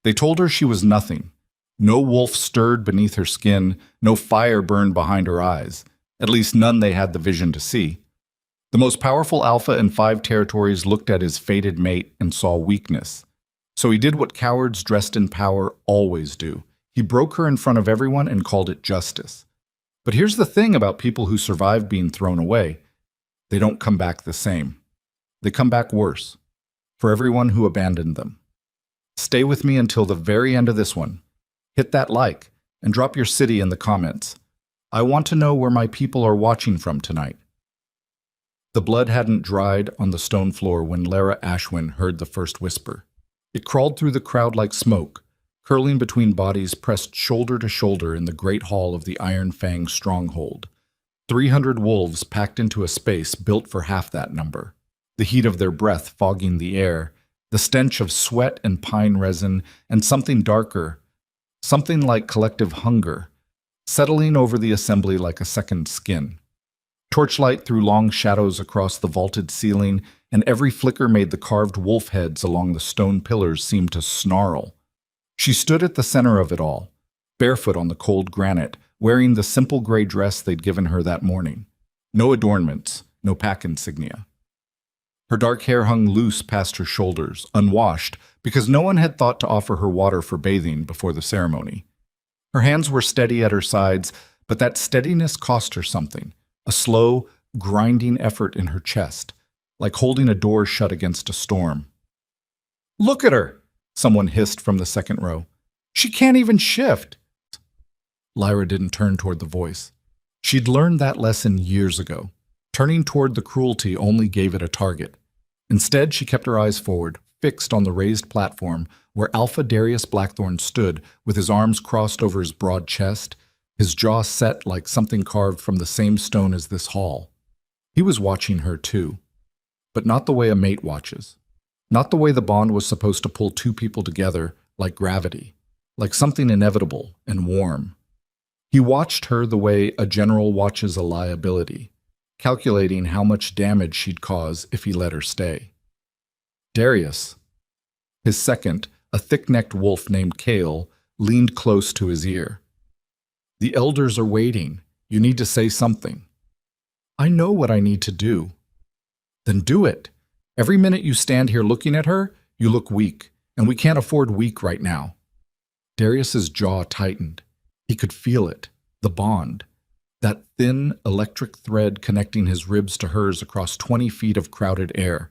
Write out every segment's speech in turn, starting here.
They told her she was nothing. No wolf stirred beneath her skin, no fire burned behind her eyes, at least none they had the vision to see. The most powerful alpha in 5 territories looked at his fated mate and saw weakness. So he did what cowards dressed in power always do. He broke her in front of everyone and called it justice. But here's the thing about people who survive being thrown away. They don't come back the same. They come back worse, for everyone who abandoned them. Stay with me until the very end of this one. Hit that like, and drop your city in the comments. I want to know where my people are watching from tonight. The blood hadn't dried on the stone floor when Lara Ashwin heard the first whisper. It crawled through the crowd like smoke, curling between bodies pressed shoulder to shoulder in the great hall of the Iron Fang stronghold. 300 wolves packed into a space built for half that number. The heat of their breath fogging the air, the stench of sweat and pine resin, and something darker, something like collective hunger, settling over the assembly like a second skin. Torchlight threw long shadows across the vaulted ceiling, and every flicker made the carved wolf heads along the stone pillars seem to snarl. She stood at the center of it all, barefoot on the cold granite, wearing the simple gray dress they'd given her that morning. No adornments, no pack insignia. Her dark hair hung loose past her shoulders, unwashed, because no one had thought to offer her water for bathing before the ceremony. Her hands were steady at her sides, but that steadiness cost her something, a slow, grinding effort in her chest, like holding a door shut against a storm. "Look at her!" someone hissed from the second row. "She can't even shift!" Lyra didn't turn toward the voice. She'd learned that lesson years ago. Turning toward the cruelty only gave it a target. Instead, she kept her eyes forward, fixed on the raised platform where Alpha Darius Blackthorn stood with his arms crossed over his broad chest, his jaw set like something carved from the same stone as this hall. He was watching her too, but not the way a mate watches. Not the way the bond was supposed to pull 2 people together like gravity, like something inevitable and warm. He watched her the way a general watches a liability, calculating how much damage she'd cause if he let her stay. Darius, his second, a thick-necked wolf named Kale, leaned close to his ear. "The elders are waiting. You need to say something." "I know what I need to do." "Then do it. Every minute you stand here looking at her, you look weak, and we can't afford weak right now." Darius's jaw tightened. He could feel it, the bond. That thin, electric thread connecting his ribs to hers across 20 feet of crowded air.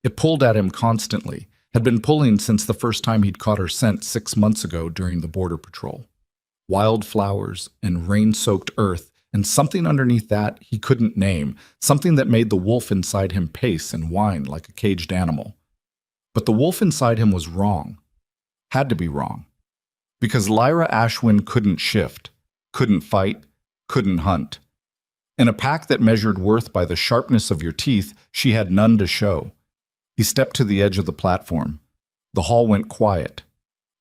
It pulled at him constantly, had been pulling since the first time he'd caught her scent 6 months ago during the border patrol. Wild flowers and rain-soaked earth, and something underneath that he couldn't name, something that made the wolf inside him pace and whine like a caged animal. But the wolf inside him was wrong. Had to be wrong. Because Lyra Ashwin couldn't shift, couldn't fight, couldn't hunt. In a pack that measured worth by the sharpness of your teeth, she had none to show. He stepped to the edge of the platform. The hall went quiet.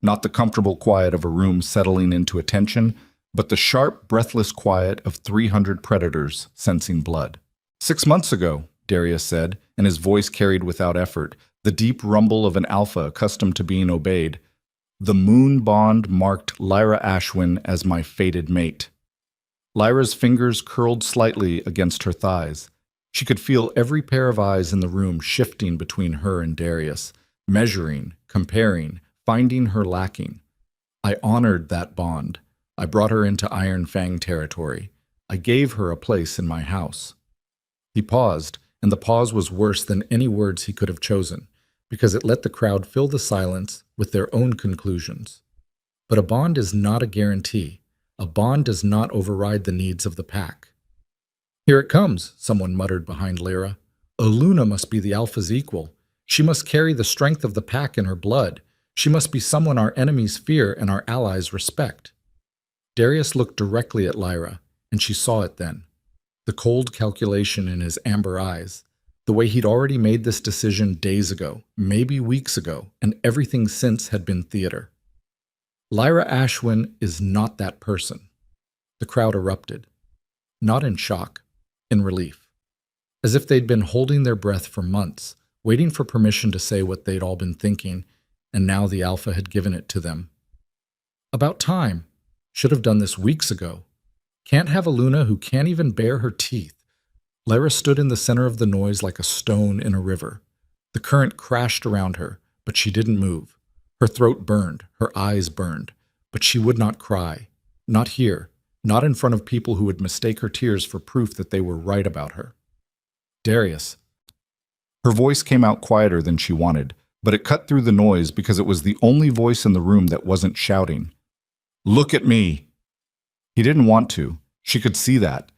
Not the comfortable quiet of a room settling into attention, but the sharp, breathless quiet of 300 predators sensing blood. 6 months ago, Darius said, and his voice carried without effort, the deep rumble of an alpha accustomed to being obeyed. "The moon bond marked Lyra Ashwin as my fated mate." Lyra's fingers curled slightly against her thighs. She could feel every pair of eyes in the room shifting between her and Darius, measuring, comparing, finding her lacking. "I honored that bond. I brought her into Iron Fang territory. I gave her a place in my house." He paused, and the pause was worse than any words he could have chosen, because it let the crowd fill the silence with their own conclusions. But a bond is not a guarantee. A bond does not override the needs of the pack. "Here it comes," someone muttered behind Lyra. "Aluna must be the Alpha's equal. She must carry the strength of the pack in her blood. She must be someone our enemies fear and our allies respect." Darius looked directly at Lyra, and she saw it then. The cold calculation in his amber eyes, the way he'd already made this decision days ago, maybe weeks ago, and everything since had been theater. Lyra Ashwin is not that person. The crowd erupted. Not in shock, in relief. As if they'd been holding their breath for months, waiting for permission to say what they'd all been thinking, and now the alpha had given it to them. About time. Should have done this weeks ago. Can't have a Luna who can't even bare her teeth. Lyra stood in the center of the noise like a stone in a river. The current crashed around her, but she didn't move. Her throat burned, her eyes burned, but she would not cry. Not here, not in front of people who would mistake her tears for proof that they were right about her. Darius. Her voice came out quieter than she wanted, but it cut through the noise because it was the only voice in the room that wasn't shouting. Look at me! He didn't want to. She could see that.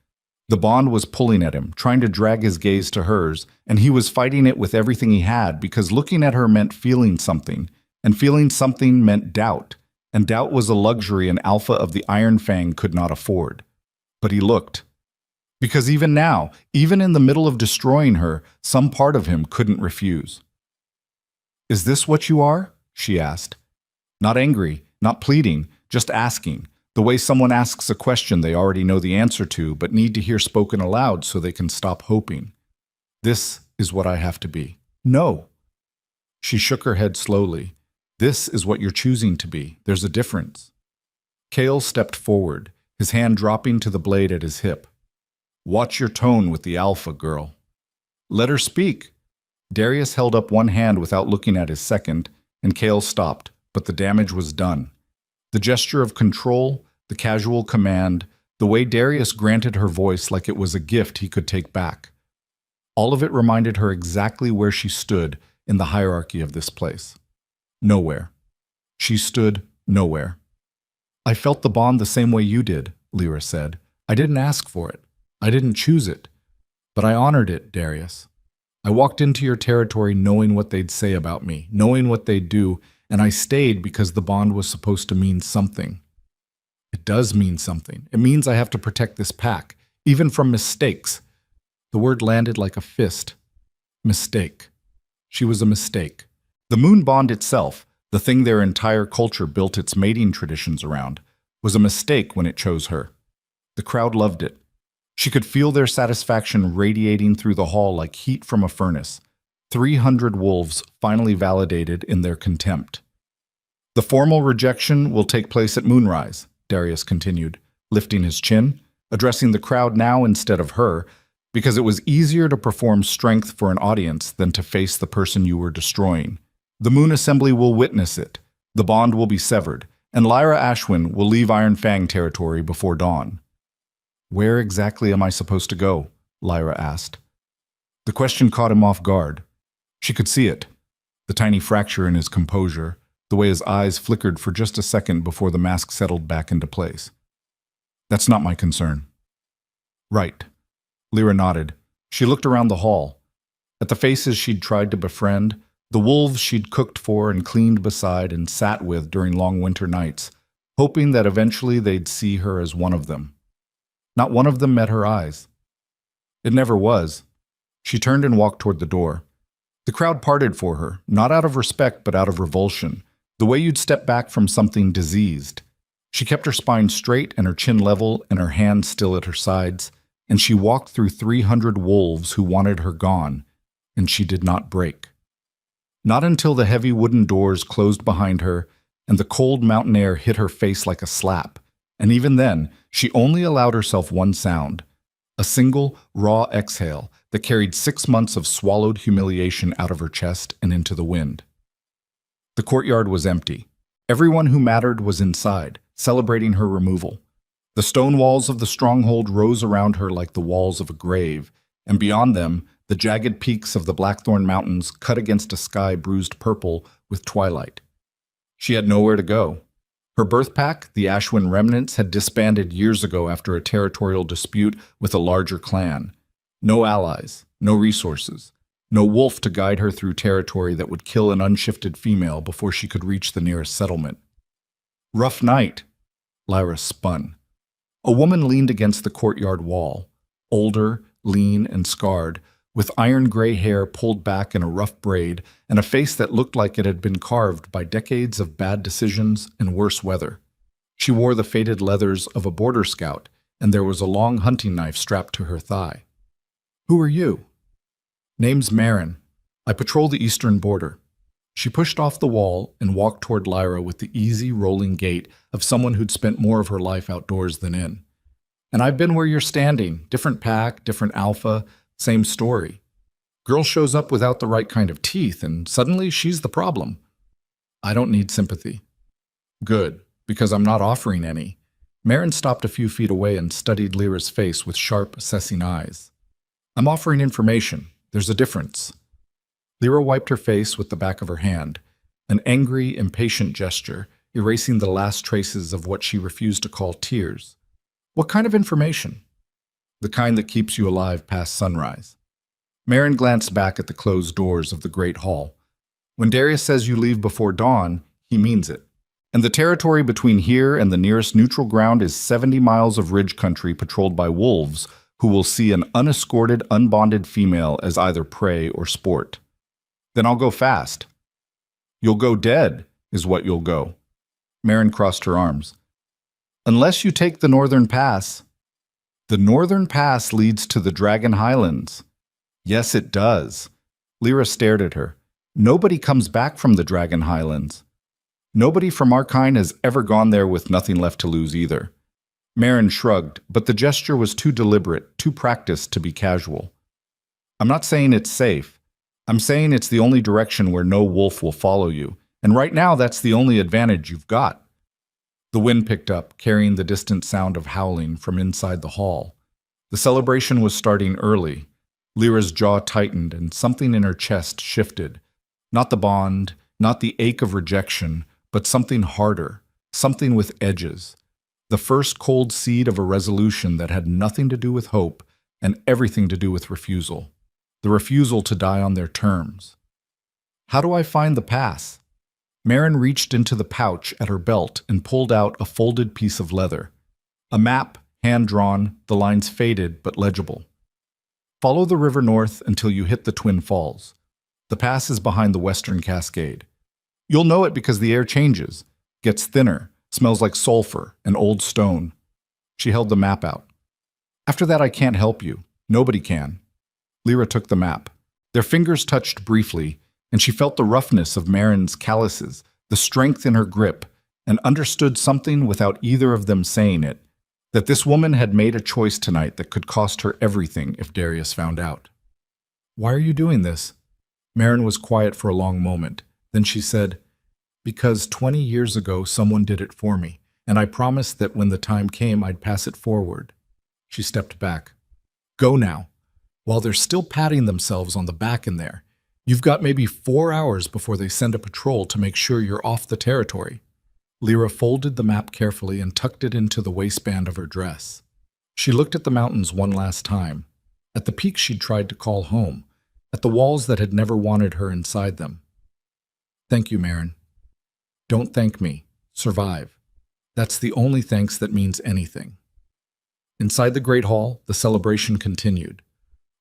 The bond was pulling at him, trying to drag his gaze to hers, and he was fighting it with everything he had because looking at her meant feeling something, and feeling something meant doubt, and doubt was a luxury an alpha of the Iron Fang could not afford. But he looked. Because even now, even in the middle of destroying her, some part of him couldn't refuse. Is this what you are? She asked. Not angry, not pleading, just asking. The way someone asks a question they already know the answer to, but need to hear spoken aloud so they can stop hoping. This is what I have to be. No. She shook her head slowly. This is what you're choosing to be. There's a difference. Kale stepped forward, his hand dropping to the blade at his hip. Watch your tone with the alpha, girl. Let her speak. Darius held up one hand without looking at his second, and Kale stopped, but the damage was done. The gesture of control, the casual command, the way Darius granted her voice like it was a gift he could take back. All of it reminded her exactly where she stood in the hierarchy of this place. Nowhere. She stood nowhere. I felt the bond the same way you did, Lyra said. I didn't ask for it. I didn't choose it. But I honored it, Darius. I walked into your territory knowing what they'd say about me, knowing what they'd do, and I stayed because the bond was supposed to mean something. It does mean something. It means I have to protect this pack, even from mistakes. The word landed like a fist. Mistake. She was a mistake. The moon bond itself, the thing their entire culture built its mating traditions around, was a mistake when it chose her. The crowd loved it. She could feel their satisfaction radiating through the hall like heat from a furnace. 300 wolves finally validated in their contempt. The formal rejection will take place at moonrise, Darius continued, lifting his chin, addressing the crowd now instead of her, because it was easier to perform strength for an audience than to face the person you were destroying. The Moon Assembly will witness it, the bond will be severed, and Lyra Ashwin will leave Iron Fang territory before dawn. Where exactly am I supposed to go? Lyra asked. The question caught him off guard. She could see it, the tiny fracture in his composure, the way his eyes flickered for just a second before the mask settled back into place. That's not my concern. Right. Lyra nodded. She looked around the hall. At the faces she'd tried to befriend, the wolves she'd cooked for and cleaned beside and sat with during long winter nights, hoping that eventually they'd see her as one of them. Not one of them met her eyes. It never was. She turned and walked toward the door. The crowd parted for her, not out of respect but out of revulsion, the way you'd step back from something diseased. She kept her spine straight and her chin level and her hands still at her sides, and she walked through 300 wolves who wanted her gone, and she did not break. Not until the heavy wooden doors closed behind her and the cold mountain air hit her face like a slap, and even then, she only allowed herself one sound, a single, raw exhale that carried 6 months of swallowed humiliation out of her chest and into the wind. The courtyard was empty. Everyone who mattered was inside, celebrating her removal. The stone walls of the stronghold rose around her like the walls of a grave, and beyond them, the jagged peaks of the Blackthorn Mountains cut against a sky bruised purple with twilight. She had nowhere to go. Her birth pack, the Ashwin remnants, had disbanded years ago after a territorial dispute with a larger clan. No allies, no resources, no wolf to guide her through territory that would kill an unshifted female before she could reach the nearest settlement. Rough night. Lyra spun. A woman leaned against the courtyard wall, older, lean, and scarred, with iron-gray hair pulled back in a rough braid and a face that looked like it had been carved by decades of bad decisions and worse weather. She wore the faded leathers of a border scout, and there was a long hunting knife strapped to her thigh. "Who are you?" "Name's Marin. I patrol the eastern border." She pushed off the wall and walked toward Lyra with the easy, rolling gait of someone who'd spent more of her life outdoors than in. And I've been where you're standing. Different pack, different alpha, same story. Girl shows up without the right kind of teeth, and suddenly she's the problem. I don't need sympathy. Good, because I'm not offering any. Marin stopped a few feet away and studied Lyra's face with sharp, assessing eyes. I'm offering information. There's a difference. Lyra wiped her face with the back of her hand, an angry, impatient gesture, erasing the last traces of what she refused to call tears. What kind of information? The kind that keeps you alive past sunrise. Marin glanced back at the closed doors of the great hall. When Darius says you leave before dawn, he means it. And the territory between here and the nearest neutral ground is 70 miles of ridge country patrolled by wolves who will see an unescorted, unbonded female as either prey or sport. Then I'll go fast. You'll go dead, is what you'll go. Marin crossed her arms. Unless you take the Northern Pass. The Northern Pass leads to the Dragon Highlands. Yes, it does. Lyra stared at her. Nobody comes back from the Dragon Highlands. Nobody from our kind has ever gone there with nothing left to lose either. Marin shrugged, but the gesture was too deliberate, too practiced to be casual. I'm not saying it's safe. I'm saying it's the only direction where no wolf will follow you, and right now that's the only advantage you've got. The wind picked up, carrying the distant sound of howling from inside the hall. The celebration was starting early. Lyra's jaw tightened and something in her chest shifted. Not the bond, not the ache of rejection, but something harder, something with edges. The first cold seed of a resolution that had nothing to do with hope and everything to do with refusal. The refusal to die on their terms. How do I find the pass? Marin reached into the pouch at her belt and pulled out a folded piece of leather. A map, hand-drawn, the lines faded but legible. Follow the river north until you hit the Twin Falls. The pass is behind the Western Cascade. You'll know it because the air changes, gets thinner, smells like sulfur and old stone. She held the map out. After that, I can't help you. Nobody can. Lyra took the map. Their fingers touched briefly, and she felt the roughness of Marin's calluses, the strength in her grip, and understood something without either of them saying it, that this woman had made a choice tonight that could cost her everything if Darius found out. Why are you doing this? Marin was quiet for a long moment. Then she said, because 20 years ago someone did it for me, and I promised that when the time came I'd pass it forward. She stepped back. Go now. While they're still patting themselves on the back in there, you've got maybe 4 hours before they send a patrol to make sure you're off the territory. Lyra folded the map carefully and tucked it into the waistband of her dress. She looked at the mountains one last time, at the peaks she'd tried to call home, at the walls that had never wanted her inside them. Thank you, Marin. Don't thank me. Survive. That's the only thanks that means anything. Inside the great hall, the celebration continued.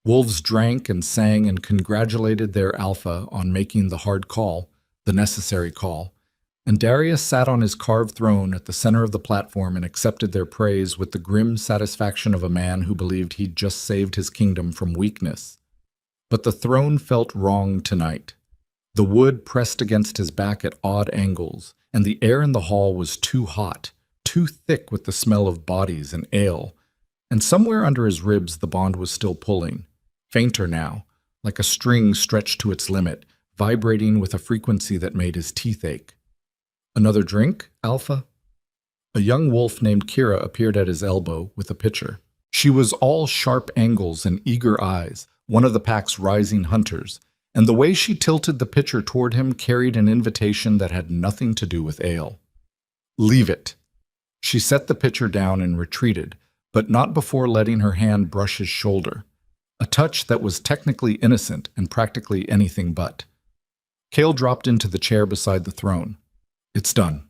Wolves drank and sang and congratulated their alpha on making the hard call, the necessary call, and Darius sat on his carved throne at the center of the platform and accepted their praise with the grim satisfaction of a man who believed he'd just saved his kingdom from weakness. But the throne felt wrong tonight. The wood pressed against his back at odd angles, and the air in the hall was too hot, too thick with the smell of bodies and ale, and somewhere under his ribs the bond was still pulling, fainter now, like a string stretched to its limit, vibrating with a frequency that made his teeth ache. Another drink, Alpha? A young wolf named Kira appeared at his elbow with a pitcher. She was all sharp angles and eager eyes, one of the pack's rising hunters, and the way she tilted the pitcher toward him carried an invitation that had nothing to do with ale. Leave it. She set the pitcher down and retreated, but not before letting her hand brush his shoulder, a touch that was technically innocent and practically anything but. Kale dropped into the chair beside the throne. It's done.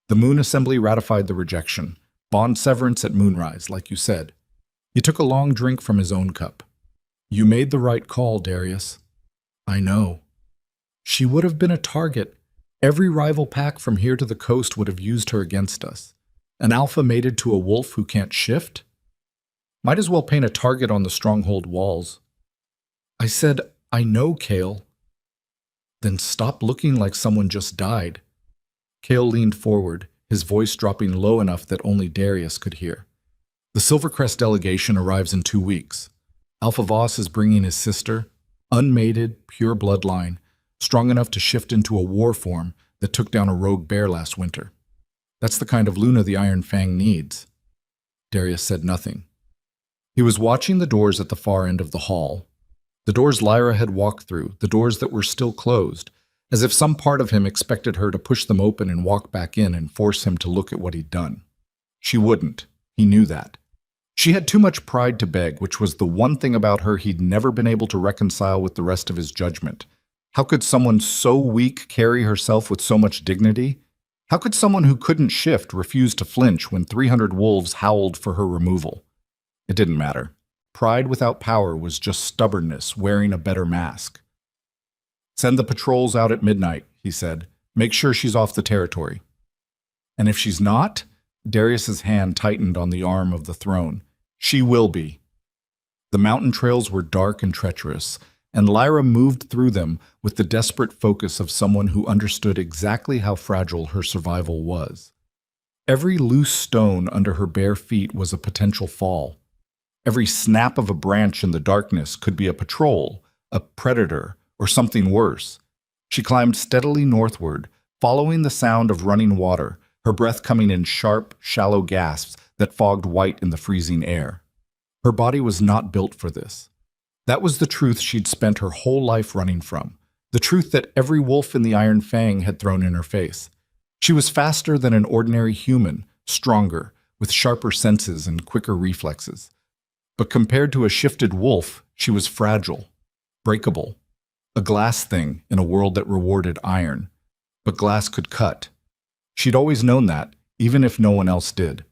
The Moon Assembly ratified the rejection. Bond severance at moonrise, like you said. He took a long drink from his own cup. You made the right call, Darius. I know. She would have been a target. Every rival pack from here to the coast would have used her against us. An alpha mated to a wolf who can't shift? Might as well paint a target on the stronghold walls. I said, I know, Kale. Then stop looking like someone just died. Kale leaned forward, his voice dropping low enough that only Darius could hear. The Silvercrest delegation arrives in 2 weeks. Alpha Voss is bringing his sister, unmated, pure bloodline, strong enough to shift into a war form that took down a rogue bear last winter. That's the kind of Luna the Iron Fang needs. Darius said nothing. He was watching the doors at the far end of the hall. The doors Lyra had walked through, the doors that were still closed, as if some part of him expected her to push them open and walk back in and force him to look at what he'd done. She wouldn't. He knew that. She had too much pride to beg, which was the one thing about her he'd never been able to reconcile with the rest of his judgment. How could someone so weak carry herself with so much dignity? How could someone who couldn't shift refuse to flinch when 300 wolves howled for her removal? It didn't matter. Pride without power was just stubbornness wearing a better mask. "Send the patrols out at midnight," he said. "Make sure she's off the territory." "And if she's not?" Darius's hand tightened on the arm of the throne. "She will be." The mountain trails were dark and treacherous, and Lyra moved through them with the desperate focus of someone who understood exactly how fragile her survival was. Every loose stone under her bare feet was a potential fall. Every snap of a branch in the darkness could be a patrol, a predator, or something worse. She climbed steadily northward, following the sound of running water, her breath coming in sharp, shallow gasps that fogged white in the freezing air. Her body was not built for this. That was the truth she'd spent her whole life running from, the truth that every wolf in the Iron Fang had thrown in her face. She was faster than an ordinary human, stronger, with sharper senses and quicker reflexes. But compared to a shifted wolf, she was fragile, breakable, a glass thing in a world that rewarded iron. But glass could cut. She'd always known that, even if no one else did.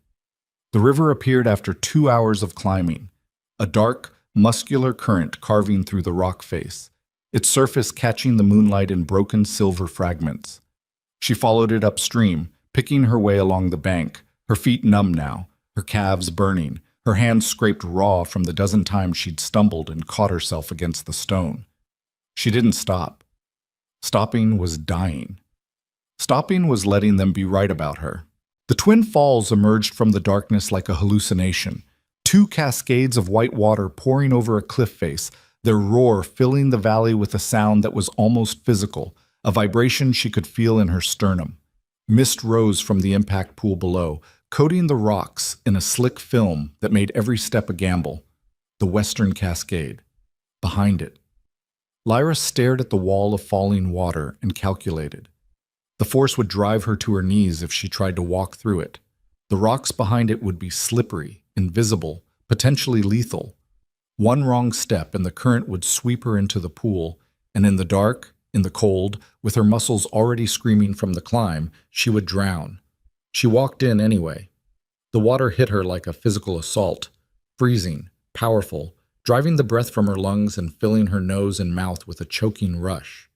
The river appeared after 2 hours of climbing, a dark, muscular current carving through the rock face, its surface catching the moonlight in broken silver fragments. She followed it upstream, picking her way along the bank, her feet numb now, her calves burning, her hands scraped raw from the dozen times she'd stumbled and caught herself against the stone. She didn't stop. Stopping was dying. Stopping was letting them be right about her. The twin falls emerged from the darkness like a hallucination, 2 cascades of white water pouring over a cliff face, their roar filling the valley with a sound that was almost physical, a vibration she could feel in her sternum. Mist rose from the impact pool below, coating the rocks in a slick film that made every step a gamble. The Western Cascade. Behind it. Lyra stared at the wall of falling water and calculated. The force would drive her to her knees if she tried to walk through it. The rocks behind it would be slippery, invisible, potentially lethal. One wrong step and the current would sweep her into the pool, and in the dark, in the cold, with her muscles already screaming from the climb, she would drown. She walked in anyway. The water hit her like a physical assault, freezing, powerful, driving the breath from her lungs and filling her nose and mouth with a choking rush.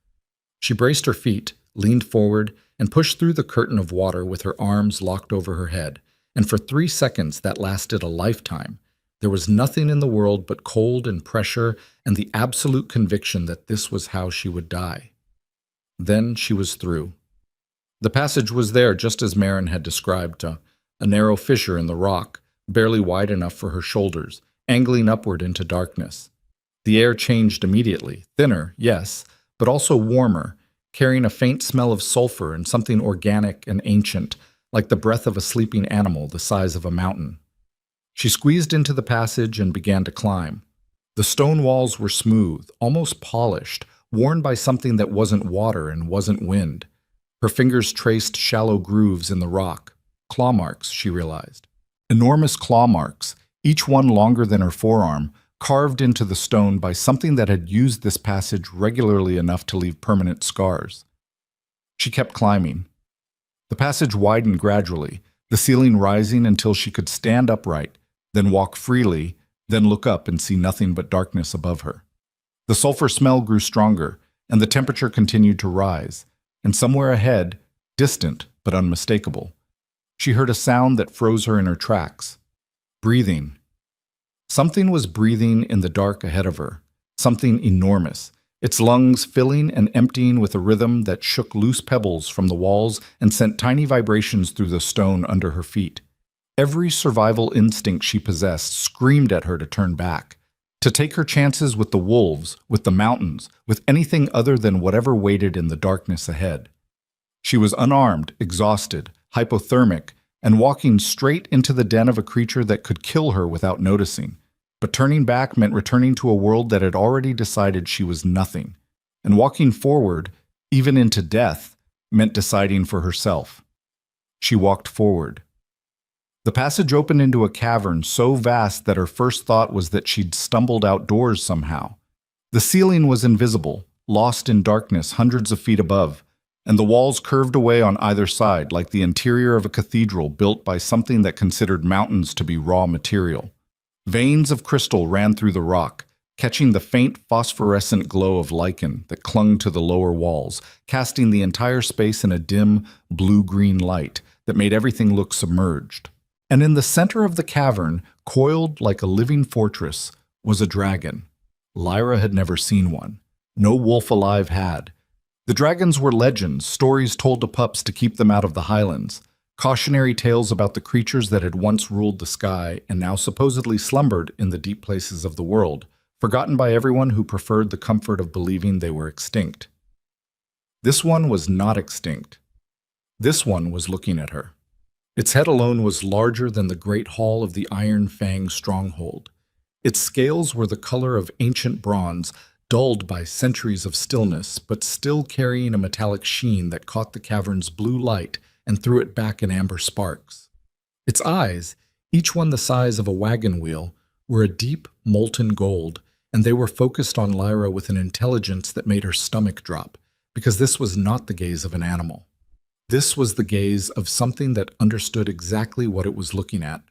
She braced her feet, leaned forward, and pushed through the curtain of water with her arms locked over her head, and for 3 seconds that lasted a lifetime. There was nothing in the world but cold and pressure and the absolute conviction that this was how she would die. Then she was through. The passage was there just as Marin had described, a narrow fissure in the rock, barely wide enough for her shoulders, angling upward into darkness. The air changed immediately, thinner, yes, but also warmer, carrying a faint smell of sulfur and something organic and ancient, like the breath of a sleeping animal the size of a mountain. She squeezed into the passage and began to climb. The stone walls were smooth, almost polished, worn by something that wasn't water and wasn't wind. Her fingers traced shallow grooves in the rock. Claw marks, she realized. Enormous claw marks, each one longer than her forearm, carved into the stone by something that had used this passage regularly enough to leave permanent scars. She kept climbing. The passage widened gradually, the ceiling rising until she could stand upright, then walk freely, then look up and see nothing but darkness above her. The sulfur smell grew stronger, and the temperature continued to rise, and somewhere ahead, distant but unmistakable, she heard a sound that froze her in her tracks. Breathing. Something was breathing in the dark ahead of her, something enormous. its lungs filling and emptying with a rhythm that shook loose pebbles from the walls and sent tiny vibrations through the stone under her feet. Every survival instinct she possessed screamed at her to turn back, to take her chances with the wolves, with the mountains, with anything other than whatever waited in the darkness ahead. She was unarmed, exhausted, hypothermic, and walking straight into the den of a creature that could kill her without noticing. But turning back meant returning to a world that had already decided she was nothing. And walking forward, even into death, meant deciding for herself. She walked forward. The passage opened into a cavern so vast that her first thought was that she'd stumbled outdoors somehow. The ceiling was invisible, lost in darkness hundreds of feet above, and the walls curved away on either side like the interior of a cathedral built by something that considered mountains to be raw material. Veins of crystal ran through the rock, catching the faint phosphorescent glow of lichen that clung to the lower walls, casting the entire space in a dim, blue-green light that made everything look submerged. And in the center of the cavern, coiled like a living fortress, was a dragon. Lyra had never seen one. No wolf alive had. The dragons were legends, stories told to pups to keep them out of the highlands, cautionary tales about the creatures that had once ruled the sky and now supposedly slumbered in the deep places of the world, forgotten by everyone who preferred the comfort of believing they were extinct. This one was not extinct. This one was looking at her. Its head alone was larger than the great hall of the Iron Fang stronghold. Its scales were the color of ancient bronze, dulled by centuries of stillness, but still carrying a metallic sheen that caught the cavern's blue light and threw it back in amber sparks. Its eyes, each one the size of a wagon wheel, were a deep, molten gold, and they were focused on Lyra with an intelligence that made her stomach drop, because this was not the gaze of an animal. This was the gaze of something that understood exactly what it was looking at.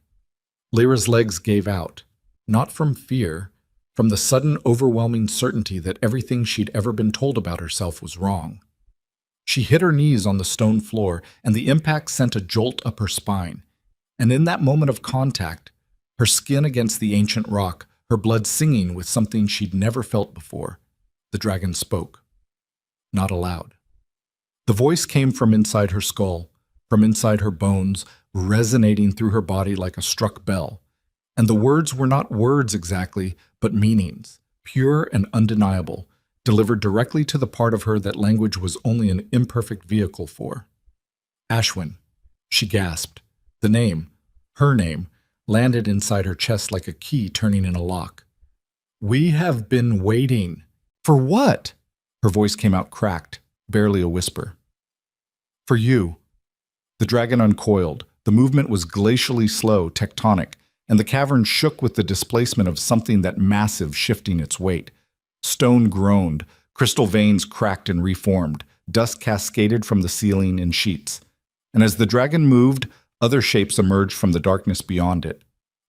Lyra's legs gave out, not from fear, from the sudden overwhelming certainty that everything she'd ever been told about herself was wrong. She hit her knees on the stone floor, and the impact sent a jolt up her spine. And in that moment of contact, her skin against the ancient rock, her blood singing with something she'd never felt before, the dragon spoke. Not aloud. The voice came from inside her skull, from inside her bones, resonating through her body like a struck bell. And the words were not words exactly, but meanings, pure and undeniable, delivered directly to the part of her that language was only an imperfect vehicle for. Ashwin, she gasped. The name, her name, landed inside her chest like a key turning in a lock. We have been waiting. For what? Her voice came out cracked, barely a whisper. For you. The dragon uncoiled. The movement was glacially slow, tectonic, and the cavern shook with the displacement of something that massive shifting its weight. Stone groaned, crystal veins cracked and reformed, dust cascaded from the ceiling in sheets. And as the dragon moved, other shapes emerged from the darkness beyond it.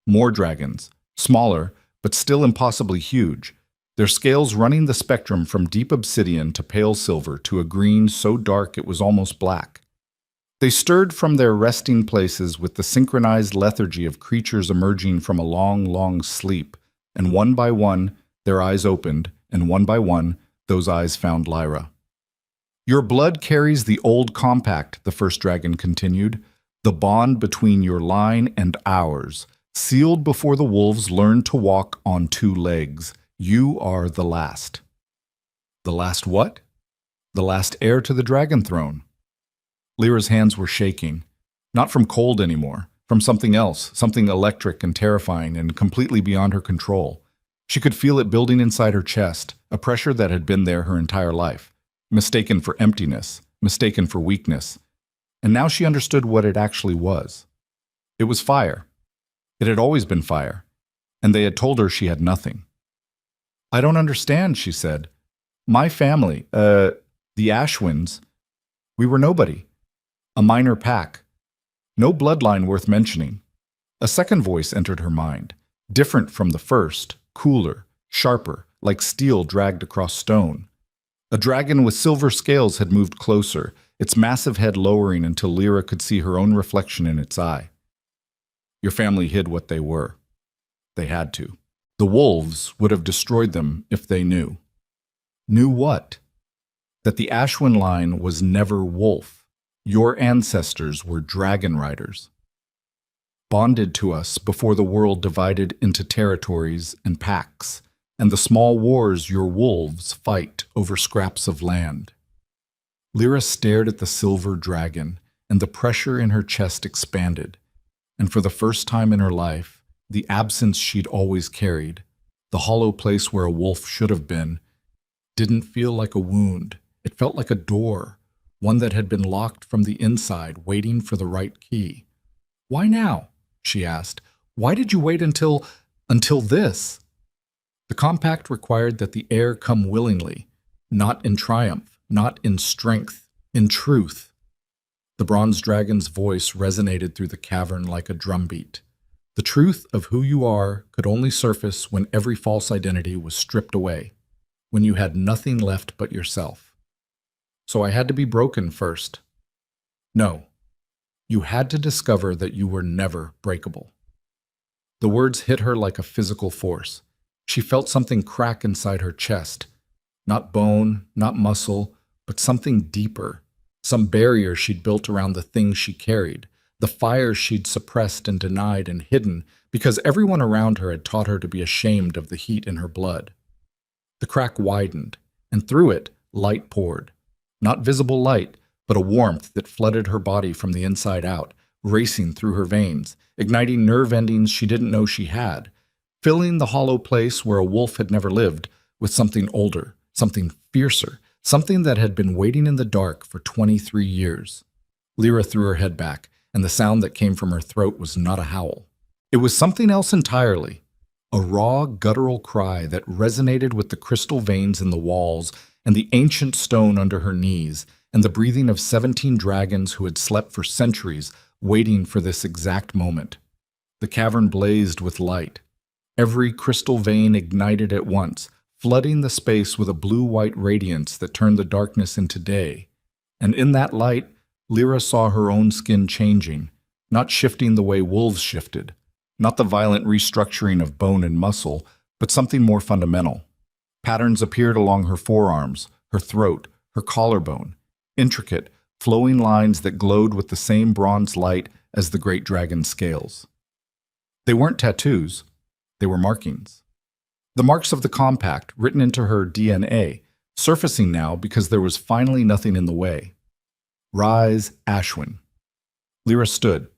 More dragons, smaller, but still impossibly huge, their scales running the spectrum from deep obsidian to pale silver to a green so dark it was almost black. They stirred from their resting places with the synchronized lethargy of creatures emerging from a long, long sleep, and one by one, their eyes opened, and one by one, those eyes found Lyra. Your blood carries the old compact, the first dragon continued, the bond between your line and ours, sealed before the wolves learned to walk on two legs. You are the last. The last what? The last heir to the dragon throne. Lyra's hands were shaking, not from cold anymore, from something else, something electric and terrifying and completely beyond her control. She could feel it building inside her chest, a pressure that had been there her entire life, mistaken for emptiness, mistaken for weakness. And now she understood what it actually was. It was fire. It had always been fire, and they had told her she had nothing. I don't understand, she said. My family, the Ashwins, we were nobody. A minor pack. No bloodline worth mentioning. A second voice entered her mind, different from the first, cooler, sharper, like steel dragged across stone. A dragon with silver scales had moved closer, its massive head lowering until Lyra could see her own reflection in its eye. Your family hid what they were. They had to. The wolves would have destroyed them if they knew. Knew what? That the Ashwin line was never wolf. Your ancestors were dragon riders. Bonded to us before the world divided into territories and packs, and the small wars your wolves fight over scraps of land. Lyra stared at the silver dragon, and the pressure in her chest expanded, and for the first time in her life, the absence she'd always carried, the hollow place where a wolf should have been, didn't feel like a wound. It felt like a door, one that had been locked from the inside, waiting for the right key. "Why now?" she asked. "Why did you wait until this?" The compact required that the heir come willingly, not in triumph, not in strength, in truth. The bronze dragon's voice resonated through the cavern like a drumbeat. The truth of who you are could only surface when every false identity was stripped away, when you had nothing left but yourself. So I had to be broken first. No, you had to discover that you were never breakable. The words hit her like a physical force. She felt something crack inside her chest. Not bone, not muscle, but something deeper. Some barrier she'd built around the things she carried, the fire she'd suppressed and denied and hidden because everyone around her had taught her to be ashamed of the heat in her blood. The crack widened, and through it, light poured. Not visible light, but a warmth that flooded her body from the inside out, racing through her veins, igniting nerve endings she didn't know she had, filling the hollow place where a wolf had never lived with something older, something fiercer, something that had been waiting in the dark for 23 years. Lyra threw her head back, and the sound that came from her throat was not a howl. It was something else entirely, a raw, guttural cry that resonated with the crystal veins in the walls and the ancient stone under her knees, and the breathing of 17 dragons who had slept for centuries, waiting for this exact moment. The cavern blazed with light. Every crystal vein ignited at once, flooding the space with a blue-white radiance that turned the darkness into day. And in that light, Lyra saw her own skin changing, not shifting the way wolves shifted, not the violent restructuring of bone and muscle, but something more fundamental. Patterns appeared along her forearms, her throat, her collarbone, intricate, flowing lines that glowed with the same bronze light as the great dragon's scales. They weren't tattoos, they were markings. The marks of the compact, written into her DNA, surfacing now because there was finally nothing in the way. Rise, Ashwin. Lyra stood.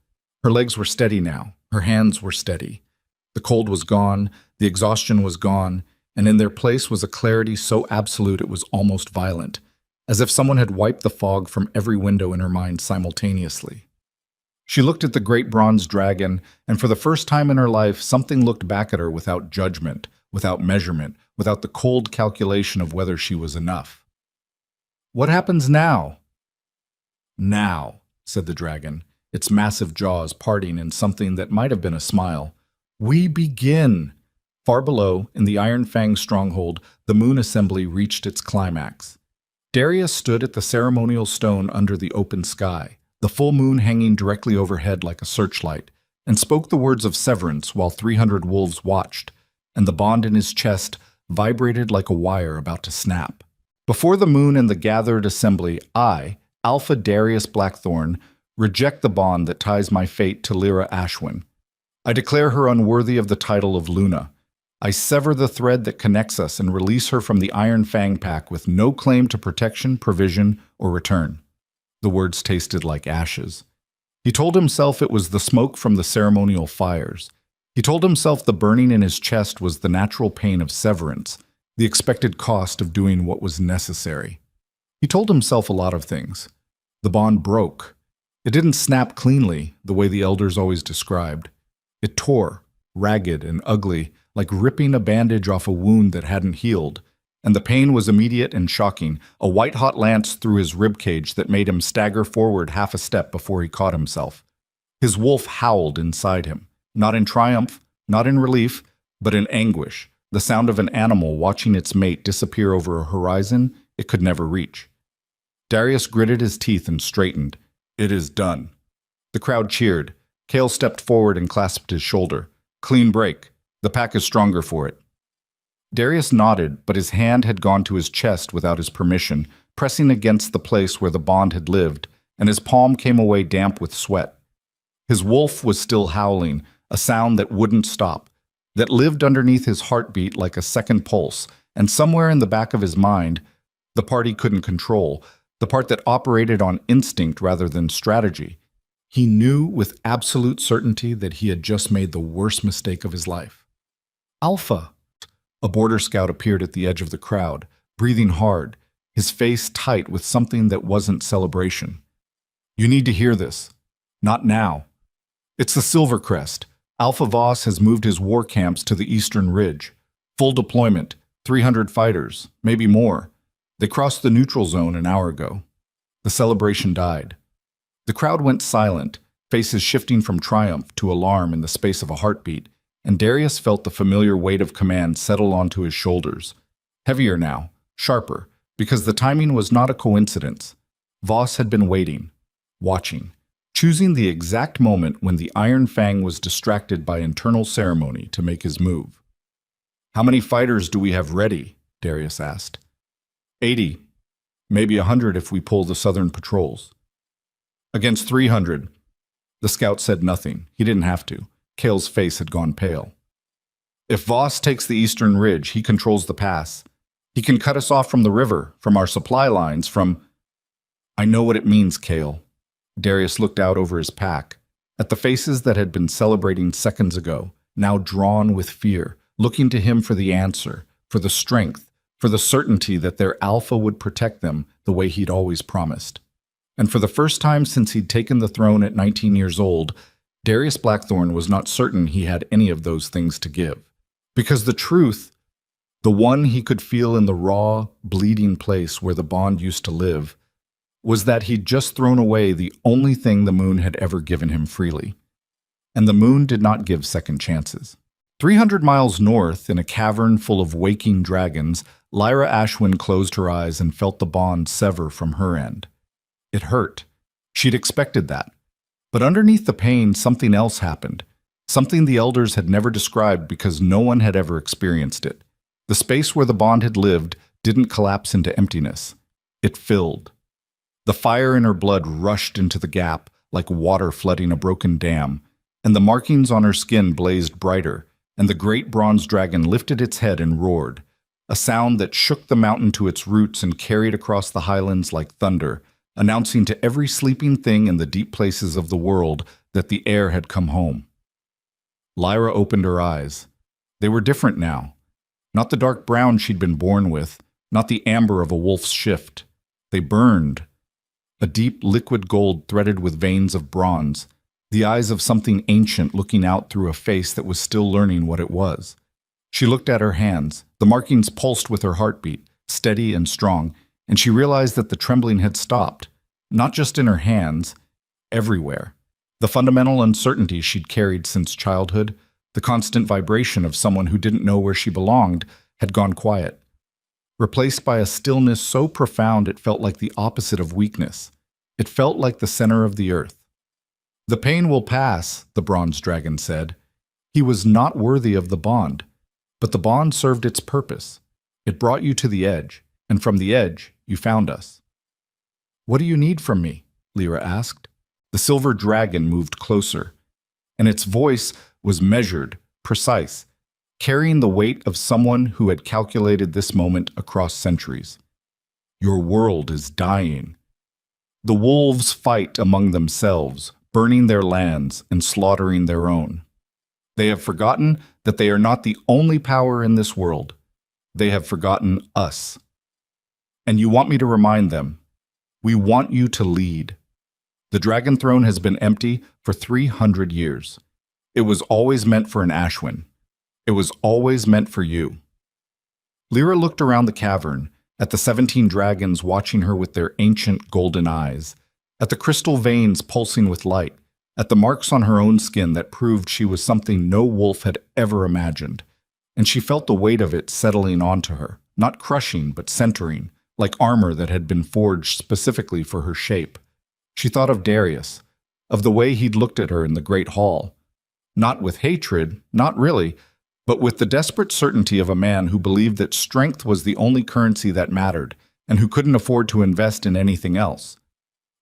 Her legs were steady now, her hands were steady. The cold was gone, the exhaustion was gone, and in their place was a clarity so absolute it was almost violent, as if someone had wiped the fog from every window in her mind simultaneously. She looked at the great bronze dragon, and for the first time in her life, something looked back at her without judgment, without measurement, without the cold calculation of whether she was enough. "What happens now?" "Now," said the dragon, its massive jaws parting in something that might have been a smile. "We begin." Far below, in the Iron Fang stronghold, the moon assembly reached its climax. Darius stood at the ceremonial stone under the open sky, the full moon hanging directly overhead like a searchlight, and spoke the words of severance while 300 wolves watched, and the bond in his chest vibrated like a wire about to snap. Before the moon and the gathered assembly, I, Alpha Darius Blackthorn, reject the bond that ties my fate to Lyra Ashwin. I declare her unworthy of the title of Luna. I sever the thread that connects us and release her from the Iron Fang Pack with no claim to protection, provision, or return. The words tasted like ashes. He told himself it was the smoke from the ceremonial fires. He told himself the burning in his chest was the natural pain of severance, the expected cost of doing what was necessary. He told himself a lot of things. The bond broke. It didn't snap cleanly, the way the elders always described. It tore, ragged and ugly, like ripping a bandage off a wound that hadn't healed, and the pain was immediate and shocking, a white-hot lance through his ribcage that made him stagger forward half a step before he caught himself. His wolf howled inside him, not in triumph, not in relief, but in anguish, the sound of an animal watching its mate disappear over a horizon it could never reach. Darius gritted his teeth and straightened. "It is done." The crowd cheered. Kale stepped forward and clasped his shoulder. "Clean break. The pack is stronger for it." Darius nodded, but his hand had gone to his chest without his permission, pressing against the place where the bond had lived, and his palm came away damp with sweat. His wolf was still howling, a sound that wouldn't stop, that lived underneath his heartbeat like a second pulse, and somewhere in the back of his mind, the part he couldn't control, the part that operated on instinct rather than strategy. He knew with absolute certainty that he had just made the worst mistake of his life. Alpha! A border scout appeared at the edge of the crowd, breathing hard, his face tight with something that wasn't celebration. You need to hear this. Not now. It's the Silvercrest. Alpha Voss has moved his war camps to the eastern ridge. Full deployment, 300 fighters, maybe more. They crossed the neutral zone an hour ago. The celebration died. The crowd went silent, faces shifting from triumph to alarm in the space of a heartbeat, and Darius felt the familiar weight of command settle onto his shoulders. Heavier now, sharper, because the timing was not a coincidence. Voss had been waiting, watching, choosing the exact moment when the Iron Fang was distracted by internal ceremony to make his move. How many fighters do we have ready? Darius asked. 80, maybe 100 if we pull the southern patrols. Against 300. The scout said nothing. He didn't have to. Kale's face had gone pale. If Voss takes the eastern ridge, he controls the pass. He can cut us off from the river, from our supply lines, from... I know what it means, Kale. Darius looked out over his pack, at the faces that had been celebrating seconds ago, now drawn with fear, looking to him for the answer, for the strength, for the certainty that their alpha would protect them the way he'd always promised. And for the first time since he'd taken the throne at 19 years old, Darius Blackthorne was not certain he had any of those things to give. Because the truth, the one he could feel in the raw, bleeding place where the bond used to live, was that he'd just thrown away the only thing the moon had ever given him freely. And the moon did not give second chances. 300 miles north, in a cavern full of waking dragons, Lyra Ashwin closed her eyes and felt the bond sever from her end. It hurt. She'd expected that. But underneath the pain, something else happened. Something the elders had never described because no one had ever experienced it. The space where the bond had lived didn't collapse into emptiness. It filled. The fire in her blood rushed into the gap like water flooding a broken dam, and the markings on her skin blazed brighter, and the great bronze dragon lifted its head and roared, a sound that shook the mountain to its roots and carried across the highlands like thunder, announcing to every sleeping thing in the deep places of the world that the heir had come home. Lyra opened her eyes. They were different now. Not the dark brown she'd been born with, not the amber of a wolf's shift. They burned. A deep liquid gold threaded with veins of bronze, the eyes of something ancient looking out through a face that was still learning what it was. She looked at her hands. The markings pulsed with her heartbeat, steady and strong, and she realized that the trembling had stopped, not just in her hands, everywhere. The fundamental uncertainty she'd carried since childhood, the constant vibration of someone who didn't know where she belonged, had gone quiet, replaced by a stillness so profound it felt like the opposite of weakness. It felt like the center of the earth. The pain will pass, the bronze dragon said. He was not worthy of the bond, but the bond served its purpose. It brought you to the edge, and from the edge, you found us. What do you need from me? Lyra asked. The silver dragon moved closer, and its voice was measured, precise, carrying the weight of someone who had calculated this moment across centuries. Your world is dying. The wolves fight among themselves, burning their lands and slaughtering their own. They have forgotten that they are not the only power in this world. They have forgotten us. And you want me to remind them. We want you to lead. The dragon throne has been empty for 300 years. It was always meant for an Ashwin. It was always meant for you. Lyra looked around the cavern, at the 17 dragons watching her with their ancient golden eyes, at the crystal veins pulsing with light, at the marks on her own skin that proved she was something no wolf had ever imagined. And she felt the weight of it settling onto her, not crushing but centering, like armor that had been forged specifically for her shape. She thought of Darius, of the way he'd looked at her in the Great Hall. Not with hatred, not really, but with the desperate certainty of a man who believed that strength was the only currency that mattered and who couldn't afford to invest in anything else.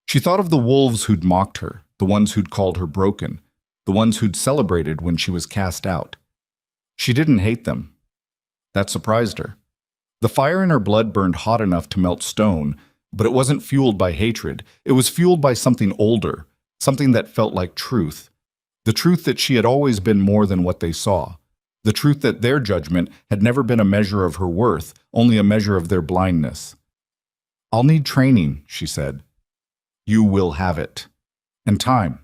She thought of the wolves who'd mocked her, the ones who'd called her broken, the ones who'd celebrated when she was cast out. She didn't hate them. That surprised her. The fire in her blood burned hot enough to melt stone, but it wasn't fueled by hatred. It was fueled by something older, something that felt like truth. The truth that she had always been more than what they saw. The truth that their judgment had never been a measure of her worth, only a measure of their blindness. "I'll need training," she said. "You will have it. And time,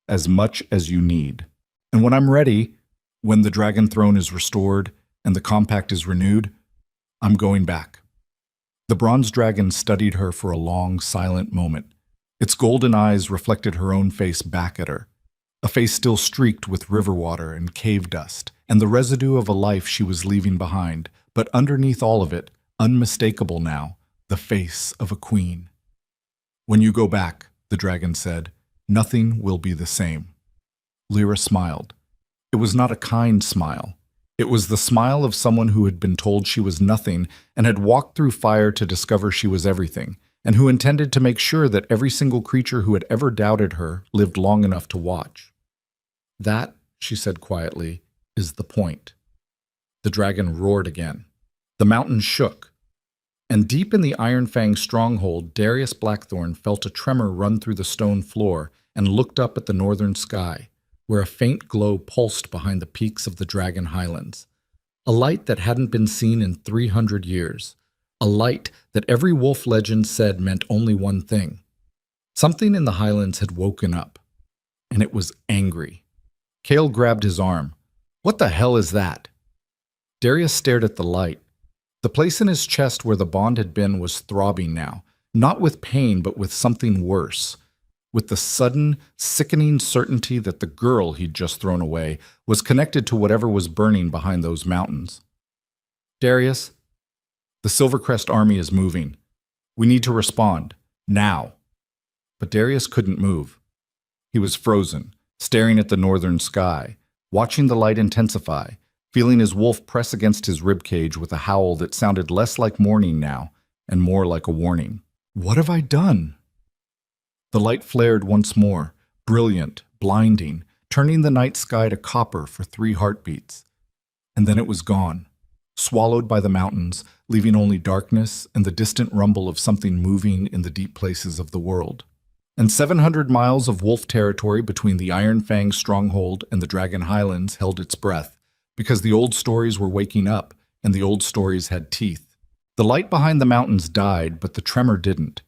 as much as you need. And when I'm ready, when the dragon throne is restored and the compact is renewed, I'm going back." The bronze dragon studied her for a long, silent moment. Its golden eyes reflected her own face back at her, a face still streaked with river water and cave dust, and the residue of a life she was leaving behind, but underneath all of it, unmistakable now, the face of a queen. "When you go back," the dragon said, "nothing will be the same." Lyra smiled. It was not a kind smile. It was the smile of someone who had been told she was nothing and had walked through fire to discover she was everything, and who intended to make sure that every single creature who had ever doubted her lived long enough to watch. "That," she said quietly, "is the point." The dragon roared again. The mountain shook. And deep in the Iron Fang stronghold, Darius Blackthorn felt a tremor run through the stone floor and looked up at the northern sky, where a faint glow pulsed behind the peaks of the Dragon Highlands. A light that hadn't been seen in 300 years. A light that every wolf legend said meant only one thing. Something in the Highlands had woken up, and it was angry. Cale grabbed his arm. "What the hell is that?" Darius stared at the light. The place in his chest where the bond had been was throbbing now, not with pain but with something worse, with the sudden, sickening certainty that the girl he'd just thrown away was connected to whatever was burning behind those mountains. "Darius, the Silvercrest army is moving. We need to respond, now." But Darius couldn't move. He was frozen, staring at the northern sky, watching the light intensify, feeling his wolf press against his ribcage with a howl that sounded less like mourning now and more like a warning. "What have I done?" The light flared once more, brilliant, blinding, turning the night sky to copper for 3 heartbeats. And then it was gone, swallowed by the mountains, leaving only darkness and the distant rumble of something moving in the deep places of the world. And 700 miles of wolf territory between the Iron Fang stronghold and the Dragon Highlands held its breath, because the old stories were waking up, and the old stories had teeth. The light behind the mountains died, but the tremor didn't.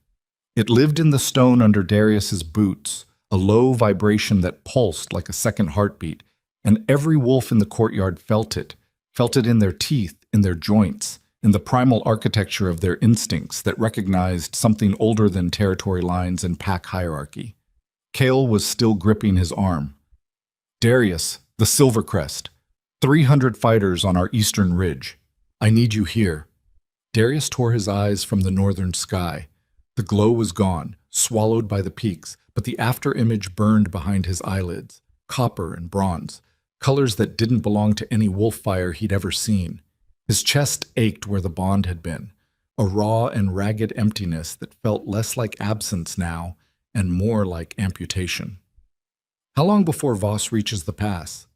It lived in the stone under Darius's boots, a low vibration that pulsed like a second heartbeat, and every wolf in the courtyard felt it in their teeth, in their joints, in the primal architecture of their instincts that recognized something older than territory lines and pack hierarchy. Cale was still gripping his arm. "Darius, the Silvercrest. 300 fighters on our eastern ridge. I need you here." Darius tore his eyes from the northern sky. The glow was gone, swallowed by the peaks, but the after-image burned behind his eyelids, copper and bronze, colors that didn't belong to any wolf fire he'd ever seen. His chest ached where the bond had been, a raw and ragged emptiness that felt less like absence now and more like amputation. "How long before Voss reaches the pass?"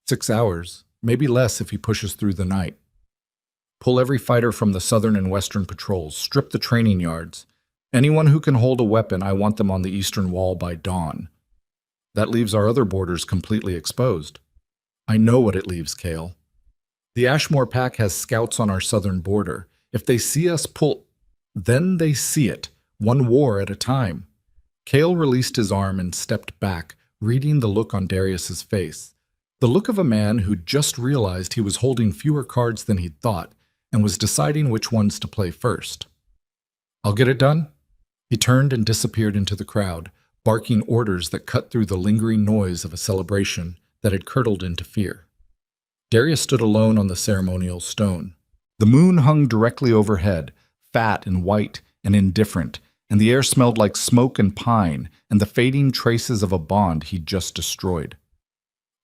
6 hours, maybe less if he pushes through the night. "Pull every fighter from the southern and western patrols, strip the training yards. Anyone who can hold a weapon, I want them on the eastern wall by dawn." That leaves our other borders completely exposed. "I know what it leaves, Cale. The Ashmore Pack has scouts on our southern border. If they see us then they see it, one war at a time." Cale released his arm and stepped back, reading the look on Darius's face. The look of a man who'd just realized he was holding fewer cards than he'd thought and was deciding which ones to play first. "I'll get it done." He turned and disappeared into the crowd, barking orders that cut through the lingering noise of a celebration that had curdled into fear. Darius stood alone on the ceremonial stone. The moon hung directly overhead, fat and white and indifferent, and the air smelled like smoke and pine and the fading traces of a bond he'd just destroyed.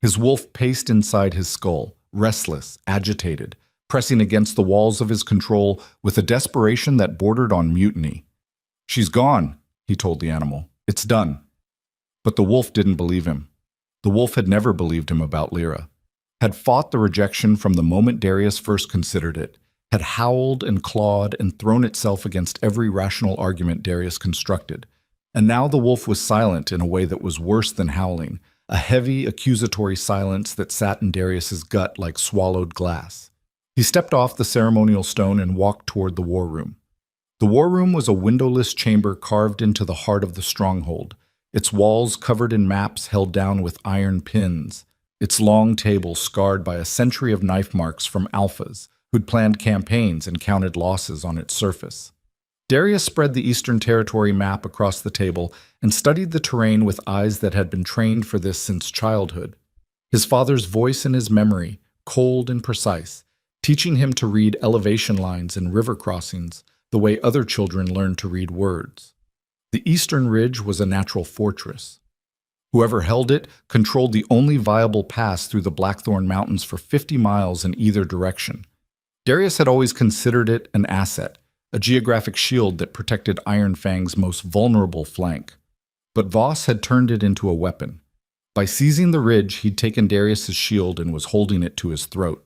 His wolf paced inside his skull, restless, agitated, pressing against the walls of his control with a desperation that bordered on mutiny. "She's gone," he told the animal. "It's done." But the wolf didn't believe him. The wolf had never believed him about Lyra, had fought the rejection from the moment Darius first considered it, had howled and clawed and thrown itself against every rational argument Darius constructed. And now the wolf was silent in a way that was worse than howling, a heavy, accusatory silence that sat in Darius's gut like swallowed glass. He stepped off the ceremonial stone and walked toward the war room. The war room was a windowless chamber carved into the heart of the stronghold, its walls covered in maps held down with iron pins, its long table scarred by a century of knife marks from alphas who'd planned campaigns and counted losses on its surface. Darius spread the Eastern Territory map across the table and studied the terrain with eyes that had been trained for this since childhood. His father's voice in his memory, cold and precise, teaching him to read elevation lines and river crossings the way other children learn to read words. The Eastern Ridge was a natural fortress. Whoever held it controlled the only viable pass through the Blackthorn Mountains for 50 miles in either direction. Darius had always considered it an asset, a geographic shield that protected Iron Fang's most vulnerable flank. But Voss had turned it into a weapon. By seizing the ridge, he'd taken Darius's shield and was holding it to his throat.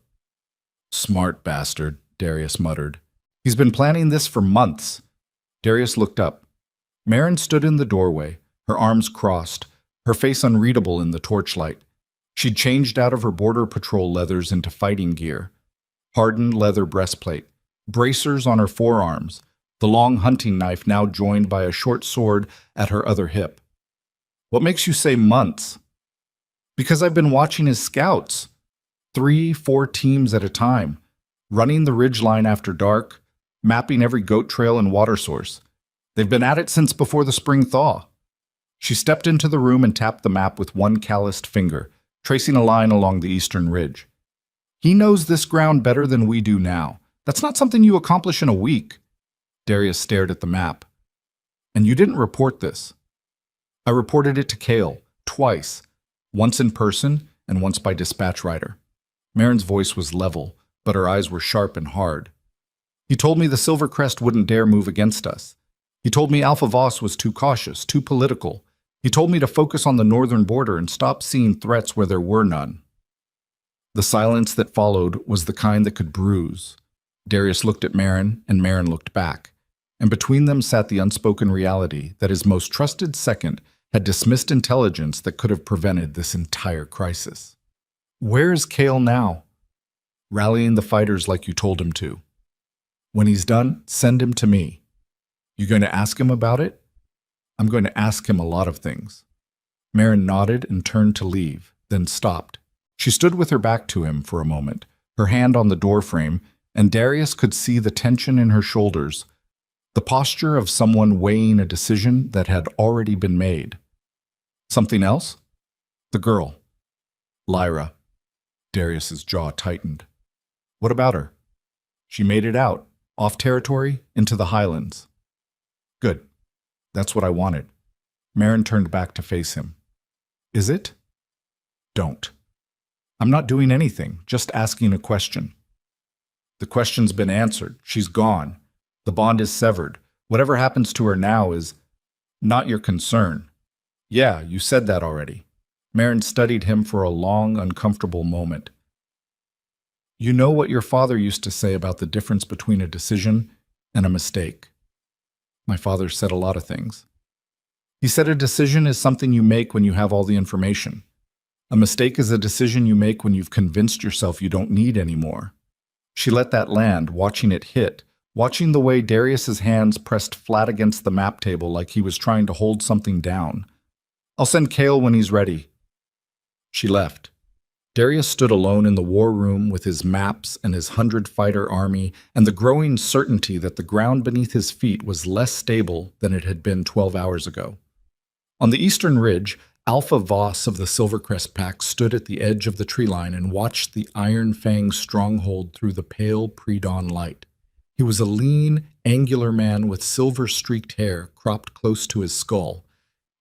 "Smart bastard," Darius muttered. "He's been planning this for months." Darius looked up. Marin stood in the doorway, her arms crossed, her face unreadable in the torchlight. She'd changed out of her border patrol leathers into fighting gear. Hardened leather breastplate, bracers on her forearms, the long hunting knife now joined by a short sword at her other hip. "What makes you say months?" "Because I've been watching his scouts. 3-4 teams at a time, running the ridgeline after dark, mapping every goat trail and water source. They've been at it since before the spring thaw." She stepped into the room and tapped the map with one calloused finger, tracing a line along the eastern ridge. "He knows this ground better than we do now. That's not something you accomplish in a week." Darius stared at the map. "And you didn't report this." "I reported it to Kale, twice, once in person and once by dispatch rider." Marin's voice was level, but her eyes were sharp and hard. "He told me the Silvercrest wouldn't dare move against us. He told me Alpha Voss was too cautious, too political. He told me to focus on the northern border and stop seeing threats where there were none." The silence that followed was the kind that could bruise. Darius looked at Marin, and Marin looked back, and between them sat the unspoken reality that his most trusted second had dismissed intelligence that could have prevented this entire crisis. "Where is Kale now?" "Rallying the fighters like you told him to. When he's done, send him to me." "You going to ask him about it?" "I'm going to ask him a lot of things." Marin nodded and turned to leave, then stopped. She stood with her back to him for a moment, her hand on the doorframe, and Darius could see the tension in her shoulders, the posture of someone weighing a decision that had already been made. "Something else?" "The girl. Lyra." Darius's jaw tightened. "What about her?" "She made it out, off territory, into the highlands." "Good. That's what I wanted." Marin turned back to face him. "Is it?" "Don't. I'm not doing anything, just asking a question." "The question's been answered. She's gone. The bond is severed. Whatever happens to her now is not your concern." "Yeah, you said that already." Marin studied him for a long, uncomfortable moment. "You know what your father used to say about the difference between a decision and a mistake." "My father said a lot of things." "He said a decision is something you make when you have all the information. A mistake is a decision you make when you've convinced yourself you don't need any more." She let that land, watching it hit, watching the way Darius's hands pressed flat against the map table like he was trying to hold something down. "I'll send Kale when he's ready." She left. Darius stood alone in the war room with his maps and his 100-fighter army and the growing certainty that the ground beneath his feet was less stable than it had been 12 hours ago. On the eastern ridge, Alpha Voss of the Silvercrest Pack stood at the edge of the tree line and watched the Iron Fang stronghold through the pale pre-dawn light. He was a lean, angular man with silver-streaked hair cropped close to his skull,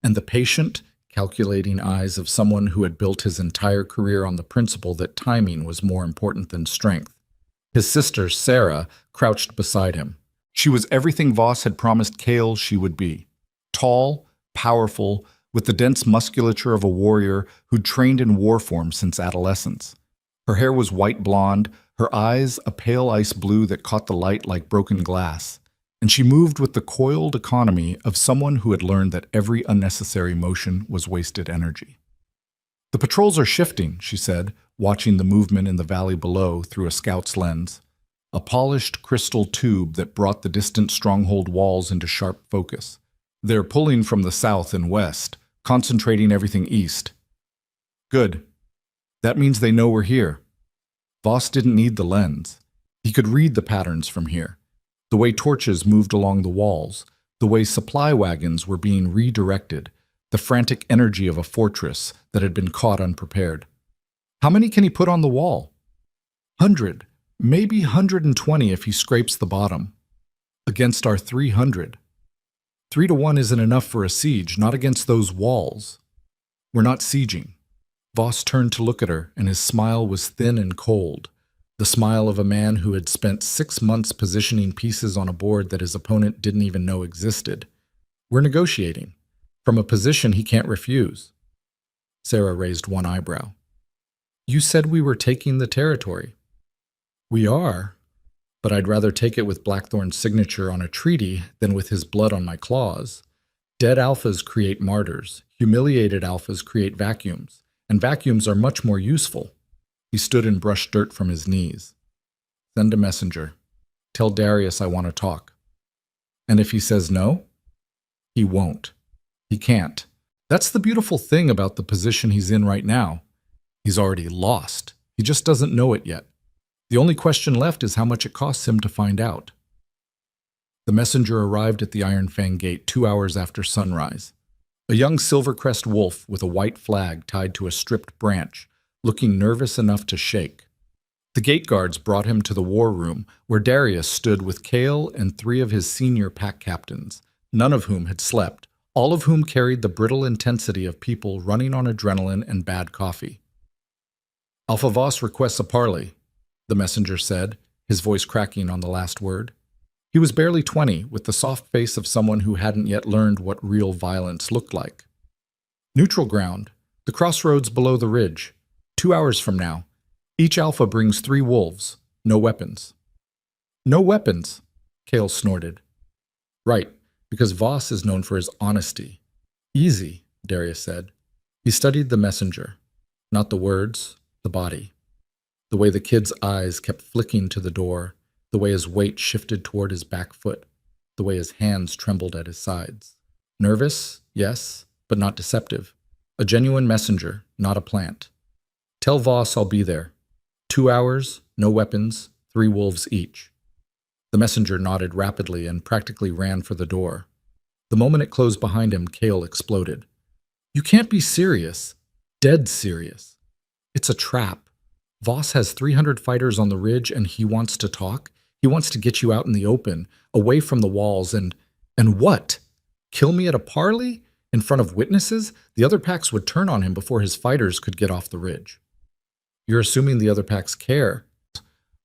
and the patient, calculating eyes of someone who had built his entire career on the principle that timing was more important than strength. His sister, Sarah, crouched beside him. She was everything Voss had promised Cale she would be. Tall, powerful, with the dense musculature of a warrior who'd trained in war form since adolescence. Her hair was white blonde, her eyes a pale ice blue that caught the light like broken glass, and she moved with the coiled economy of someone who had learned that every unnecessary motion was wasted energy. "The patrols are shifting," she said, watching the movement in the valley below through a scout's lens, a polished crystal tube that brought the distant stronghold walls into sharp focus. "They're pulling from the south and west, concentrating everything east." "Good. That means they know we're here." Voss didn't need the lens. He could read the patterns from here. The way torches moved along the walls, the way supply wagons were being redirected, the frantic energy of a fortress that had been caught unprepared. "How many can he put on the wall?" 100, maybe 120 if he scrapes the bottom. Against our 300. 3-1 isn't enough for a siege, not against those walls. We're not sieging. Voss turned to look at her, and his smile was thin and cold, the smile of a man who had spent 6 months positioning pieces on a board that his opponent didn't even know existed. "We're negotiating, from a position he can't refuse." Sarah raised one eyebrow. "You said we were taking the territory." "We are, but I'd rather take it with Blackthorn's signature on a treaty than with his blood on my claws. Dead alphas create martyrs, humiliated alphas create vacuums, and vacuums are much more useful." He stood and brushed dirt from his knees. "Send a messenger. Tell Darius I want to talk." "And if he says no?" "He won't. He can't. That's the beautiful thing about the position he's in right now. He's already lost. He just doesn't know it yet. The only question left is how much it costs him to find out." The messenger arrived at the Iron Fang Gate 2 hours after sunrise. A young silvercrest wolf with a white flag tied to a stripped branch, looking nervous enough to shake. The gate guards brought him to the war room, where Darius stood with Cale and 3 of his senior pack captains, none of whom had slept, all of whom carried the brittle intensity of people running on adrenaline and bad coffee. "Alpha Voss requests a parley," the messenger said, his voice cracking on the last word. He was barely 20, with the soft face of someone who hadn't yet learned what real violence looked like. "Neutral ground, the crossroads below the ridge. 2 hours from now. Each alpha brings 3 wolves. No weapons." "No weapons," Cale snorted. "Right, because Voss is known for his honesty." "Easy," Darius said. He studied the messenger. Not the words, the body. The way the kid's eyes kept flicking to the door, the way his weight shifted toward his back foot, the way his hands trembled at his sides. Nervous, yes, but not deceptive. A genuine messenger, not a plant. "Tell Voss I'll be there. 2 hours, no weapons, 3 wolves each." The messenger nodded rapidly and practically ran for the door. The moment it closed behind him, Cale exploded. "You can't be serious. Dead serious. It's a trap. Voss has 300 fighters on the ridge and he wants to talk. He wants to get you out in the open, away from the walls, and what? Kill me at a parley? In front of witnesses? The other packs would turn on him before his fighters could get off the ridge." "You're assuming the other packs care."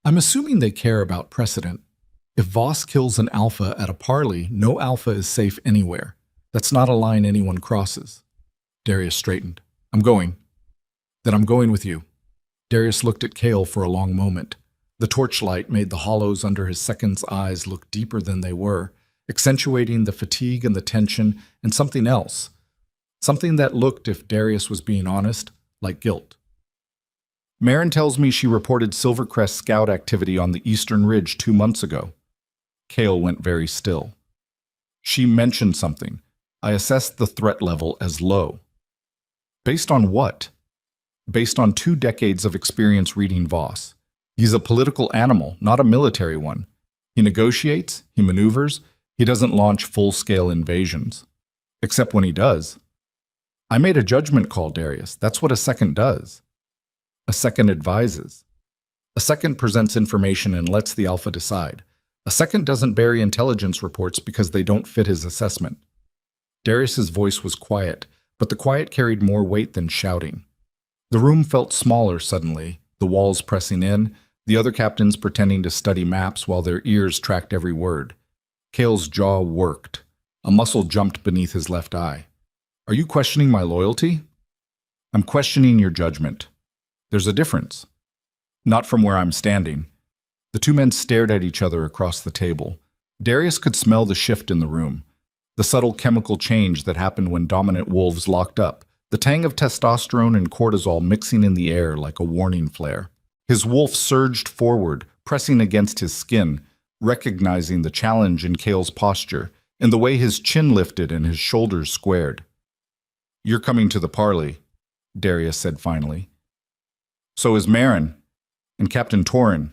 "I'm assuming they care about precedent. If Voss kills an alpha at a parley, no alpha is safe anywhere. That's not a line anyone crosses." Darius straightened. "I'm going." "Then I'm going with you." Darius looked at Cale for a long moment. The torchlight made the hollows under his second's eyes look deeper than they were, accentuating the fatigue and the tension and something else. Something that looked, if Darius was being honest, like guilt. "Marin tells me she reported Silvercrest scout activity on the eastern ridge 2 months ago." Cale went very still. "She mentioned something. I assessed the threat level as low." "Based on what?" "Based on 2 decades of experience reading Voss. He's a political animal, not a military one. He negotiates, he maneuvers, he doesn't launch full-scale invasions. Except when he does. I made a judgment call, Darius. That's what a second does. A second advises. A second presents information and lets the alpha decide. A second doesn't bury intelligence reports because they don't fit his assessment." Darius's voice was quiet, but the quiet carried more weight than shouting. The room felt smaller suddenly, the walls pressing in, the other captains pretending to study maps while their ears tracked every word. Cale's jaw worked. A muscle jumped beneath his left eye. "Are you questioning my loyalty?" "I'm questioning your judgment. There's a difference." "Not from where I'm standing." The two men stared at each other across the table. Darius could smell the shift in the room, the subtle chemical change that happened when dominant wolves locked up, the tang of testosterone and cortisol mixing in the air like a warning flare. His wolf surged forward, pressing against his skin, recognizing the challenge in Cale's posture, and the way his chin lifted and his shoulders squared. "You're coming to the parley," Darius said finally. "So is Marin, and Captain Torin.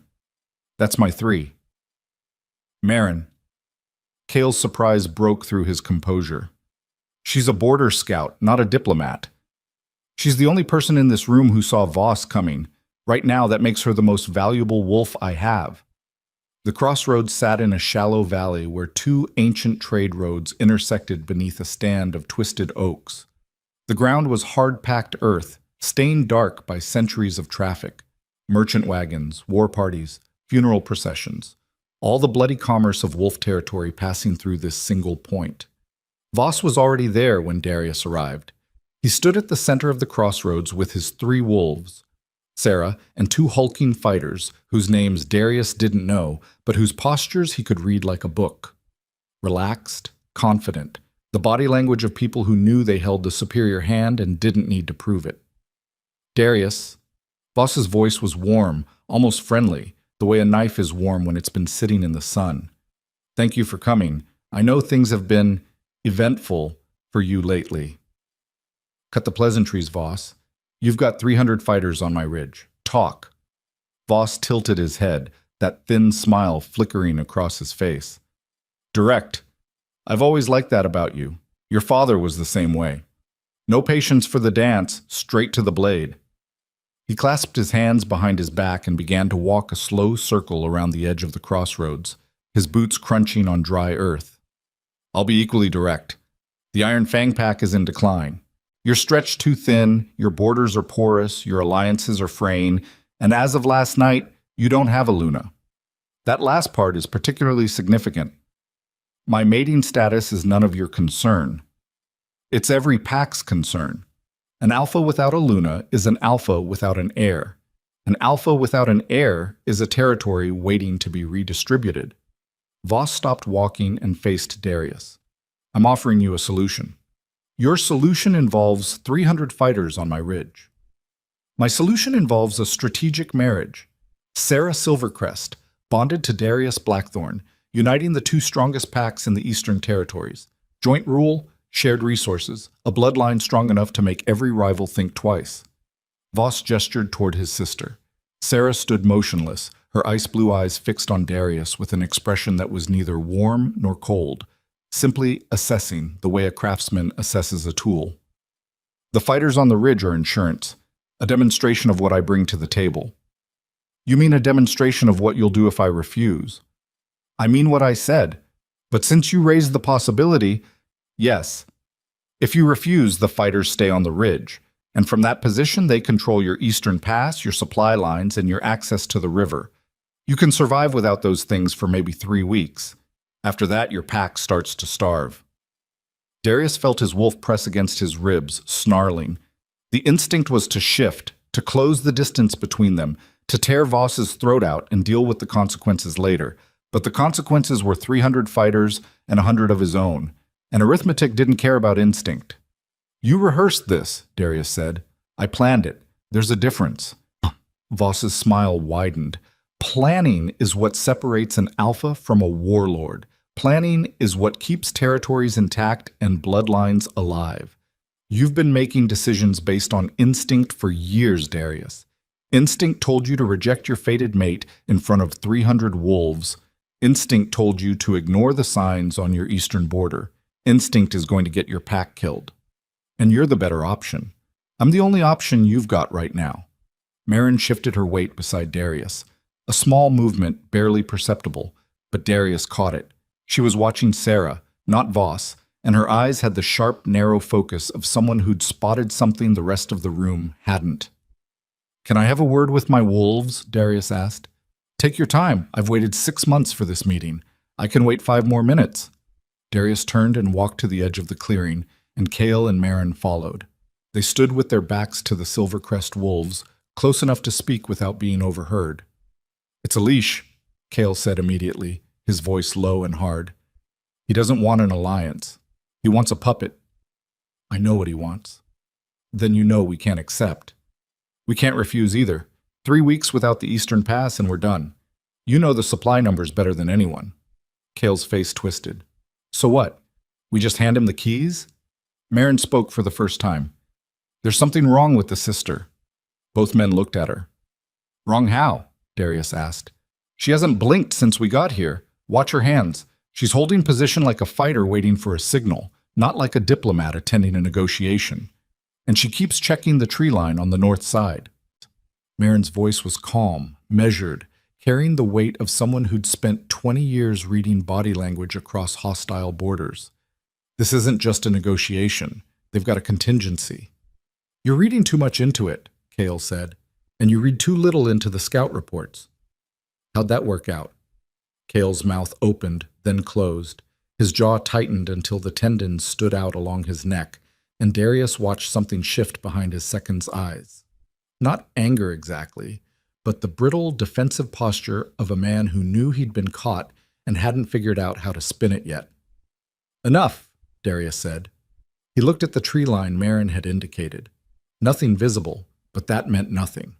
That's my three." "Marin." Cale's surprise broke through his composure. "She's a border scout, not a diplomat. She's the only person in this room who saw Voss coming. Right now, that makes her the most valuable wolf I have." The crossroads sat in a shallow valley where two ancient trade roads intersected beneath a stand of twisted oaks. The ground was hard-packed earth, stained dark by centuries of traffic. Merchant wagons, war parties, funeral processions. All the bloody commerce of wolf territory passing through this single point. Voss was already there when Darius arrived. He stood at the center of the crossroads with his three wolves, Sarah and two hulking fighters whose names Darius didn't know, but whose postures he could read like a book. Relaxed, confident, the body language of people who knew they held the superior hand and didn't need to prove it. "Darius." Voss's voice was warm, almost friendly, the way a knife is warm when it's been sitting in the sun. "Thank you for coming. I know things have been eventful for you lately." "Cut the pleasantries, Voss. You've got 300 fighters on my ridge. Talk." Voss tilted his head, that thin smile flickering across his face. "Direct. I've always liked that about you. Your father was the same way. No patience for the dance, straight to the blade." He clasped his hands behind his back and began to walk a slow circle around the edge of the crossroads, his boots crunching on dry earth. "I'll be equally direct. The Iron Fang pack is in decline. You're stretched too thin, your borders are porous, your alliances are fraying, and as of last night, you don't have a Luna. That last part is particularly significant. My mating status is none of your concern. It's every pack's concern. An alpha without a Luna is an alpha without an heir. An alpha without an heir is a territory waiting to be redistributed." Voss stopped walking and faced Darius. "I'm offering you a solution. Your solution involves 300 fighters on my ridge. My solution involves a strategic marriage. Sarah Silvercrest, bonded to Darius Blackthorn, uniting the two strongest packs in the Eastern Territories. Joint rule, shared resources, a bloodline strong enough to make every rival think twice." Voss gestured toward his sister. Sarah stood motionless, her ice-blue eyes fixed on Darius with an expression that was neither warm nor cold, simply assessing the way a craftsman assesses a tool. "The fighters on the ridge are insurance, a demonstration of what I bring to the table." "You mean a demonstration of what you'll do if I refuse?" "I mean what I said, but since you raised the possibility, yes. If you refuse, the fighters stay on the ridge, and from that position they control your eastern pass, your supply lines, and your access to the river. You can survive without those things for maybe 3 weeks. After that, your pack starts to starve." Darius felt his wolf press against his ribs, snarling. The instinct was to shift, to close the distance between them, to tear Voss's throat out and deal with the consequences later. But the consequences were 300 fighters and 100 of his own, and arithmetic didn't care about instinct. "You rehearsed this," Darius said. "I planned it. There's a difference." Voss's smile widened. "Planning is what separates an alpha from a warlord. Planning is what keeps territories intact and bloodlines alive. You've been making decisions based on instinct for years, Darius. Instinct told you to reject your fated mate in front of 300 wolves. Instinct told you to ignore the signs on your eastern border. Instinct is going to get your pack killed. And you're the better option. I'm the only option you've got right now." Marin shifted her weight beside Darius. A small movement, barely perceptible, but Darius caught it. She was watching Sarah, not Voss, and her eyes had the sharp, narrow focus of someone who'd spotted something the rest of the room hadn't. "Can I have a word with my wolves?" Darius asked. "Take your time. I've waited 6 months for this meeting. I can wait 5 more minutes." Darius turned and walked to the edge of the clearing, and Kale and Marin followed. They stood with their backs to the Silvercrest wolves, close enough to speak without being overheard. "It's a leash," Kale said immediately, his voice low and hard. "He doesn't want an alliance. He wants a puppet." "I know what he wants." "Then you know we can't accept." "We can't refuse either. 3 weeks without the Eastern Pass and we're done. You know the supply numbers better than anyone." Kale's face twisted. "So what? We just hand him the keys?" Marin spoke for the first time. "There's something wrong with the sister." Both men looked at her. "Wrong how?" Darius asked. "She hasn't blinked since we got here. Watch her hands. She's holding position like a fighter waiting for a signal, not like a diplomat attending a negotiation. And she keeps checking the tree line on the north side." Marin's voice was calm, measured, carrying the weight of someone who'd spent 20 years reading body language across hostile borders. "This isn't just a negotiation. They've got a contingency." "You're reading too much into it," Kale said, "and you read too little into the scout reports." "How'd that work out?" Kale's mouth opened, then closed. His jaw tightened until the tendons stood out along his neck, and Darius watched something shift behind his second's eyes. Not anger exactly, but the brittle, defensive posture of a man who knew he'd been caught and hadn't figured out how to spin it yet. "Enough," Darius said. He looked at the tree line Marin had indicated. Nothing visible, but that meant nothing.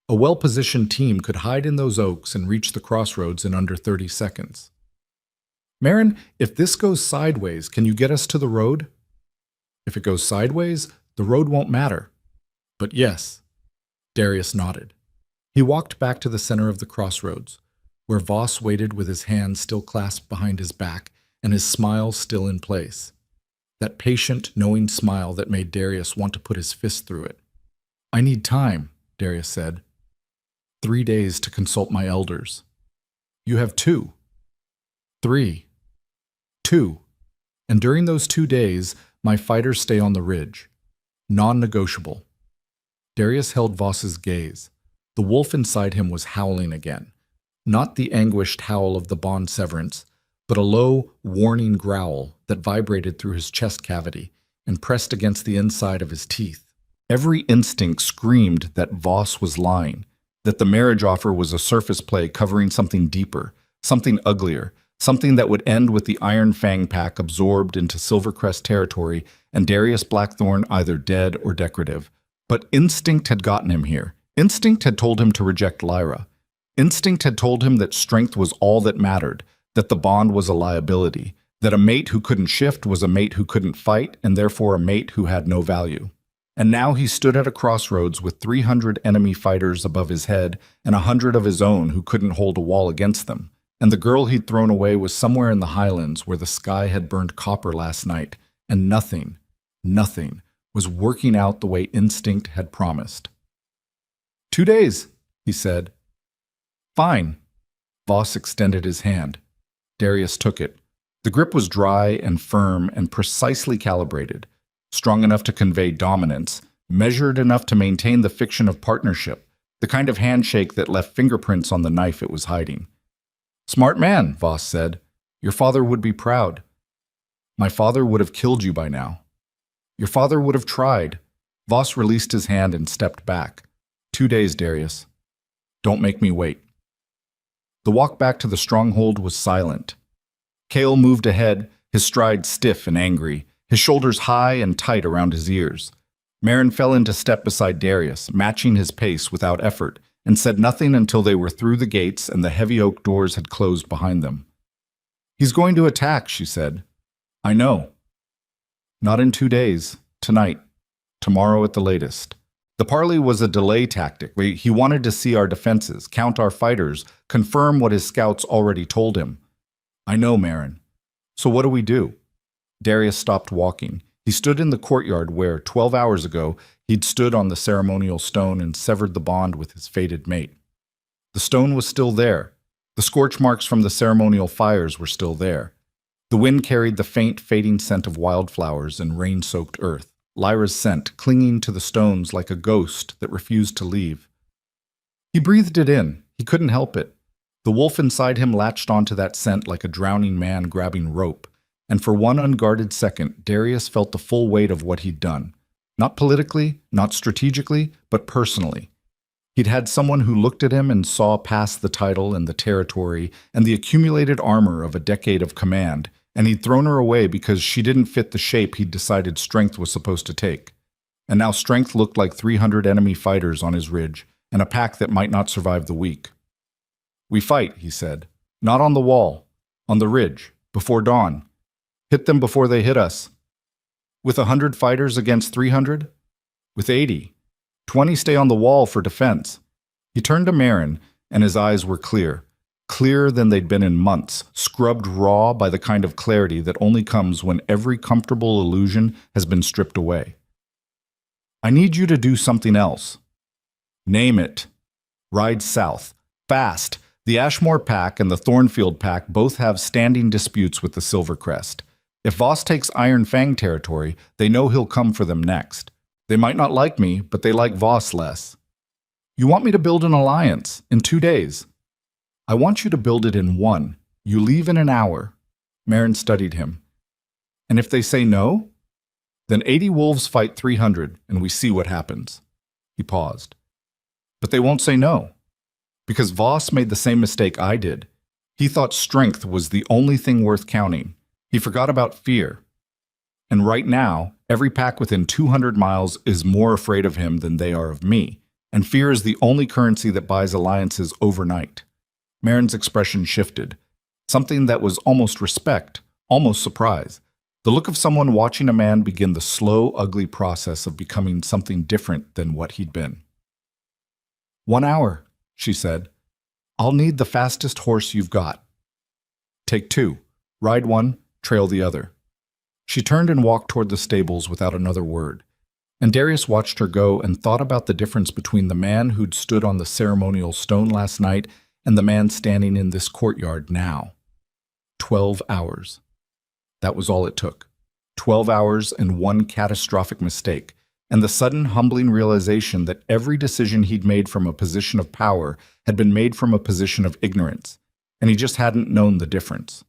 A well-positioned team could hide in those oaks and reach the crossroads in under 30 seconds. "Marin, if this goes sideways, can you get us to the road?" "If it goes sideways, the road won't matter." "But yes." Darius nodded. He walked back to the center of the crossroads, where Voss waited with his hands still clasped behind his back and his smile still in place. That patient, knowing smile that made Darius want to put his fist through it. "I need time," Darius said. 3 days to consult my elders." "You have 2. 3. 2. And during those 2 days, my fighters stay on the ridge. Non-negotiable." Darius held Voss's gaze. The wolf inside him was howling again. Not the anguished howl of the bond severance, but a low, warning growl that vibrated through his chest cavity and pressed against the inside of his teeth. Every instinct screamed that Voss was lying, that the marriage offer was a surface play covering something deeper, something uglier, something that would end with the Iron Fang pack absorbed into Silvercrest territory and Darius Blackthorne either dead or decorative. But instinct had gotten him here. Instinct had told him to reject Lyra. Instinct had told him that strength was all that mattered, that the bond was a liability, that a mate who couldn't shift was a mate who couldn't fight, and therefore a mate who had no value. And now he stood at a crossroads with 300 enemy fighters above his head and 100 of his own who couldn't hold a wall against them. And the girl he'd thrown away was somewhere in the highlands where the sky had burned copper last night, and nothing was working out the way instinct had promised. 2 days, he said. Fine. Voss extended his hand. Darius took it. The grip was dry and firm and precisely calibrated, strong enough to convey dominance, measured enough to maintain the fiction of partnership, the kind of handshake that left fingerprints on the knife it was hiding. Smart man, Voss said. Your father would be proud. My father would have killed you by now. Your father would have tried. Voss released his hand and stepped back. 2 days, Darius. Don't make me wait. The walk back to the stronghold was silent. Cale moved ahead, his stride stiff and angry, his shoulders high and tight around his ears. Marin fell into step beside Darius, matching his pace without effort, and said nothing until they were through the gates and the heavy oak doors had closed behind them. He's going to attack, she said. I know. Not in 2 days. Tonight. Tomorrow at the latest. The parley was a delay tactic. He wanted to see our defenses, count our fighters, confirm what his scouts already told him. I know, Marin. So what do we do? Darius stopped walking. He stood in the courtyard where, 12 hours ago, he'd stood on the ceremonial stone and severed the bond with his fated mate. The stone was still there. The scorch marks from the ceremonial fires were still there. The wind carried the faint, fading scent of wildflowers and rain-soaked earth, Lyra's scent clinging to the stones like a ghost that refused to leave. He breathed it in. He couldn't help it. The wolf inside him latched onto that scent like a drowning man grabbing rope, and for one unguarded second, Darius felt the full weight of what he'd done. Not politically, not strategically, but personally. He'd had someone who looked at him and saw past the title and the territory and the accumulated armor of a decade of command, and he'd thrown her away because she didn't fit the shape he'd decided strength was supposed to take. And now strength looked like 300 enemy fighters on his ridge, and a pack that might not survive the week. "We fight," he said. "Not on the wall. On the ridge. Before dawn. Hit them before they hit us." "With 100 fighters against 300? "With 80. 20 stay on the wall for defense." He turned to Marin, and his eyes were clear. Clearer than they'd been in months, scrubbed raw by the kind of clarity that only comes when every comfortable illusion has been stripped away. "I need you to do something else." "Name it." "Ride south. Fast. The Ashmore Pack and the Thornfield Pack both have standing disputes with the Silvercrest. If Voss takes Iron Fang territory, they know he'll come for them next. They might not like me, but they like Voss less." "You want me to build an alliance in 2 days?" "I want you to build it in 1. You leave in an hour." Marin studied him. "And if they say no?" "Then 80 wolves fight 300, and we see what happens." He paused. "But they won't say no. Because Voss made the same mistake I did. He thought strength was the only thing worth counting. He forgot about fear. And right now, every pack within 200 miles is more afraid of him than they are of me, and fear is the only currency that buys alliances overnight." Marin's expression shifted. Something that was almost respect, almost surprise. The look of someone watching a man begin the slow, ugly process of becoming something different than what he'd been. "1 hour," she said. "I'll need the fastest horse you've got. Take 2. Ride 1, trail the other." She turned and walked toward the stables without another word. And Darius watched her go and thought about the difference between the man who'd stood on the ceremonial stone last night and the man standing in this courtyard now. 12 hours. That was all it took. 12 hours and one catastrophic mistake, and the sudden humbling realization that every decision he'd made from a position of power had been made from a position of ignorance, and he just hadn't known the difference.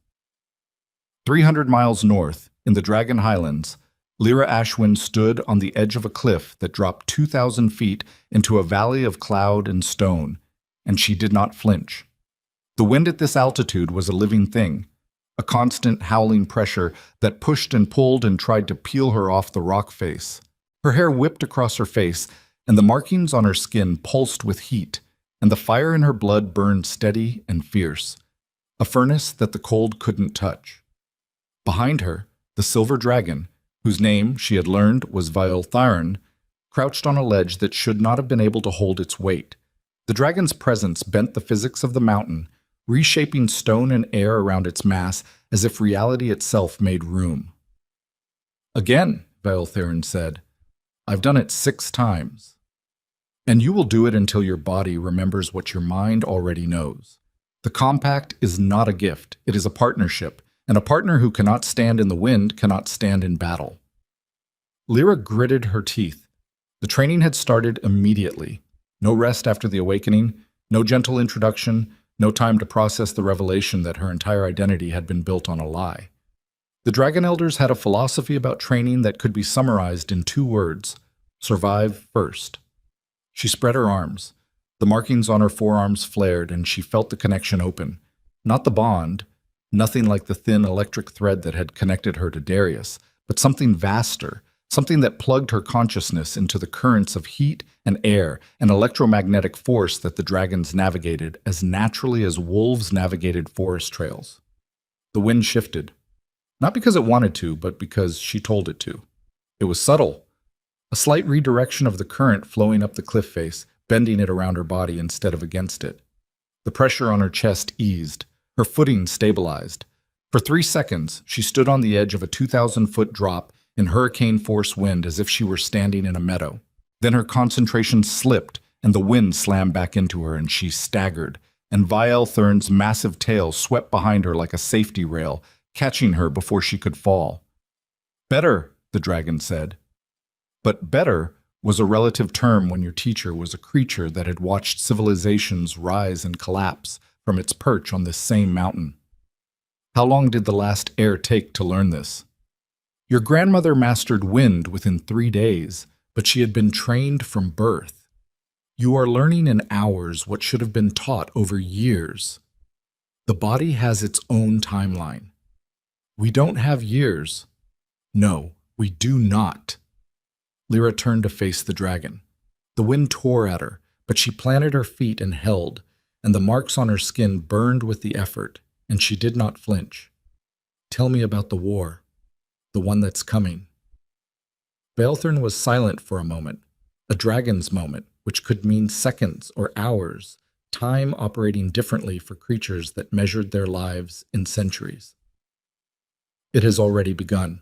300 miles north, in the Dragon Highlands, Lyra Ashwin stood on the edge of a cliff that dropped 2,000 feet into a valley of cloud and stone, and she did not flinch. The wind at this altitude was a living thing, a constant howling pressure that pushed and pulled and tried to peel her off the rock face. Her hair whipped across her face, and the markings on her skin pulsed with heat, and the fire in her blood burned steady and fierce, a furnace that the cold couldn't touch. Behind her, the silver dragon, whose name she had learned was Violtharan, crouched on a ledge that should not have been able to hold its weight. The dragon's presence bent the physics of the mountain, reshaping stone and air around its mass as if reality itself made room. "Again," Violtharan said, "I've done it 6 times. And you will do it until your body remembers what your mind already knows. The compact is not a gift, it is a partnership, and a partner who cannot stand in the wind cannot stand in battle." Lyra gritted her teeth. The training had started immediately. No rest after the awakening, no gentle introduction, no time to process the revelation that her entire identity had been built on a lie. The Dragon Elders had a philosophy about training that could be summarized in 2 words: survive first. She spread her arms. The markings on her forearms flared, and she felt the connection open. Not the bond, nothing like the thin electric thread that had connected her to Darius, but something vaster, something that plugged her consciousness into the currents of heat and air and electromagnetic force that the dragons navigated as naturally as wolves navigated forest trails. The wind shifted. Not because it wanted to, but because she told it to. It was subtle. A slight redirection of the current flowing up the cliff face, bending it around her body instead of against it. The pressure on her chest eased. Her footing stabilized. For 3 seconds, she stood on the edge of a 2,000-foot drop in hurricane-force wind as if she were standing in a meadow. Then her concentration slipped, and the wind slammed back into her, and she staggered, and Violtharan's massive tail swept behind her like a safety rail, catching her before she could fall. Better, the dragon said. But better was a relative term when your teacher was a creature that had watched civilizations rise and collapse from its perch on this same mountain. How long did the last heir take to learn this? Your grandmother mastered wind within 3 days, but she had been trained from birth. You are learning in hours what should have been taught over years. The body has its own timeline. We don't have years. No, we do not. Lyra turned to face the dragon. The wind tore at her, but she planted her feet and held, and the marks on her skin burned with the effort, and she did not flinch. Tell me about the war, the one that's coming. Balthorn was silent for a moment, a dragon's moment, which could mean seconds or hours, time operating differently for creatures that measured their lives in centuries. It has already begun.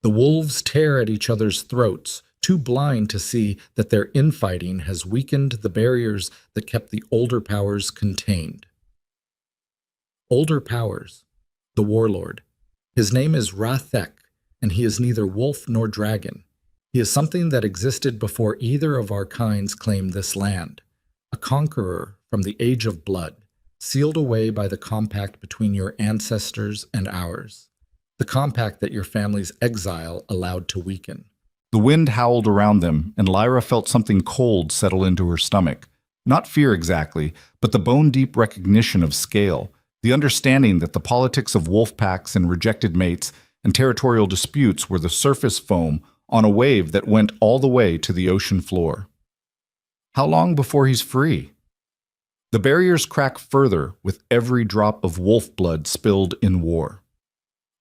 The wolves tear at each other's throats, too blind to see that their infighting has weakened the barriers that kept the older powers contained. Older powers, the warlord. His name is Rathek, and he is neither wolf nor dragon. He is something that existed before either of our kinds claimed this land, a conqueror from the Age of Blood, sealed away by the compact between your ancestors and ours, the compact that your family's exile allowed to weaken. The wind howled around them, and Lyra felt something cold settle into her stomach. Not fear exactly, but the bone-deep recognition of scale, the understanding that the politics of wolf packs and rejected mates and territorial disputes were the surface foam on a wave that went all the way to the ocean floor. How long before he's free? The barriers crack further with every drop of wolf blood spilled in war.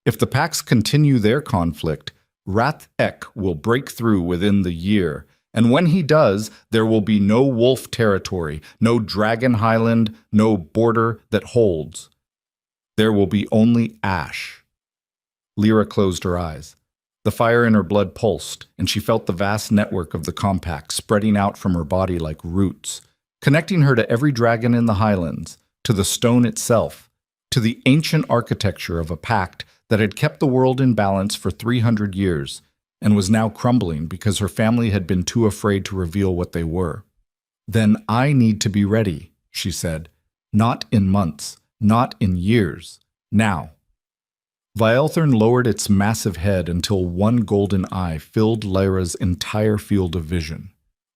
If the packs continue their conflict, Rathek will break through within the year, and when he does, there will be no wolf territory, no dragon highland, no border that holds. There will be only ash. Lyra closed her eyes. The fire in her blood pulsed, and she felt the vast network of the compact spreading out from her body like roots, connecting her to every dragon in the highlands, to the stone itself, to the ancient architecture of a pact that had kept the world in balance for 300 years and was now crumbling because her family had been too afraid to reveal what they were. Then I need to be ready, she said. Not in months, not in years, now. Vialthern lowered its massive head until one golden eye filled Lyra's entire field of vision.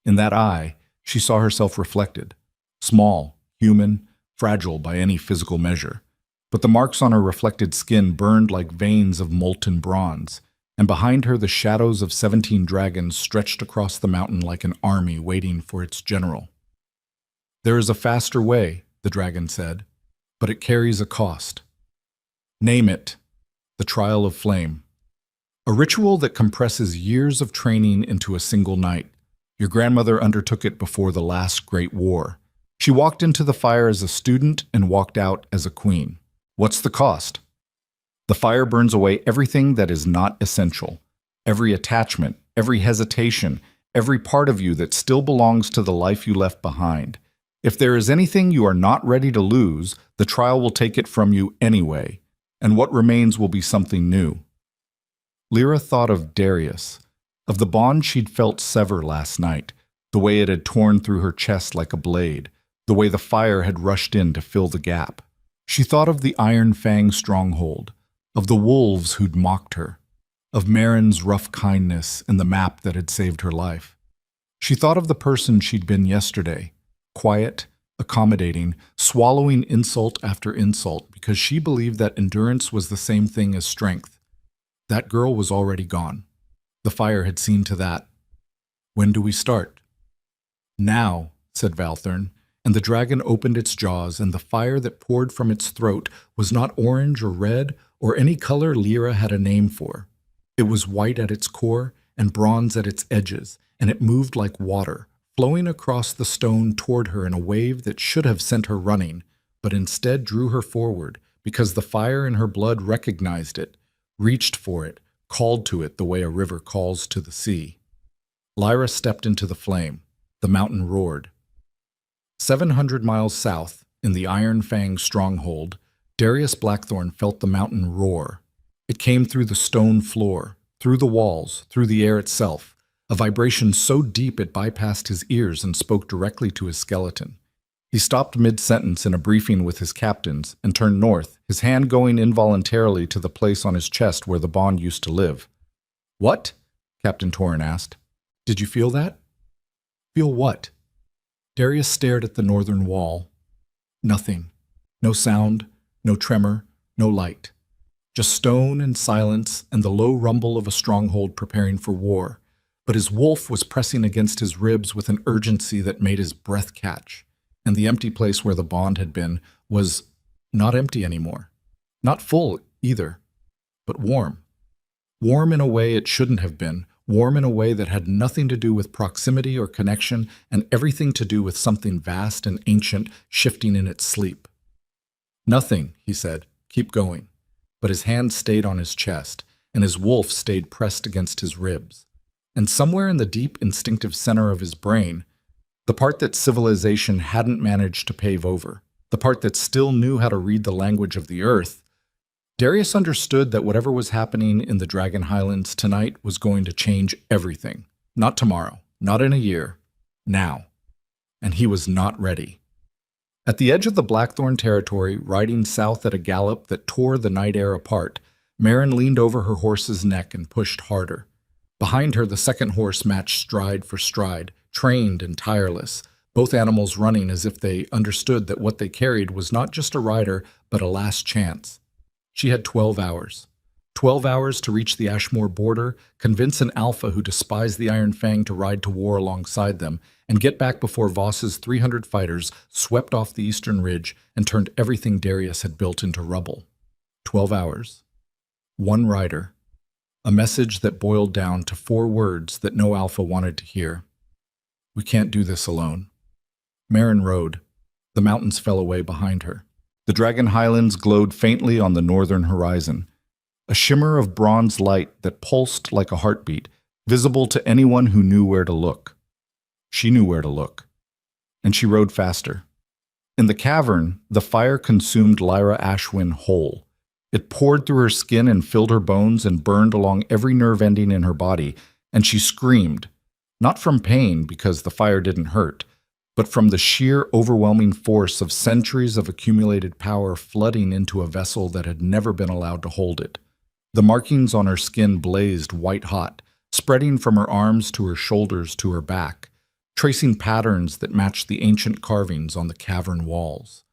In that eye, she saw herself reflected, small, human, fragile by any physical measure. But the marks on her reflected skin burned like veins of molten bronze, and behind her the shadows of 17 dragons stretched across the mountain like an army waiting for its general. There is a faster way, the dragon said, but it carries a cost. Name it, the Trial of Flame. A ritual that compresses years of training into a single night. Your grandmother undertook it before the last great war. She walked into the fire as a student and walked out as a queen. What's the cost? The fire burns away everything that is not essential. Every attachment, every hesitation, every part of you that still belongs to the life you left behind. If there is anything you are not ready to lose, the trial will take it from you anyway, and what remains will be something new. Lyra thought of Darius, of the bond she'd felt sever last night, the way it had torn through her chest like a blade, the way the fire had rushed in to fill the gap. She thought of the Iron Fang stronghold, of the wolves who'd mocked her, of Marin's rough kindness and the map that had saved her life. She thought of the person she'd been yesterday, quiet, accommodating, swallowing insult after insult because she believed that endurance was the same thing as strength. That girl was already gone. The fire had seen to that. When do we start? Now, said Valthorn, and the dragon opened its jaws, and the fire that poured from its throat was not orange or red or any color Lyra had a name for. It was white at its core and bronze at its edges, and it moved like water, flowing across the stone toward her in a wave that should have sent her running, but instead drew her forward because the fire in her blood recognized it, reached for it, called to it the way a river calls to the sea. Lyra stepped into the flame. The mountain roared. 700 miles south, in the Iron Fang stronghold, Darius Blackthorne felt the mountain roar. It came through the stone floor, through the walls, through the air itself, a vibration so deep it bypassed his ears and spoke directly to his skeleton. He stopped mid-sentence in a briefing with his captains and turned north, his hand going involuntarily to the place on his chest where the Bond used to live. "What?" Captain Torrin asked. "Did you feel that?" "Feel what?" Darius stared at the northern wall. Nothing. No sound, no tremor, no light. Just stone and silence and the low rumble of a stronghold preparing for war. But his wolf was pressing against his ribs with an urgency that made his breath catch. And the empty place where the Bond had been was not empty anymore. Not full, either, but warm. Warm in a way it shouldn't have been, warm in a way that had nothing to do with proximity or connection and everything to do with something vast and ancient shifting in its sleep. "Nothing," he said. "Keep going." But his hand stayed on his chest, and his wolf stayed pressed against his ribs. And somewhere in the deep instinctive center of his brain, the part that civilization hadn't managed to pave over, the part that still knew how to read the language of the earth, Darius understood that whatever was happening in the Dragon Highlands tonight was going to change everything. Not tomorrow, not in a year, now. And he was not ready. At the edge of the Blackthorn territory, riding south at a gallop that tore the night air apart, Merrin leaned over her horse's neck and pushed harder. Behind her, the second horse matched stride for stride, trained and tireless, both animals running as if they understood that what they carried was not just a rider, but a last chance. She had 12 hours. 12 hours to reach the Ashmore border, convince an alpha who despised the Iron Fang to ride to war alongside them, and get back before Voss's 300 fighters swept off the eastern ridge and turned everything Darius had built into rubble. 12 hours. One rider. A message that boiled down to 4 words that no alpha wanted to hear. "We can't do this alone." Merrin rode. The mountains fell away behind her. The Dragon Highlands glowed faintly on the northern horizon. A shimmer of bronze light that pulsed like a heartbeat, visible to anyone who knew where to look. She knew where to look. And she rode faster. In the cavern, the fire consumed Lyra Ashwin whole. It poured through her skin and filled her bones and burned along every nerve ending in her body, and she screamed, not from pain because the fire didn't hurt, but from the sheer overwhelming force of centuries of accumulated power flooding into a vessel that had never been allowed to hold it. The markings on her skin blazed white-hot, spreading from her arms to her shoulders to her back, tracing patterns that matched the ancient carvings on the cavern walls.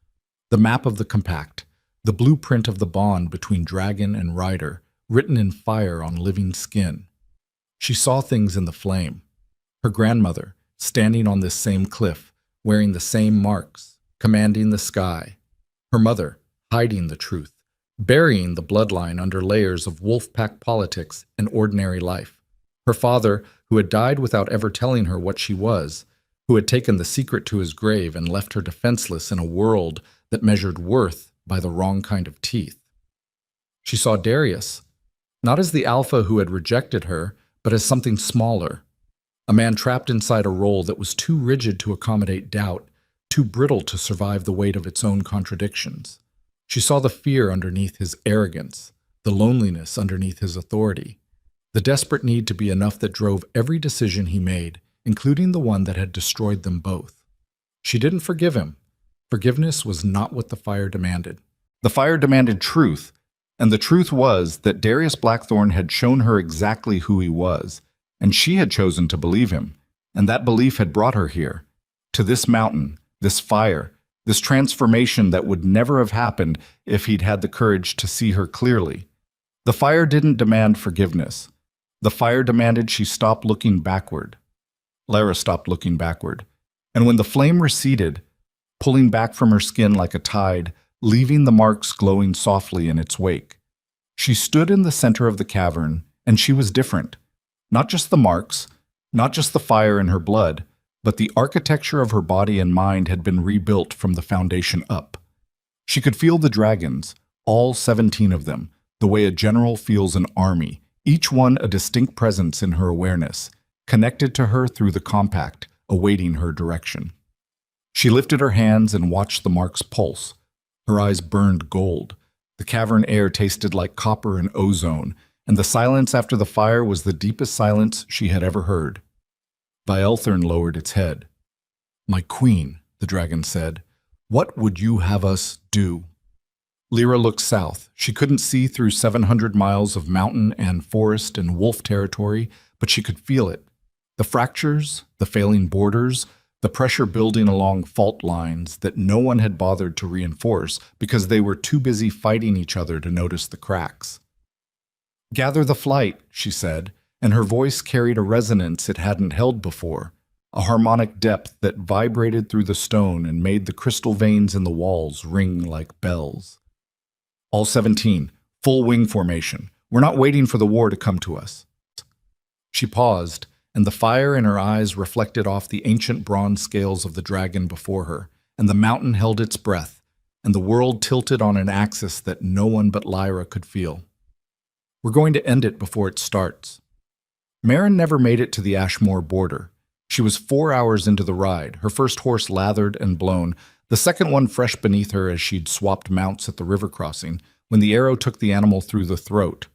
The map of the compact, the blueprint of the bond between dragon and rider, written in fire on living skin. She saw things in the flame. Her grandmother, standing on this same cliff, wearing the same marks, commanding the sky. Her mother, hiding the truth, burying the bloodline under layers of wolf pack politics and ordinary life. Her father, who had died without ever telling her what she was, who had taken the secret to his grave and left her defenseless in a world that measured worth by the wrong kind of teeth. She saw Darius, not as the alpha who had rejected her, but as something smaller, a man trapped inside a role that was too rigid to accommodate doubt, too brittle to survive the weight of its own contradictions. She saw the fear underneath his arrogance, the loneliness underneath his authority, the desperate need to be enough that drove every decision he made, including the one that had destroyed them both. She didn't forgive him. Forgiveness was not what the fire demanded. The fire demanded truth, and the truth was that Darius Blackthorne had shown her exactly who he was, and she had chosen to believe him, and that belief had brought her here, to this mountain, this fire, this transformation that would never have happened if he'd had the courage to see her clearly. The fire didn't demand forgiveness. The fire demanded she stop looking backward. Lyra stopped looking backward, and when the flame receded, pulling back from her skin like a tide, leaving the marks glowing softly in its wake, she stood in the center of the cavern, and she was different. Not just the marks, not just the fire in her blood, but the architecture of her body and mind had been rebuilt from the foundation up. She could feel the dragons, all 17 of them, the way a general feels an army, each one a distinct presence in her awareness, connected to her through the compact, awaiting her direction. She lifted her hands and watched the marks pulse, Her eyes burned gold. The cavern air tasted like copper and ozone, and the silence after the fire was the deepest silence she had ever heard. Bielthern lowered its head. "My queen," the dragon said, "what would you have us do?" Lyra looked south. She couldn't see through 700 miles of mountain and forest and wolf territory, but she could feel it. The fractures, the failing borders, the pressure building along fault lines that no one had bothered to reinforce because they were too busy fighting each other to notice the cracks. "Gather the flight," she said, and her voice carried a resonance it hadn't held before, a harmonic depth that vibrated through the stone and made the crystal veins in the walls ring like bells. "All 17, full wing formation. We're not waiting for the war to come to us." She paused, and the fire in her eyes reflected off the ancient bronze scales of the dragon before her, and the mountain held its breath, and the world tilted on an axis that no one but Lyra could feel. "We're going to end it before it starts." Marin never made it to the Ashmore border. She was 4 hours into the ride, her first horse lathered and blown, the second one fresh beneath her as she'd swapped mounts at the river crossing, when the arrow took the animal through the throat.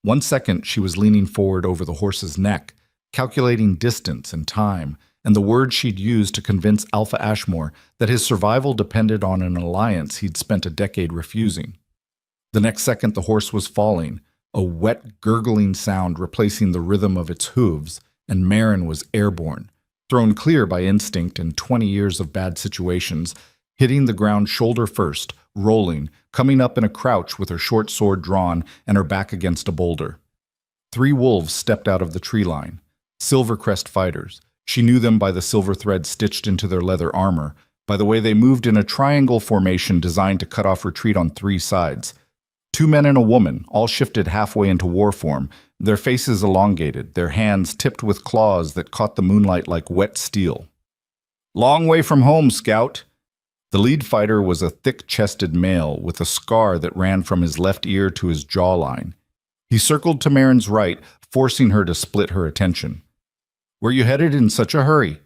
1 second she was leaning forward over the horse's neck, calculating distance and time, and the words she'd used to convince Alpha Ashmore that his survival depended on an alliance he'd spent a decade refusing. The next second the horse was falling, a wet, gurgling sound replacing the rhythm of its hooves, and Marin was airborne, thrown clear by instinct and 20 years of bad situations, hitting the ground shoulder first, rolling, coming up in a crouch with her short sword drawn and her back against a boulder. 3 wolves stepped out of the tree line. Silvercrest fighters. She knew them by the silver thread stitched into their leather armor, by the way they moved in a triangle formation designed to cut off retreat on 3 sides. 2 men and a woman, all shifted halfway into war form, their faces elongated, their hands tipped with claws that caught the moonlight like wet steel. "Long way from home, Scout." The lead fighter was a thick-chested male with a scar that ran from his left ear to his jawline. He circled to Marin's right, forcing her to split her attention. "Where you headed in such a hurry?"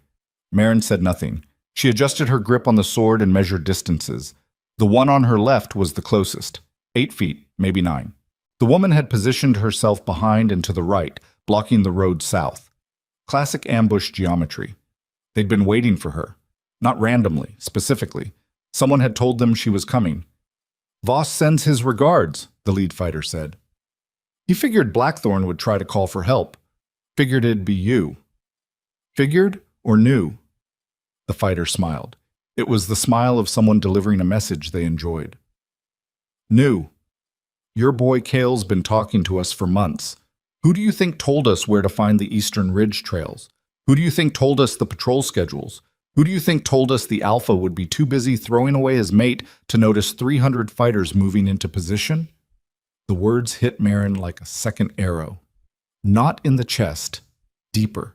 Marin said nothing. She adjusted her grip on the sword and measured distances. The one on her left was the closest. 8 feet, maybe 9. The woman had positioned herself behind and to the right, blocking the road south. Classic ambush geometry. They'd been waiting for her. Not randomly, specifically. Someone had told them she was coming. "Voss sends his regards," the lead fighter said. "He figured Blackthorn would try to call for help. Figured it'd be you." "Figured or knew?" The fighter smiled. It was the smile of someone delivering a message they enjoyed. "Knew. Your boy Kale's been talking to us for months. Who do you think told us where to find the Eastern Ridge trails? Who do you think told us the patrol schedules? Who do you think told us the Alpha would be too busy throwing away his mate to notice 300 fighters moving into position?" The words hit Marin like a second arrow. Not in the chest, deeper.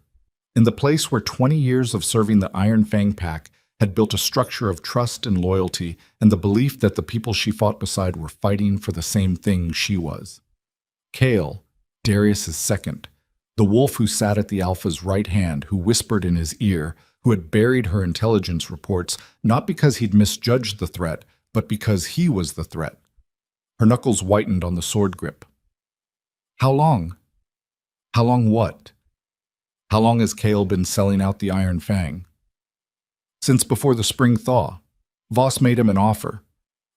In the place where 20 years of serving the Iron Fang Pack had built a structure of trust and loyalty and the belief that the people she fought beside were fighting for the same thing she was. Kale, Darius's second, the wolf who sat at the Alpha's right hand, who whispered in his ear, who had buried her intelligence reports not because he'd misjudged the threat, but because he was the threat. Her knuckles whitened on the sword grip. "How long?" "How long what?" "How long has Kale been selling out the Iron Fang?" "Since before the spring thaw. Voss made him an offer.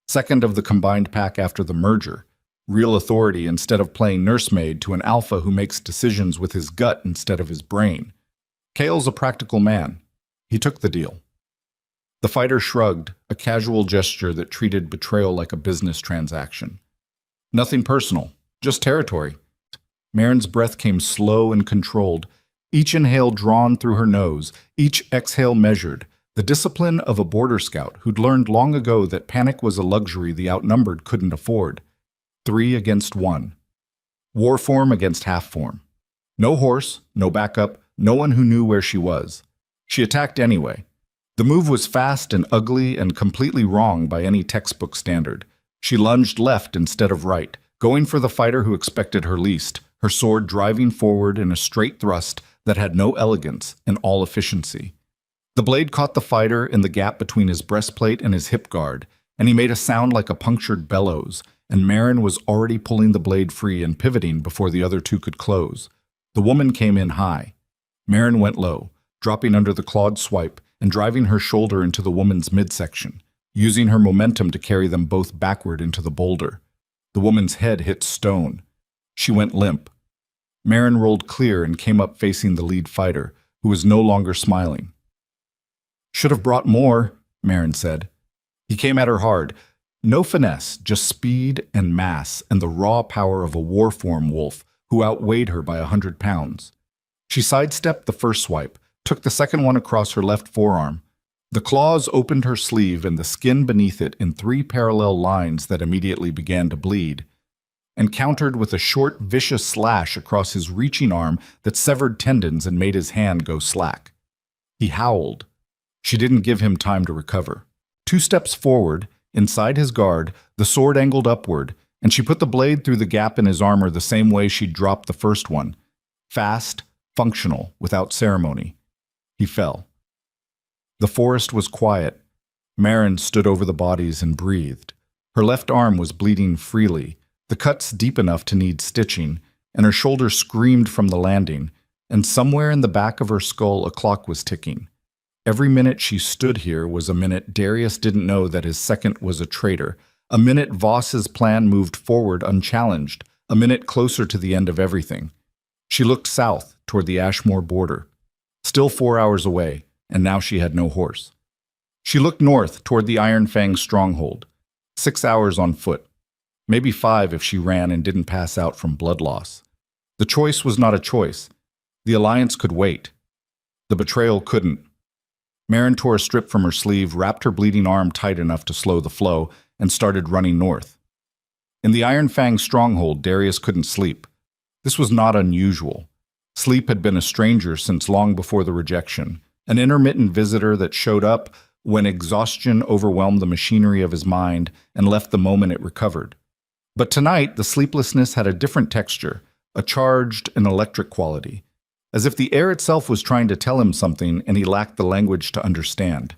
Second of the combined pack after the merger. Real authority instead of playing nursemaid to an Alpha who makes decisions with his gut instead of his brain. Kale's a practical man. He took the deal." The fighter shrugged, a casual gesture that treated betrayal like a business transaction. "Nothing personal, just territory." Marin's breath came slow and controlled, each inhale drawn through her nose, each exhale measured, the discipline of a border scout who'd learned long ago that panic was a luxury the outnumbered couldn't afford. 3 against 1. War form against half form. No horse, no backup, no one who knew where she was. She attacked anyway. The move was fast and ugly and completely wrong by any textbook standard. She lunged left instead of right, going for the fighter who expected her least, her sword driving forward in a straight thrust that had no elegance and all efficiency. The blade caught the fighter in the gap between his breastplate and his hip guard, and he made a sound like a punctured bellows, and Marin was already pulling the blade free and pivoting before the other two could close. The woman came in high. Marin went low, dropping under the clawed swipe and driving her shoulder into the woman's midsection, using her momentum to carry them both backward into the boulder. The woman's head hit stone. She went limp. Marin rolled clear and came up facing the lead fighter, who was no longer smiling. "Should have brought more," Marin said. He came at her hard. No finesse, just speed and mass and the raw power of a war-form wolf who outweighed her by 100 pounds. She sidestepped the first swipe, took the second one across her left forearm. The claws opened her sleeve and the skin beneath it in 3 parallel lines that immediately began to bleed, and countered with a short, vicious slash across his reaching arm that severed tendons and made his hand go slack. He howled. She didn't give him time to recover. 2 steps forward, inside his guard, the sword angled upward, and she put the blade through the gap in his armor the same way she'd dropped the first one. Fast, functional, without ceremony. He fell. The forest was quiet. Marin stood over the bodies and breathed. Her left arm was bleeding freely, the cuts deep enough to need stitching, and her shoulder screamed from the landing, and somewhere in the back of her skull a clock was ticking. Every minute she stood here was a minute Darius didn't know that his second was a traitor, a minute Voss's plan moved forward unchallenged, a minute closer to the end of everything. She looked south, toward the Ashmore border. Still 4 hours away, and now she had no horse. She looked north, toward the Iron Fang stronghold. 6 hours on foot. Maybe 5 if she ran and didn't pass out from blood loss. The choice was not a choice. The alliance could wait. The betrayal couldn't. Marin tore a strip from her sleeve, wrapped her bleeding arm tight enough to slow the flow, and started running north. In the Iron Fang stronghold, Darius couldn't sleep. This was not unusual. Sleep had been a stranger since long before the rejection, an intermittent visitor that showed up when exhaustion overwhelmed the machinery of his mind and left the moment it recovered. But tonight, the sleeplessness had a different texture, a charged and electric quality, as if the air itself was trying to tell him something and he lacked the language to understand.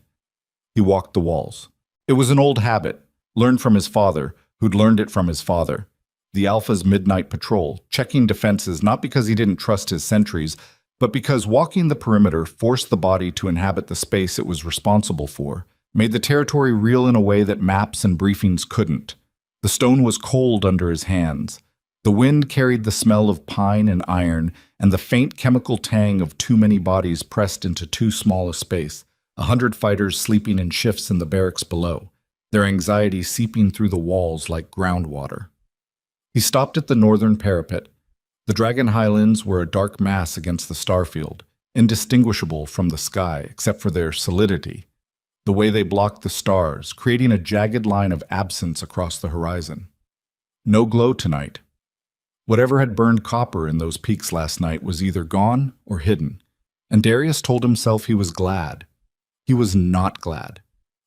He walked the walls. It was an old habit, learned from his father, who'd learned it from his father. The Alpha's midnight patrol, checking defenses not because he didn't trust his sentries, but because walking the perimeter forced the body to inhabit the space it was responsible for, made the territory real in a way that maps and briefings couldn't. The stone was cold under his hands. The wind carried the smell of pine and iron, and the faint chemical tang of too many bodies pressed into too small a space, 100 fighters sleeping in shifts in the barracks below, their anxiety seeping through the walls like groundwater. He stopped at the northern parapet. The Dragon Highlands were a dark mass against the starfield, indistinguishable from the sky except for their solidity, the way they blocked the stars, creating a jagged line of absence across the horizon. No glow tonight. Whatever had burned copper in those peaks last night was either gone or hidden, and Darius told himself he was glad. He was not glad.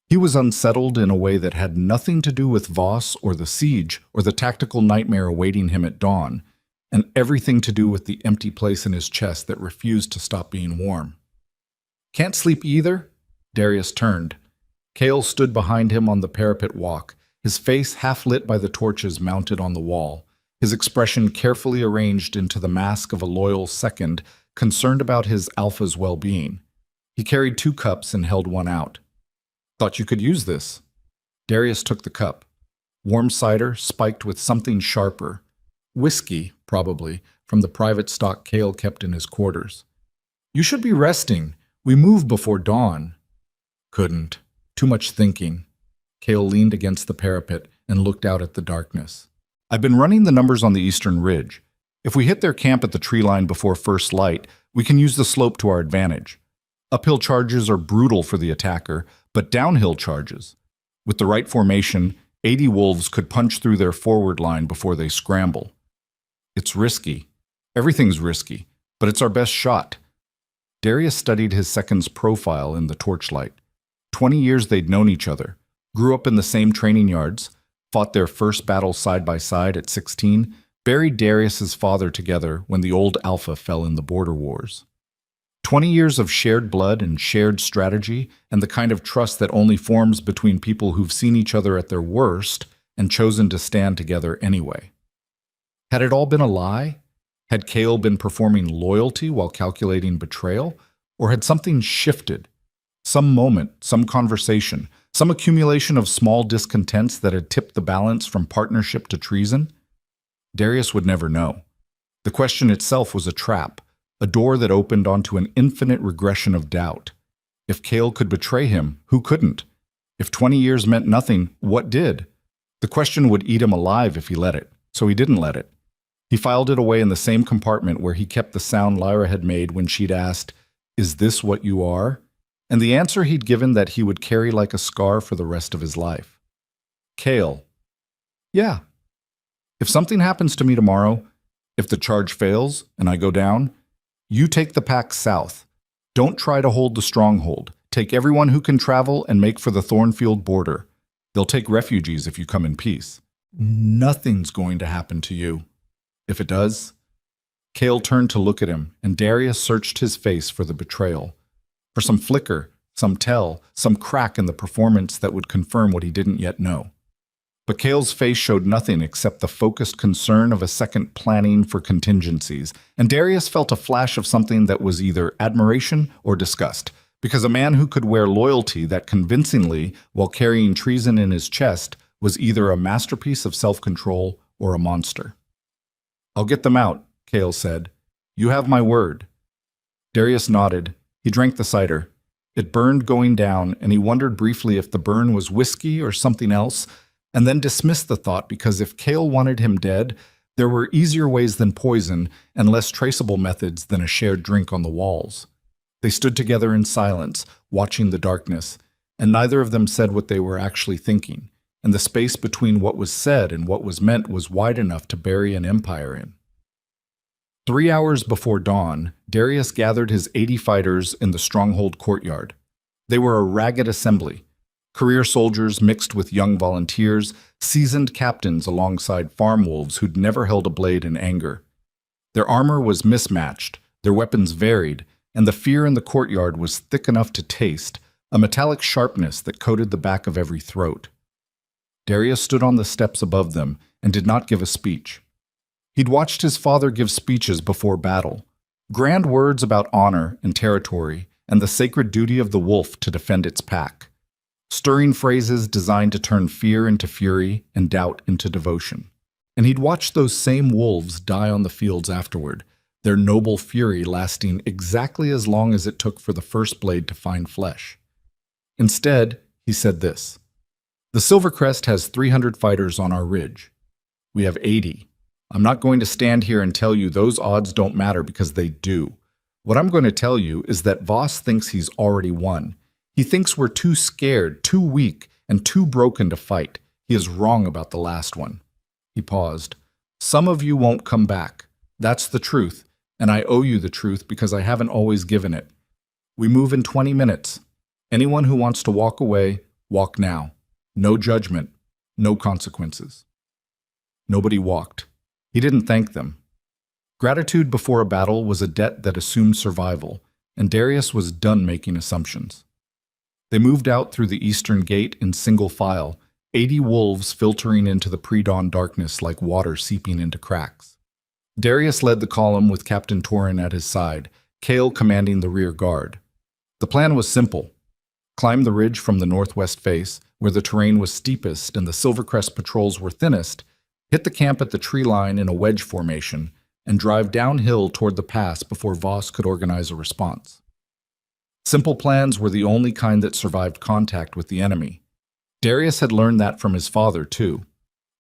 He was unsettled in a way that had nothing to do with Voss or the siege or the tactical nightmare awaiting him at dawn, and everything to do with the empty place in his chest that refused to stop being warm. "Can't sleep either?" Darius turned. Cale stood behind him on the parapet walk, his face half lit by the torches mounted on the wall, his expression carefully arranged into the mask of a loyal second, concerned about his Alpha's well-being. He carried 2 cups and held one out. "Thought you could use this." Darius took the cup. Warm cider spiked with something sharper. Whiskey, probably, from the private stock Cale kept in his quarters. "You should be resting. We move before dawn." "Couldn't. Too much thinking." Cale leaned against the parapet and looked out at the darkness. "I've been running the numbers on the eastern ridge. If we hit their camp at the tree line before first light, we can use the slope to our advantage. Uphill charges are brutal for the attacker, but downhill charges. With the right formation, 80 wolves could punch through their forward line before they scramble. It's risky. Everything's risky, but it's our best shot." Darius studied his second's profile in the torchlight. 20 years they'd known each other, grew up in the same training yards, fought their first battle side by side at 16, buried Darius's father together when the old Alpha fell in the border wars. 20 years of shared blood and shared strategy, and the kind of trust that only forms between people who've seen each other at their worst and chosen to stand together anyway. Had it all been a lie? Had Cale been performing loyalty while calculating betrayal? Or had something shifted? Some moment, some conversation, some accumulation of small discontents that had tipped the balance from partnership to treason? Darius would never know. The question itself was a trap, a door that opened onto an infinite regression of doubt. If Cale could betray him, who couldn't? If 20 years meant nothing, what did? The question would eat him alive if he let it, so he didn't let it. He filed it away in the same compartment where he kept the sound Lyra had made when she'd asked, "Is this what you are?" And the answer he'd given that he would carry like a scar for the rest of his life. Cale. Yeah. If something happens to me tomorrow, if the charge fails and I go down, you take the pack south. Don't try to hold the stronghold. Take everyone who can travel and make for the Thornfield border. They'll take refugees if you come in peace. Nothing's going to happen to you. If it does... Cale turned to look at him, and Darius searched his face for the betrayal. For some flicker, some tell, some crack in the performance that would confirm what he didn't yet know. But Cale's face showed nothing except the focused concern of a second planning for contingencies, and Darius felt a flash of something that was either admiration or disgust, because a man who could wear loyalty that convincingly while carrying treason in his chest was either a masterpiece of self-control or a monster. "I'll get them out," Cale said. "You have my word." Darius nodded. He drank the cider. It burned going down, and he wondered briefly if the burn was whiskey or something else, and then dismissed the thought because if Cale wanted him dead, there were easier ways than poison and less traceable methods than a shared drink on the walls. They stood together in silence, watching the darkness, and neither of them said what they were actually thinking, and the space between what was said and what was meant was wide enough to bury an empire in. 3 hours before dawn, Darius gathered his 80 fighters in the stronghold courtyard. They were a ragged assembly. Career soldiers mixed with young volunteers, seasoned captains alongside farm wolves who'd never held a blade in anger. Their armor was mismatched, their weapons varied, and the fear in the courtyard was thick enough to taste, a metallic sharpness that coated the back of every throat. Darius stood on the steps above them and did not give a speech. He'd watched his father give speeches before battle, grand words about honor and territory and the sacred duty of the wolf to defend its pack, stirring phrases designed to turn fear into fury and doubt into devotion. And he'd watched those same wolves die on the fields afterward, their noble fury lasting exactly as long as it took for the first blade to find flesh. Instead, he said this: "The Silvercrest has 300 fighters on our ridge. We have 80. I'm not going to stand here and tell you those odds don't matter because they do. What I'm going to tell you is that Voss thinks he's already won. He thinks we're too scared, too weak, and too broken to fight. He is wrong about the last one." He paused. "Some of you won't come back. That's the truth, and I owe you the truth because I haven't always given it. We move in 20 minutes. Anyone who wants to walk away, walk now. No judgment, no consequences." Nobody walked. He didn't thank them. Gratitude before a battle was a debt that assumed survival, and Darius was done making assumptions. They moved out through the eastern gate in single file, 80 wolves filtering into the pre-dawn darkness like water seeping into cracks. Darius led the column with Captain Torin at his side, Cale commanding the rear guard. The plan was simple: climb the ridge from the northwest face, where the terrain was steepest and the Silvercrest patrols were thinnest, hit the camp at the tree line in a wedge formation, and drive downhill toward the pass before Voss could organize a response. Simple plans were the only kind that survived contact with the enemy. Darius had learned that from his father, too.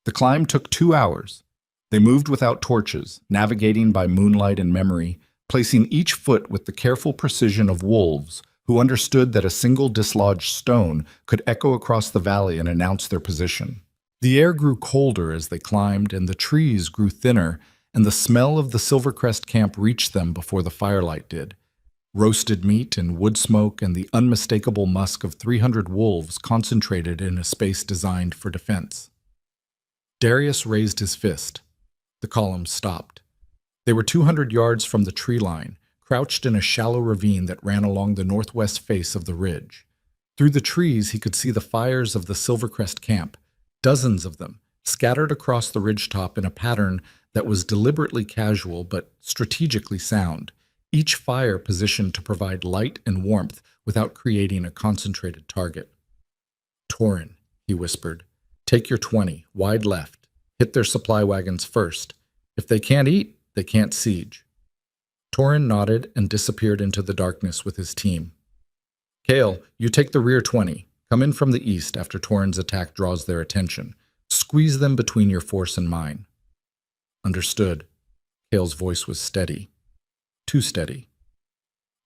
The climb took 2 hours. They moved without torches, navigating by moonlight and memory, placing each foot with the careful precision of wolves who understood that a single dislodged stone could echo across the valley and announce their position. The air grew colder as they climbed, and the trees grew thinner, and the smell of the Silvercrest camp reached them before the firelight did. Roasted meat and wood smoke and the unmistakable musk of 300 wolves concentrated in a space designed for defense. Darius raised his fist. The column stopped. They were 200 yards from the tree line, crouched in a shallow ravine that ran along the northwest face of the ridge. Through the trees, he could see the fires of the Silvercrest camp, dozens of them, scattered across the ridgetop in a pattern that was deliberately casual but strategically sound, each fire positioned to provide light and warmth without creating a concentrated target. "Torin," he whispered, "take your 20, wide left. Hit their supply wagons first. If they can't eat, they can't siege." Torin nodded and disappeared into the darkness with his team. "Kale, you take the rear 20. Come in from the east after Torin's attack draws their attention. Squeeze them between your force and mine." "Understood." Kale's voice was steady. Too steady.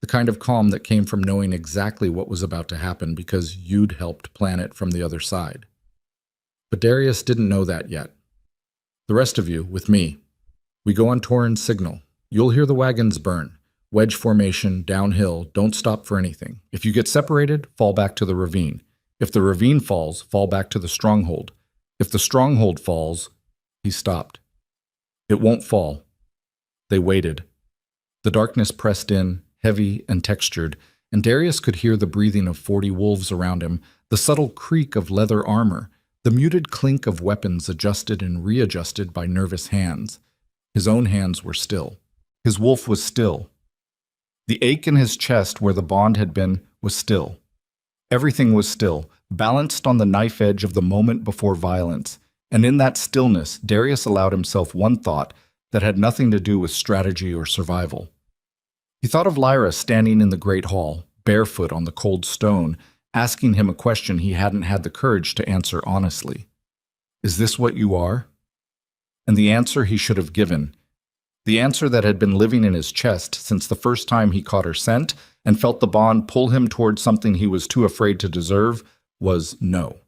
The kind of calm that came from knowing exactly what was about to happen because you'd helped plan it from the other side. But Darius didn't know that yet. "The rest of you, with me. We go on Torin's signal. You'll hear the wagons burn. Wedge formation, downhill, don't stop for anything. If you get separated, fall back to the ravine. If the ravine falls, fall back to the stronghold. If the stronghold falls..." He stopped. "It won't fall." They waited. The darkness pressed in, heavy and textured, and Darius could hear the breathing of 40 wolves around him, the subtle creak of leather armor, the muted clink of weapons adjusted and readjusted by nervous hands. His own hands were still. His wolf was still. The ache in his chest where the bond had been was still. Everything was still, balanced on the knife edge of the moment before violence, and in that stillness, Darius allowed himself one thought that had nothing to do with strategy or survival. He thought of Lyra standing in the great hall, barefoot on the cold stone, asking him a question he hadn't had the courage to answer honestly. "Is this what you are?" And the answer he should have given, the answer that had been living in his chest since the first time he caught her scent and felt the bond pull him towards something he was too afraid to deserve, was no.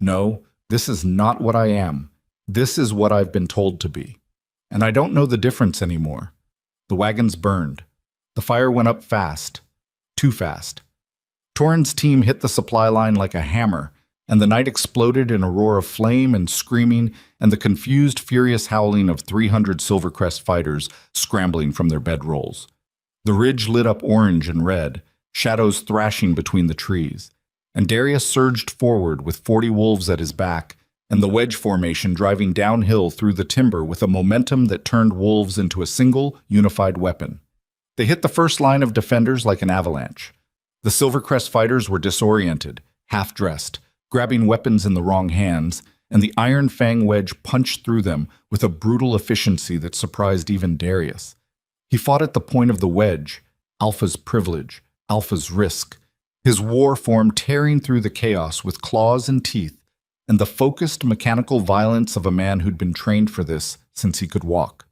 "No, this is not what I am. This is what I've been told to be. And I don't know the difference anymore." The wagons burned. The fire went up fast. Too fast. Torin's team hit the supply line like a hammer, and the night exploded in a roar of flame and screaming and the confused, furious howling of 300 Silvercrest fighters scrambling from their bedrolls. The ridge lit up orange and red, shadows thrashing between the trees, and Darius surged forward with 40 wolves at his back, and the wedge formation driving downhill through the timber with a momentum that turned wolves into a single, unified weapon. They hit the first line of defenders like an avalanche. The Silvercrest fighters were disoriented, half-dressed, grabbing weapons in the wrong hands, and the Iron Fang wedge punched through them with a brutal efficiency that surprised even Darius. He fought at the point of the wedge, Alpha's privilege, Alpha's risk, his war form tearing through the chaos with claws and teeth, and the focused mechanical violence of a man who'd been trained for this since he could walk.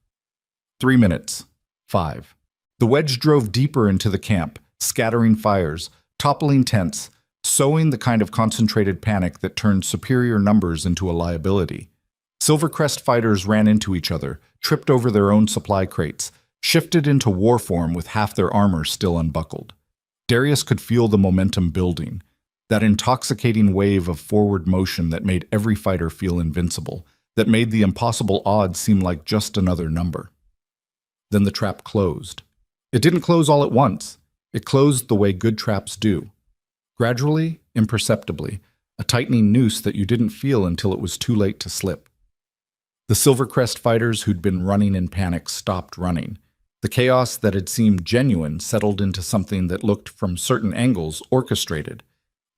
3 minutes. 5. The wedge drove deeper into the camp, scattering fires, toppling tents, sowing the kind of concentrated panic that turned superior numbers into a liability. Silvercrest fighters ran into each other, tripped over their own supply crates, shifted into war form with half their armor still unbuckled. Darius could feel the momentum building, that intoxicating wave of forward motion that made every fighter feel invincible, that made the impossible odds seem like just another number. Then the trap closed. It didn't close all at once. It closed the way good traps do. Gradually, imperceptibly, a tightening noose that you didn't feel until it was too late to slip. The Silvercrest fighters who'd been running in panic stopped running. The chaos that had seemed genuine settled into something that looked, from certain angles, orchestrated.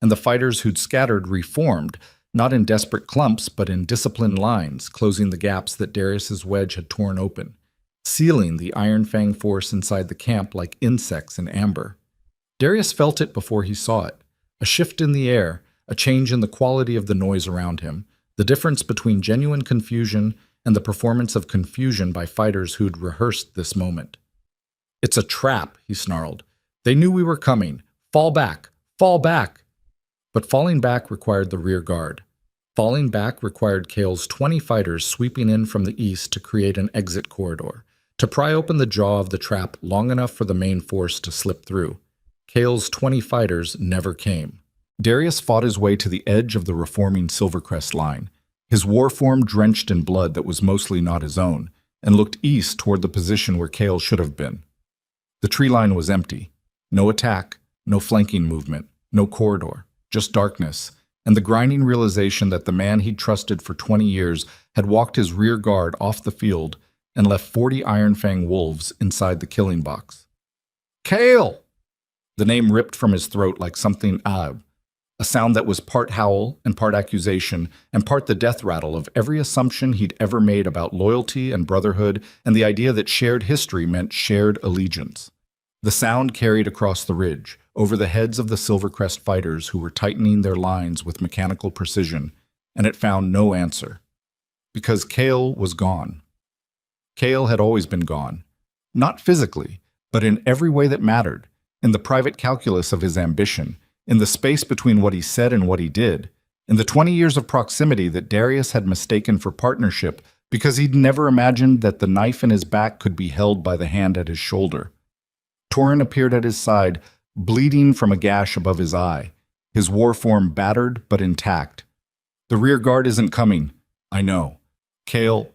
And the fighters who'd scattered reformed, not in desperate clumps, but in disciplined lines, closing the gaps that Darius's wedge had torn open, sealing the Iron Fang force inside the camp like insects in amber. Darius felt it before he saw it. A shift in the air, a change in the quality of the noise around him, the difference between genuine confusion and the performance of confusion by fighters who'd rehearsed this moment. "It's a trap," he snarled. "They knew we were coming. Fall back! Fall back!" But falling back required the rear guard. Falling back required Kale's 20 fighters sweeping in from the east to create an exit corridor, to pry open the jaw of the trap long enough for the main force to slip through. Kale's 20 fighters never came. Darius fought his way to the edge of the reforming Silvercrest line, his war form drenched in blood that was mostly not his own, and looked east toward the position where Kale should have been. The tree line was empty. No attack, no flanking movement, no corridor, just darkness, and the grinding realization that the man he'd trusted for 20 years had walked his rear guard off the field and left 40 Iron Fang wolves inside the killing box. Kale! The name ripped from his throat like something odd, a sound that was part howl and part accusation and part the death rattle of every assumption he'd ever made about loyalty and brotherhood and the idea that shared history meant shared allegiance. The sound carried across the ridge, over the heads of the Silvercrest fighters who were tightening their lines with mechanical precision, and it found no answer. Because Kale was gone. Kale had always been gone. Not physically, but in every way that mattered, in the private calculus of his ambition, in the space between what he said and what he did, in the 20 years of proximity that Darius had mistaken for partnership because he'd never imagined that the knife in his back could be held by the hand at his shoulder. Torin appeared at his side, bleeding from a gash above his eye, his war form battered but intact. The rear guard isn't coming. I know. Kale,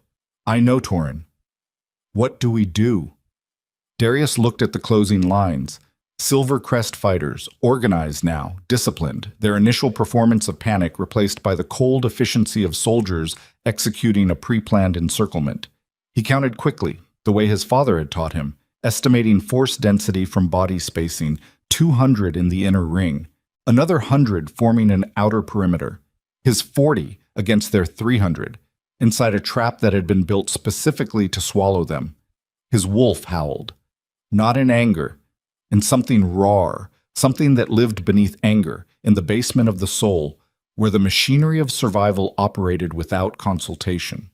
I know, Torin. What do we do? Darius looked at the closing lines. Silvercrest fighters, organized now, disciplined, their initial performance of panic replaced by the cold efficiency of soldiers executing a pre-planned encirclement. He counted quickly, the way his father had taught him, estimating force density from body spacing, 200 in the inner ring, another 100 forming an outer perimeter, his 40 against their 300, inside a trap that had been built specifically to swallow them. His wolf howled, not in anger, in something raw, something that lived beneath anger, in the basement of the soul, where the machinery of survival operated without consultation.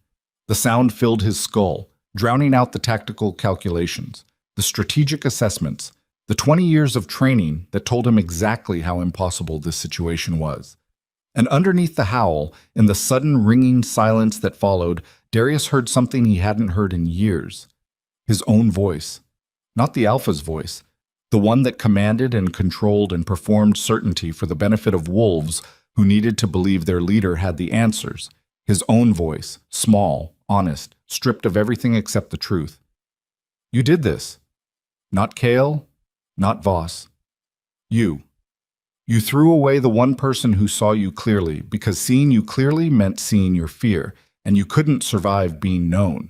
The sound filled his skull, drowning out the tactical calculations, the strategic assessments, the 20 years of training that told him exactly how impossible this situation was. And underneath the howl, in the sudden ringing silence that followed, Darius heard something he hadn't heard in years. His own voice. Not the Alpha's voice, the one that commanded and controlled and performed certainty for the benefit of wolves who needed to believe their leader had the answers. His own voice, small, honest, stripped of everything except the truth. You did this. Not Kale, not Voss. You. You threw away the one person who saw you clearly because seeing you clearly meant seeing your fear, and you couldn't survive being known.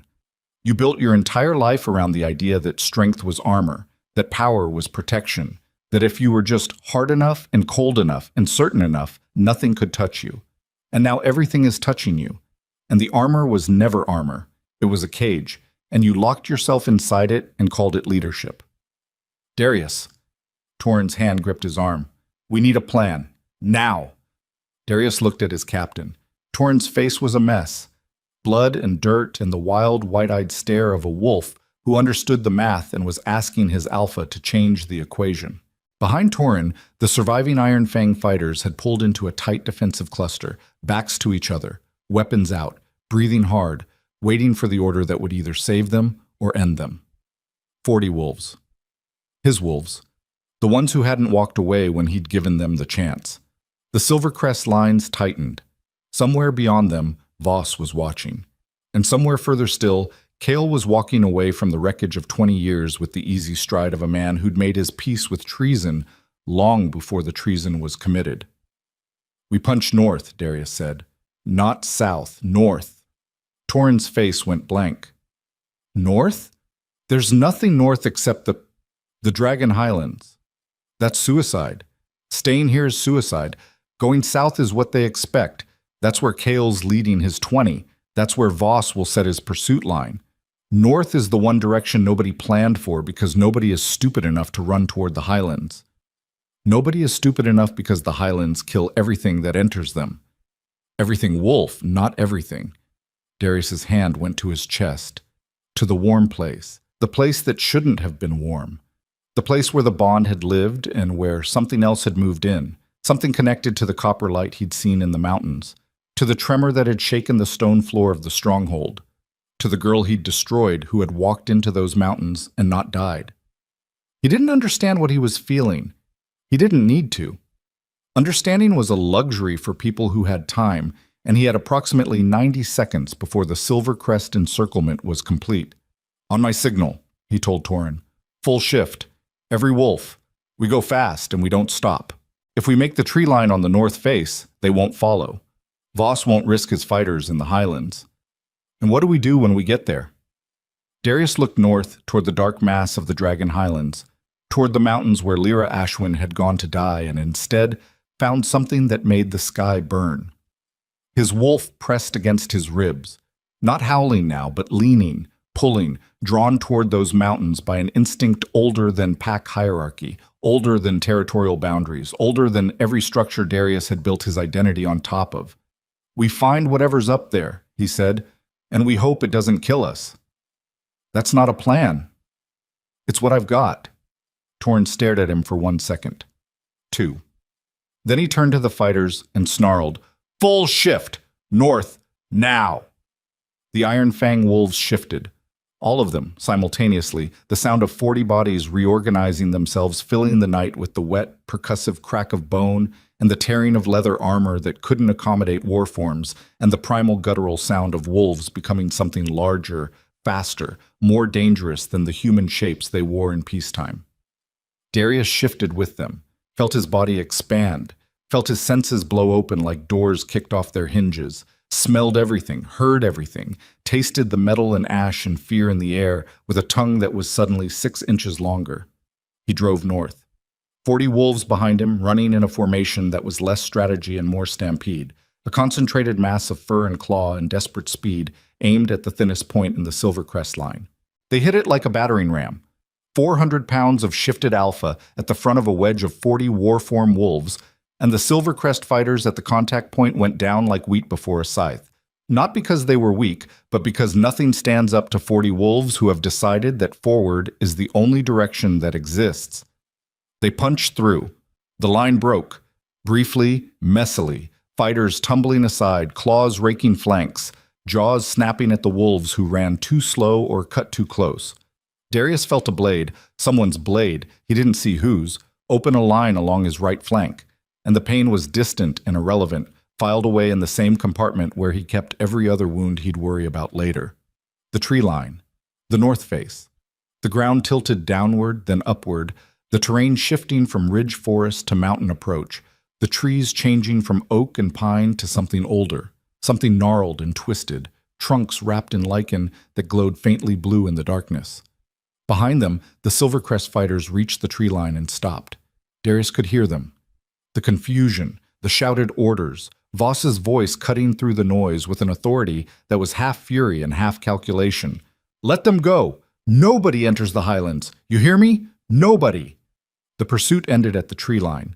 You built your entire life around the idea that strength was armor, that power was protection, that if you were just hard enough and cold enough and certain enough, nothing could touch you. And now everything is touching you. And the armor was never armor. It was a cage, and you locked yourself inside it and called it leadership. Darius. Torin's hand gripped his arm. We need a plan. Now. Darius looked at his captain. Torin's face was a mess. Blood and dirt and the wild, wide-eyed stare of a wolf who understood the math and was asking his alpha to change the equation. Behind Torin, the surviving Iron Fang fighters had pulled into a tight defensive cluster, backs to each other, weapons out, breathing hard, waiting for the order that would either save them or end them. 40 wolves. His wolves. The ones who hadn't walked away when he'd given them the chance. The Silvercrest lines tightened. Somewhere beyond them, Voss was watching. And somewhere further still, Kale was walking away from the wreckage of 20 years with the easy stride of a man who'd made his peace with treason long before the treason was committed. We punch north, Darius said. Not south, north. Torin's face went blank. North? There's nothing north except the Dragon Highlands. That's suicide. Staying here is suicide. Going south is what they expect. That's where Kale's leading his 20. That's where Voss will set his pursuit line. North is the one direction nobody planned for because nobody is stupid enough to run toward the Highlands. Nobody is stupid enough because the Highlands kill everything that enters them. Everything wolf, not everything. Darius's hand went to his chest, to the warm place, the place that shouldn't have been warm, the place where the bond had lived and where something else had moved in, something connected to the copper light he'd seen in the mountains, to the tremor that had shaken the stone floor of the stronghold, to the girl he'd destroyed who had walked into those mountains and not died. He didn't understand what he was feeling. He didn't need to. Understanding was a luxury for people who had time, and he had approximately 90 seconds before the Silvercrest encirclement was complete. On my signal, he told Torin. Full shift. Every wolf. We go fast and we don't stop. If we make the tree line on the north face, they won't follow. Voss won't risk his fighters in the highlands. And what do we do when we get there? Darius looked north toward the dark mass of the Dragon Highlands, toward the mountains where Lyra Ashwin had gone to die and instead found something that made the sky burn. His wolf pressed against his ribs, not howling now, but leaning, pulling, drawn toward those mountains by an instinct older than pack hierarchy, older than territorial boundaries, older than every structure Darius had built his identity on top of. "We find whatever's up there," he said, "and we hope it doesn't kill us." "That's not a plan." "It's what I've got." Torn stared at him for 1 second. 2. Then he turned to the fighters and snarled, "Full shift! North! Now!" The Iron Fang wolves shifted. All of them, simultaneously, the sound of 40 bodies reorganizing themselves, filling the night with the wet, percussive crack of bone and the tearing of leather armor that couldn't accommodate war forms, and the primal guttural sound of wolves becoming something larger, faster, more dangerous than the human shapes they wore in peacetime. Darius shifted with them, felt his body expand, felt his senses blow open like doors kicked off their hinges, smelled everything, heard everything, tasted the metal and ash and fear in the air with a tongue that was suddenly 6 inches longer. He drove north. 40 wolves behind him, running in a formation that was less strategy and more stampede, a concentrated mass of fur and claw and desperate speed aimed at the thinnest point in the Silvercrest line. They hit it like a battering ram. 400 pounds of shifted alpha at the front of a wedge of 40 warform wolves, and the Silvercrest fighters at the contact point went down like wheat before a scythe. Not because they were weak, but because nothing stands up to 40 wolves who have decided that forward is the only direction that exists. They punched through. The line broke. Briefly, messily, fighters tumbling aside, claws raking flanks, jaws snapping at the wolves who ran too slow or cut too close. Darius felt a blade, someone's blade, he didn't see whose, open a line along his right flank. And the pain was distant and irrelevant, filed away in the same compartment where he kept every other wound he'd worry about later. The tree line. The north face. The ground tilted downward, then upward, the terrain shifting from ridge forest to mountain approach, the trees changing from oak and pine to something older, something gnarled and twisted, trunks wrapped in lichen that glowed faintly blue in the darkness. Behind them, the Silvercrest fighters reached the tree line and stopped. Darius could hear them. The confusion, the shouted orders, Voss's voice cutting through the noise with an authority that was half fury and half calculation. "Let them go! Nobody enters the highlands! You hear me? Nobody!" The pursuit ended at the tree line.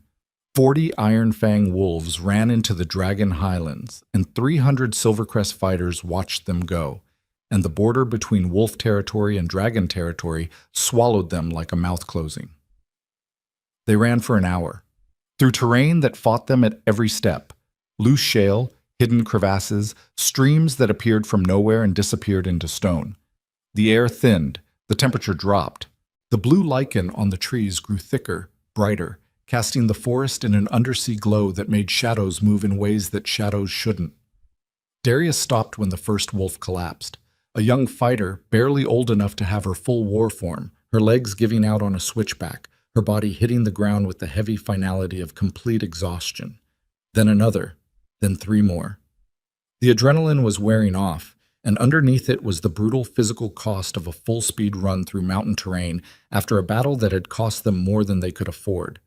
40 Iron Fang wolves ran into the Dragon Highlands, and 300 Silvercrest fighters watched them go, and the border between wolf territory and dragon territory swallowed them like a mouth closing. They ran for an hour, through terrain that fought them at every step, loose shale, hidden crevasses, streams that appeared from nowhere and disappeared into stone. The air thinned, the temperature dropped. The blue lichen on the trees grew thicker, brighter, casting the forest in an undersea glow that made shadows move in ways that shadows shouldn't. Darius stopped when the first wolf collapsed. A young fighter, barely old enough to have her full war form, her legs giving out on a switchback, her body hitting the ground with the heavy finality of complete exhaustion. Then another, then 3 more. The adrenaline was wearing off, and underneath it was the brutal physical cost of a full-speed run through mountain terrain after a battle that had cost them more than they could afford.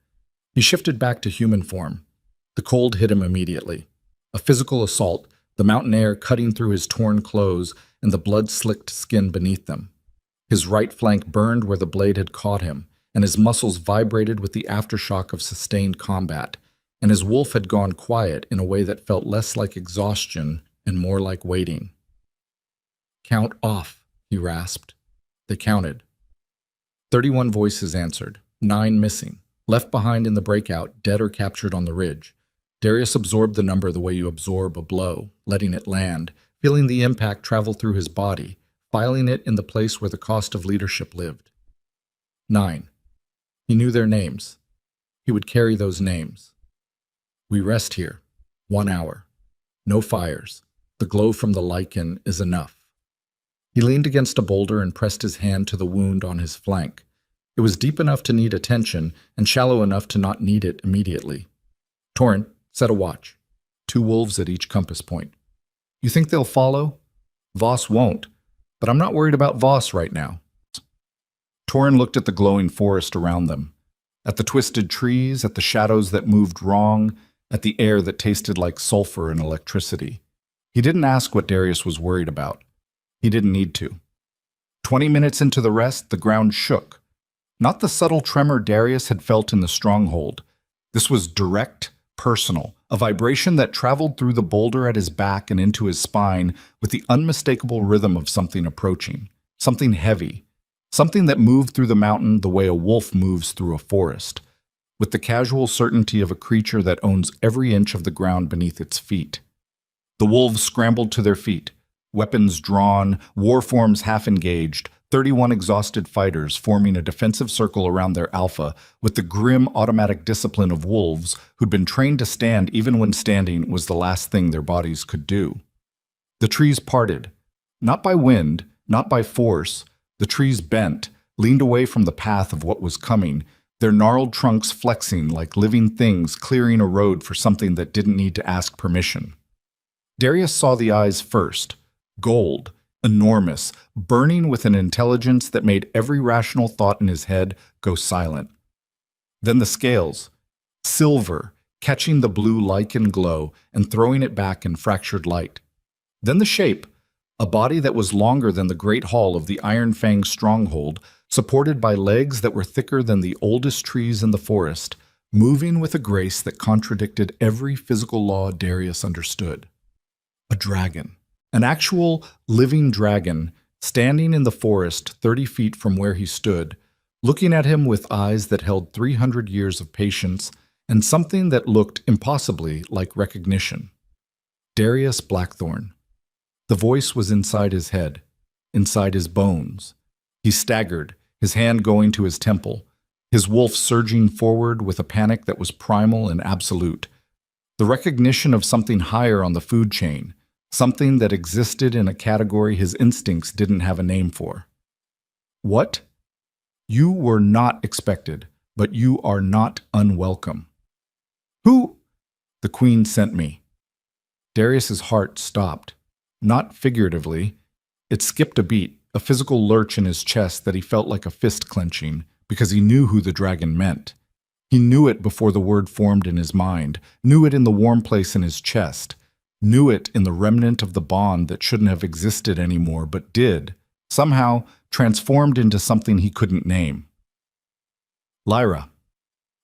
He shifted back to human form. The cold hit him immediately. A physical assault, the mountain air cutting through his torn clothes and the blood-slicked skin beneath them. His right flank burned where the blade had caught him, and his muscles vibrated with the aftershock of sustained combat, and his wolf had gone quiet in a way that felt less like exhaustion and more like waiting. "Count off," he rasped. They counted. 31 voices answered, 9 missing, left behind in the breakout, dead or captured on the ridge. Darius absorbed the number the way you absorb a blow, letting it land, feeling the impact travel through his body, filing it in the place where the cost of leadership lived. 9. He knew their names. He would carry those names. "We rest here. 1 hour. No fires. The glow from the lichen is enough." He leaned against a boulder and pressed his hand to the wound on his flank. It was deep enough to need attention and shallow enough to not need it immediately. Torin, set a watch. 2 wolves at each compass point. You think they'll follow? Voss won't, but I'm not worried about Voss right now. Torin looked at the glowing forest around them, at the twisted trees, at the shadows that moved wrong, at the air that tasted like sulfur and electricity. He didn't ask what Darius was worried about. He didn't need to. 20 minutes into the rest, the ground shook. Not the subtle tremor Darius had felt in the stronghold. This was direct, personal, a vibration that traveled through the boulder at his back and into his spine with the unmistakable rhythm of something approaching, something heavy, something that moved through the mountain the way a wolf moves through a forest, with the casual certainty of a creature that owns every inch of the ground beneath its feet. The wolves scrambled to their feet, weapons drawn, war forms half engaged, 31 exhausted fighters forming a defensive circle around their alpha with the grim automatic discipline of wolves who'd been trained to stand even when standing was the last thing their bodies could do. The trees parted. Not by wind, not by force. The trees bent, leaned away from the path of what was coming, their gnarled trunks flexing like living things clearing a road for something that didn't need to ask permission. Darius saw the eyes first, gold, enormous, burning with an intelligence that made every rational thought in his head go silent. Then the scales, silver, catching the blue lichen glow and throwing it back in fractured light. Then the shape, a body that was longer than the great hall of the Iron Fang stronghold, supported by legs that were thicker than the oldest trees in the forest, moving with a grace that contradicted every physical law Darius understood. A dragon. An actual, living dragon, standing in the forest 30 feet from where he stood, looking at him with eyes that held 300 years of patience and something that looked impossibly like recognition. Darius Blackthorn. The voice was inside his head, inside his bones. He staggered, his hand going to his temple, his wolf surging forward with a panic that was primal and absolute. The recognition of something higher on the food chain, something that existed in a category his instincts didn't have a name for. What? You were not expected, but you are not unwelcome. Who? The Queen sent me. Darius's heart stopped. Not figuratively. It skipped a beat, a physical lurch in his chest that he felt like a fist clenching, because he knew who the dragon meant. He knew it before the word formed in his mind, knew it in the warm place in his chest, knew it in the remnant of the bond that shouldn't have existed anymore but did, somehow transformed into something he couldn't name. Lyra.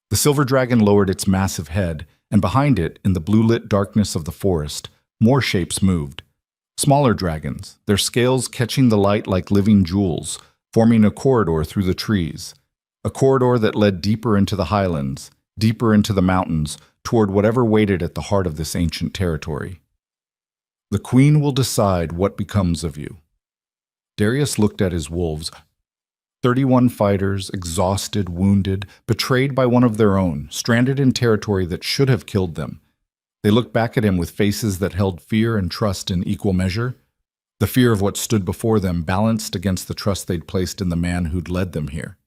The silver dragon lowered its massive head, and behind it, in the blue-lit darkness of the forest, more shapes moved. Smaller dragons, their scales catching the light like living jewels, forming a corridor through the trees. A corridor that led deeper into the highlands, deeper into the mountains, toward whatever waited at the heart of this ancient territory. The Queen will decide what becomes of you. Darius looked at his wolves. 31 fighters, exhausted, wounded, betrayed by one of their own, stranded in territory that should have killed them. They looked back at him with faces that held fear and trust in equal measure. The fear of what stood before them balanced against the trust they'd placed in the man who'd led them here.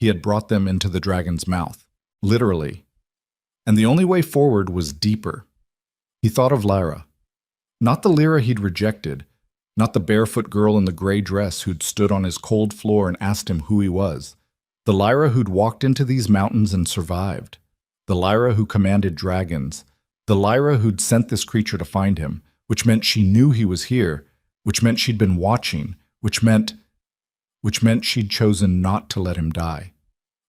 He had brought them into the dragon's mouth, literally. And the only way forward was deeper. He thought of Lyra. Not the Lyra he'd rejected, not the barefoot girl in the gray dress who'd stood on his cold floor and asked him who he was. The Lyra who'd walked into these mountains and survived. The Lyra who commanded dragons. The Lyra who'd sent this creature to find him, which meant she knew he was here, which meant she'd been watching, which meant she'd chosen not to let him die.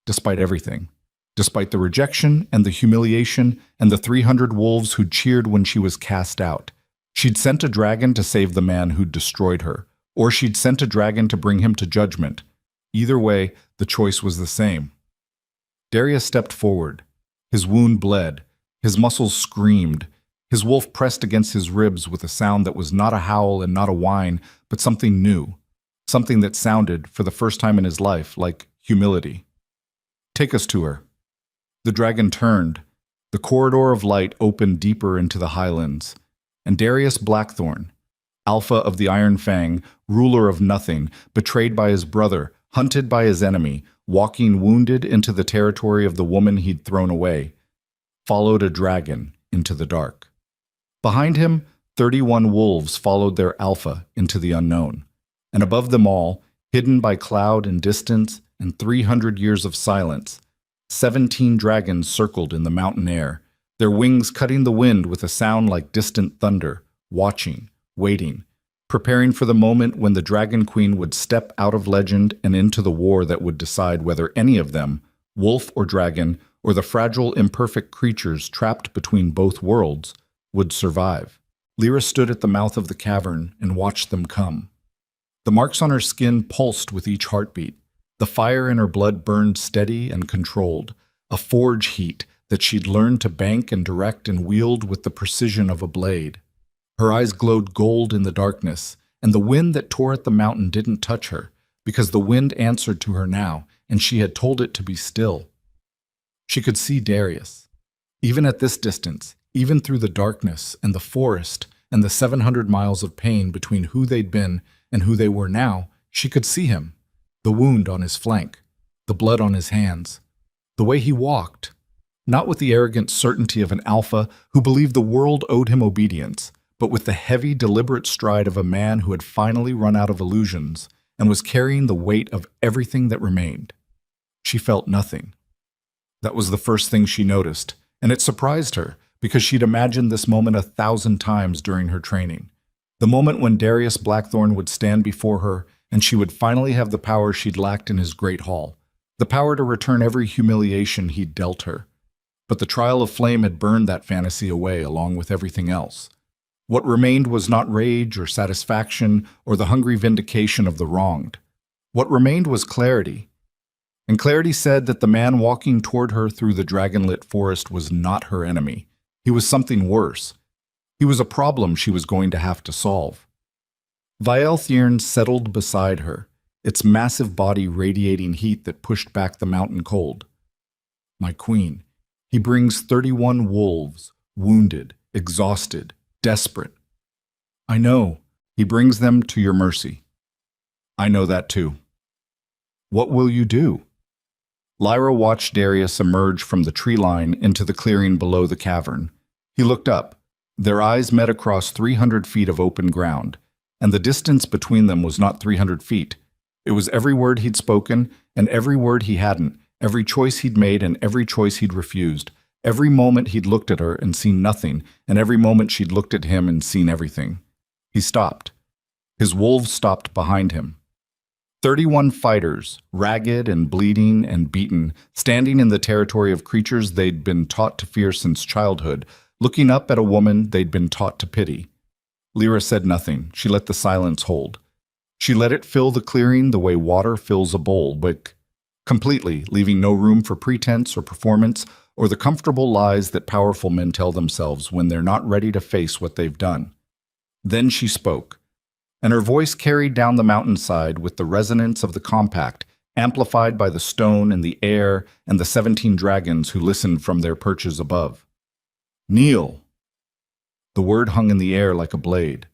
Despite everything. Despite the rejection and the humiliation and the 300 wolves who'd cheered when she was cast out. She'd sent a dragon to save the man who'd destroyed her, or she'd sent a dragon to bring him to judgment. Either way, the choice was the same. Darius stepped forward. His wound bled. His muscles screamed. His wolf pressed against his ribs with a sound that was not a howl and not a whine, but something new. Something that sounded, for the first time in his life, like humility. Take us to her. The dragon turned. The corridor of light opened deeper into the highlands. And Darius Blackthorn, Alpha of the Iron Fang, ruler of nothing, betrayed by his brother, hunted by his enemy, walking wounded into the territory of the woman he'd thrown away, followed a dragon into the dark. Behind him, 31 wolves followed their alpha into the unknown. And above them all, hidden by cloud and distance and 300 years of silence, 17 dragons circled in the mountain air, their wings cutting the wind with a sound like distant thunder, watching, waiting, preparing for the moment when the Dragon Queen would step out of legend and into the war that would decide whether any of them, wolf or dragon, or the fragile, imperfect creatures trapped between both worlds, would survive. Lyra stood at the mouth of the cavern and watched them come. The marks on her skin pulsed with each heartbeat. The fire in her blood burned steady and controlled, a forge heat that she'd learned to bank and direct and wield with the precision of a blade. Her eyes glowed gold in the darkness, and the wind that tore at the mountain didn't touch her, because the wind answered to her now, and she had told it to be still. She could see Darius. Even at this distance, even through the darkness and the forest and the 700 miles of pain between who they'd been and who they were now, she could see him. The wound on his flank, the blood on his hands, the way he walked, not with the arrogant certainty of an alpha who believed the world owed him obedience, but with the heavy, deliberate stride of a man who had finally run out of illusions and was carrying the weight of everything that remained. She felt nothing. That was the first thing she noticed, and it surprised her because she'd imagined this moment 1,000 times during her training. The moment when Darius Blackthorn would stand before her and she would finally have the power she'd lacked in his great hall, the power to return every humiliation he'd dealt her. But the trial of flame had burned that fantasy away along with everything else. What remained was not rage or satisfaction or the hungry vindication of the wronged. What remained was clarity. And clarity said that the man walking toward her through the dragon-lit forest was not her enemy. He was something worse. He was a problem she was going to have to solve. Vaelthirn settled beside her, its massive body radiating heat that pushed back the mountain cold. My queen, he brings 31 wolves, wounded, exhausted, desperate. I know, he brings them to your mercy. I know that too. What will you do? Lyra watched Darius emerge from the tree line into the clearing below the cavern. He looked up. Their eyes met across 300 feet of open ground, and the distance between them was not 300 feet. It was every word he'd spoken and every word he hadn't, every choice he'd made and every choice he'd refused, every moment he'd looked at her and seen nothing, and every moment she'd looked at him and seen everything. He stopped. His wolves stopped behind him. 31 fighters, ragged and bleeding and beaten, standing in the territory of creatures they'd been taught to fear since childhood, looking up at a woman they'd been taught to pity. Lyra said nothing. She let the silence hold. She let it fill the clearing the way water fills a bowl, but completely, leaving no room for pretense or performance or the comfortable lies that powerful men tell themselves when they're not ready to face what they've done. Then she spoke, and her voice carried down the mountainside with the resonance of the compact, amplified by the stone and the air and the 17 dragons who listened from their perches above. Kneel! The word hung in the air like a blade.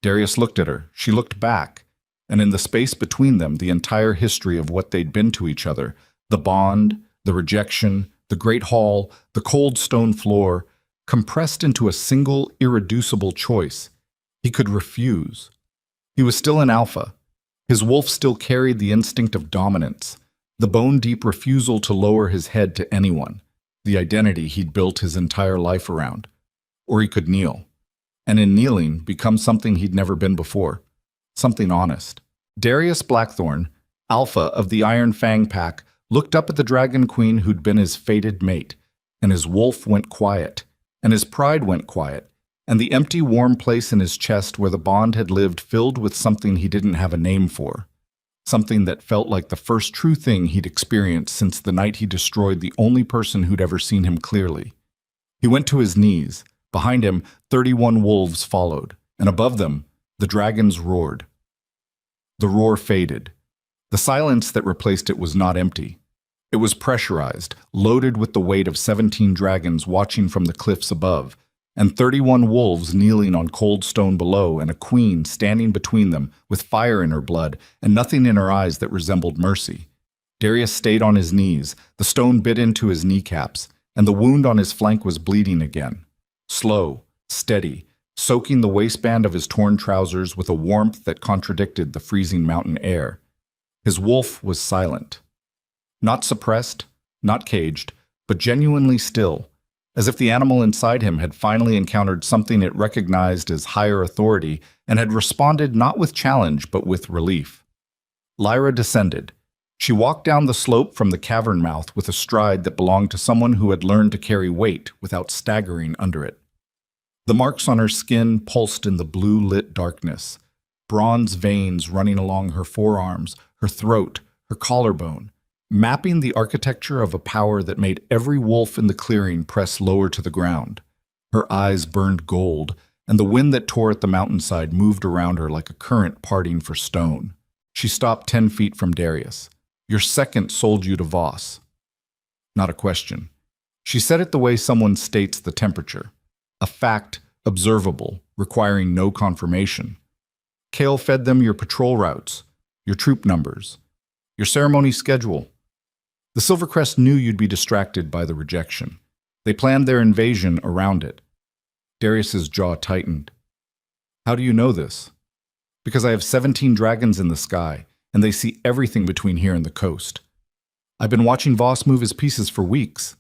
Darius looked at her. She looked back, and in the space between them, the entire history of what they'd been to each other, the bond, the rejection, the great hall, the cold stone floor, compressed into a single, irreducible choice. He could refuse. He was still an alpha. His wolf still carried the instinct of dominance, the bone-deep refusal to lower his head to anyone, the identity he'd built his entire life around. Or he could kneel, and in kneeling become something he'd never been before, something honest. Darius Blackthorn, alpha of the Iron Fang Pack, looked up at the Dragon Queen who'd been his fated mate, and his wolf went quiet, and his pride went quiet, and the empty, warm place in his chest where the bond had lived filled with something he didn't have a name for, something that felt like the first true thing he'd experienced since the night he destroyed the only person who'd ever seen him clearly. He went to his knees. Behind him, 31 wolves followed, and above them, the dragons roared. The roar faded. The silence that replaced it was not empty. It was pressurized, loaded with the weight of 17 dragons watching from the cliffs above, and 31 wolves kneeling on cold stone below, and a queen standing between them with fire in her blood and nothing in her eyes that resembled mercy. Darius stayed on his knees, the stone bit into his kneecaps, and the wound on his flank was bleeding again. Slow, steady, soaking the waistband of his torn trousers with a warmth that contradicted the freezing mountain air. His wolf was silent. Not suppressed, not caged, but genuinely still, as if the animal inside him had finally encountered something it recognized as higher authority and had responded not with challenge but with relief. Lyra descended. She walked down the slope from the cavern mouth with a stride that belonged to someone who had learned to carry weight without staggering under it. The marks on her skin pulsed in the blue-lit darkness, bronze veins running along her forearms, her throat, her collarbone, mapping the architecture of a power that made every wolf in the clearing press lower to the ground. Her eyes burned gold, and the wind that tore at the mountainside moved around her like a current parting for stone. She stopped 10 feet from Darius. "Your second sold you to Voss." Not a question. She said it the way someone states the temperature. A fact, observable, requiring no confirmation. Kale fed them your patrol routes, your troop numbers, your ceremony schedule. The Silvercrest knew you'd be distracted by the rejection. They planned their invasion around it. Darius's jaw tightened. "How do you know this?" "Because I have 17 dragons in the sky, and they see everything between here and the coast. I've been watching Voss move his pieces for weeks."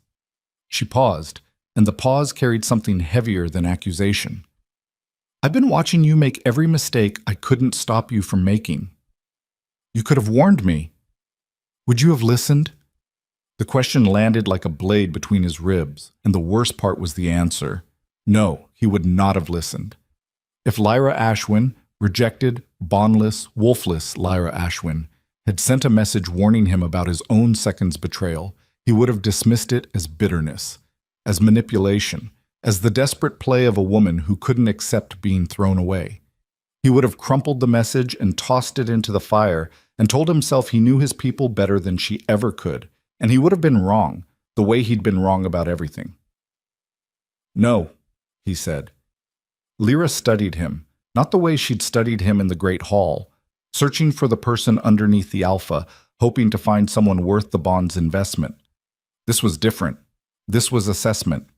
She paused, and the pause carried something heavier than accusation. "I've been watching you make every mistake I couldn't stop you from making. You could have warned me. Would you have listened?" The question landed like a blade between his ribs, and the worst part was the answer. No, he would not have listened. If Lyra Ashwin, rejected, bondless, wolfless Lyra Ashwin, had sent a message warning him about his own second's betrayal, he would have dismissed it as bitterness, as manipulation, as the desperate play of a woman who couldn't accept being thrown away. He would have crumpled the message and tossed it into the fire and told himself he knew his people better than she ever could, and he would have been wrong, the way he'd been wrong about everything. "No," he said. Lyra studied him, not the way she'd studied him in the Great Hall, searching for the person underneath the alpha, hoping to find someone worth the bond's investment. This was different. This was assessment.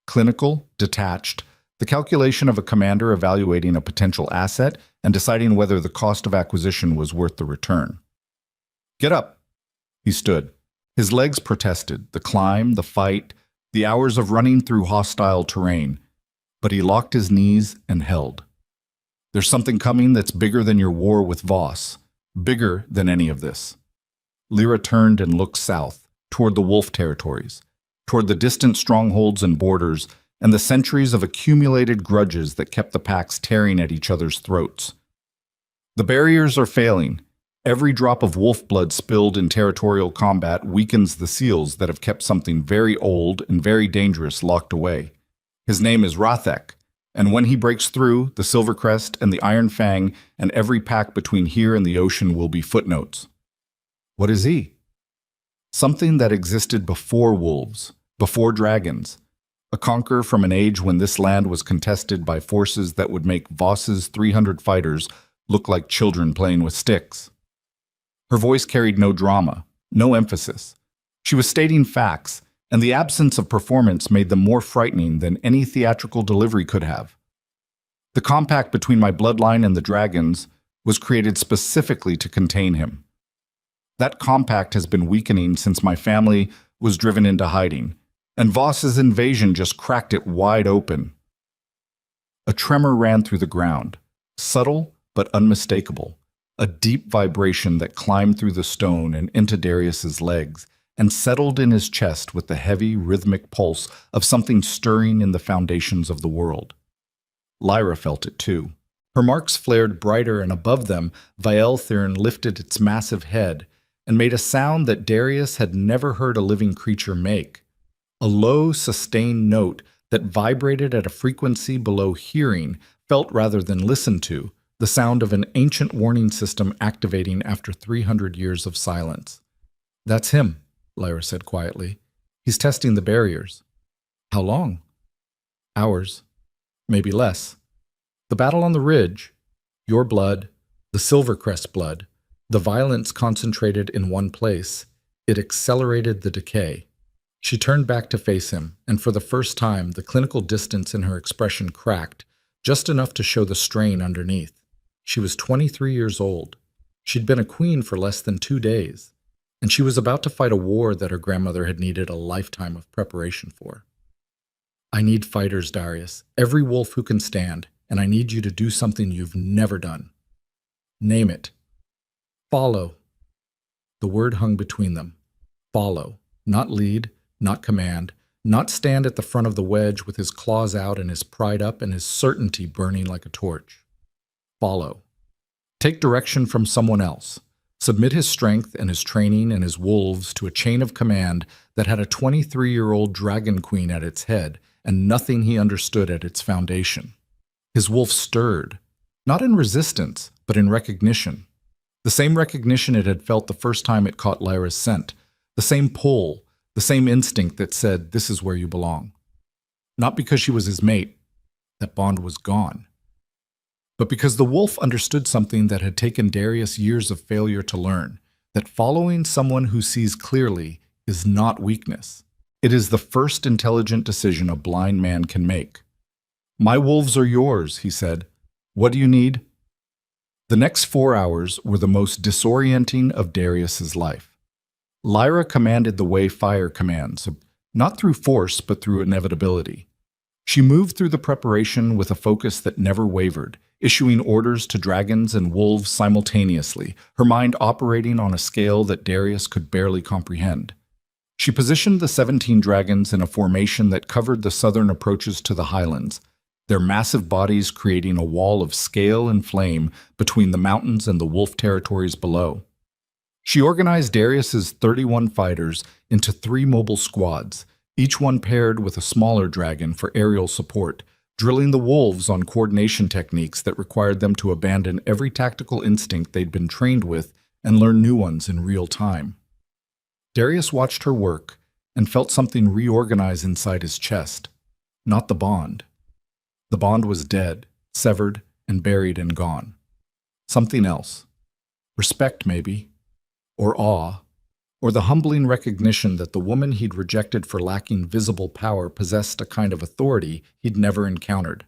Clinical, detached, the calculation of a commander evaluating a potential asset and deciding whether the cost of acquisition was worth the return. "Get up." He stood. His legs protested, the climb, the fight, the hours of running through hostile terrain. But he locked his knees and held. "There's something coming that's bigger than your war with Voss, bigger than any of this." Lyra turned and looked south, toward the wolf territories, toward the distant strongholds and borders, and the centuries of accumulated grudges that kept the packs tearing at each other's throats. "The barriers are failing. Every drop of wolf blood spilled in territorial combat weakens the seals that have kept something very old and very dangerous locked away. His name is Rathek, and when he breaks through, the Silvercrest and the Iron Fang and every pack between here and the ocean will be footnotes." "What is he?" "Something that existed before wolves, before dragons. A conqueror from an age when this land was contested by forces that would make Voss's 300 fighters look like children playing with sticks." Her voice carried no drama, no emphasis. She was stating facts, and the absence of performance made them more frightening than any theatrical delivery could have. "The compact between my bloodline and the dragons was created specifically to contain him. That compact has been weakening since my family was driven into hiding, and Voss's invasion just cracked it wide open." A tremor ran through the ground, subtle but unmistakable, a deep vibration that climbed through the stone and into Darius's legs and settled in his chest with the heavy, rhythmic pulse of something stirring in the foundations of the world. Lyra felt it too. Her marks flared brighter, and above them, Vaelthirn lifted its massive head and made a sound that Darius had never heard a living creature make. A low, sustained note that vibrated at a frequency below hearing, felt rather than listened to, the sound of an ancient warning system activating after 300 years of silence. "That's him," Lyra said quietly. "He's testing the barriers." "How long?" "Hours. maybe less. The battle on the ridge, your blood, the Silvercrest blood, the violence concentrated in one place, it accelerated the decay. She turned back to face him, and for the first time, the clinical distance in her expression cracked, just enough to show the strain underneath. She was 23 years old. She'd been a queen for less than 2 days, and she was about to fight a war that her grandmother had needed a lifetime of preparation for. I need fighters, Darius, every wolf who can stand, and I need you to do something you've never done. Name it. Follow. The word hung between them. Follow. Not lead, not command, not stand at the front of the wedge with his claws out and his pride up and his certainty burning like a torch. Follow. Take direction from someone else. Submit his strength and his training and his wolves to a chain of command that had a 23-year-old dragon queen at its head and nothing he understood at its foundation. His wolf stirred, not in resistance, but in recognition. The same recognition it had felt the first time it caught Lyra's scent, the same pull, the same instinct that said, this is where you belong. Not because she was his mate, that bond was gone, but because the wolf understood something that had taken Darius years of failure to learn, that following someone who sees clearly is not weakness. It is the first intelligent decision a blind man can make. My wolves are yours, he said. What do you need? The next 4 hours were the most disorienting of Darius's life. Lyra commanded the way fire commands, not through force but through inevitability. She moved through the preparation with a focus that never wavered, issuing orders to dragons and wolves simultaneously, her mind operating on a scale that Darius could barely comprehend. She positioned the 17 dragons in a formation that covered the southern approaches to the highlands, their massive bodies creating a wall of scale and flame between the mountains and the wolf territories below. She organized Darius's 31 fighters into 3 mobile squads, each one paired with a smaller dragon for aerial support, drilling the wolves on coordination techniques that required them to abandon every tactical instinct they'd been trained with and learn new ones in real time. Darius watched her work and felt something reorganize inside his chest, not the bond. The bond was dead, severed, and buried and gone. Something else. Respect, maybe. Or awe. Or the humbling recognition that the woman he'd rejected for lacking visible power possessed a kind of authority he'd never encountered.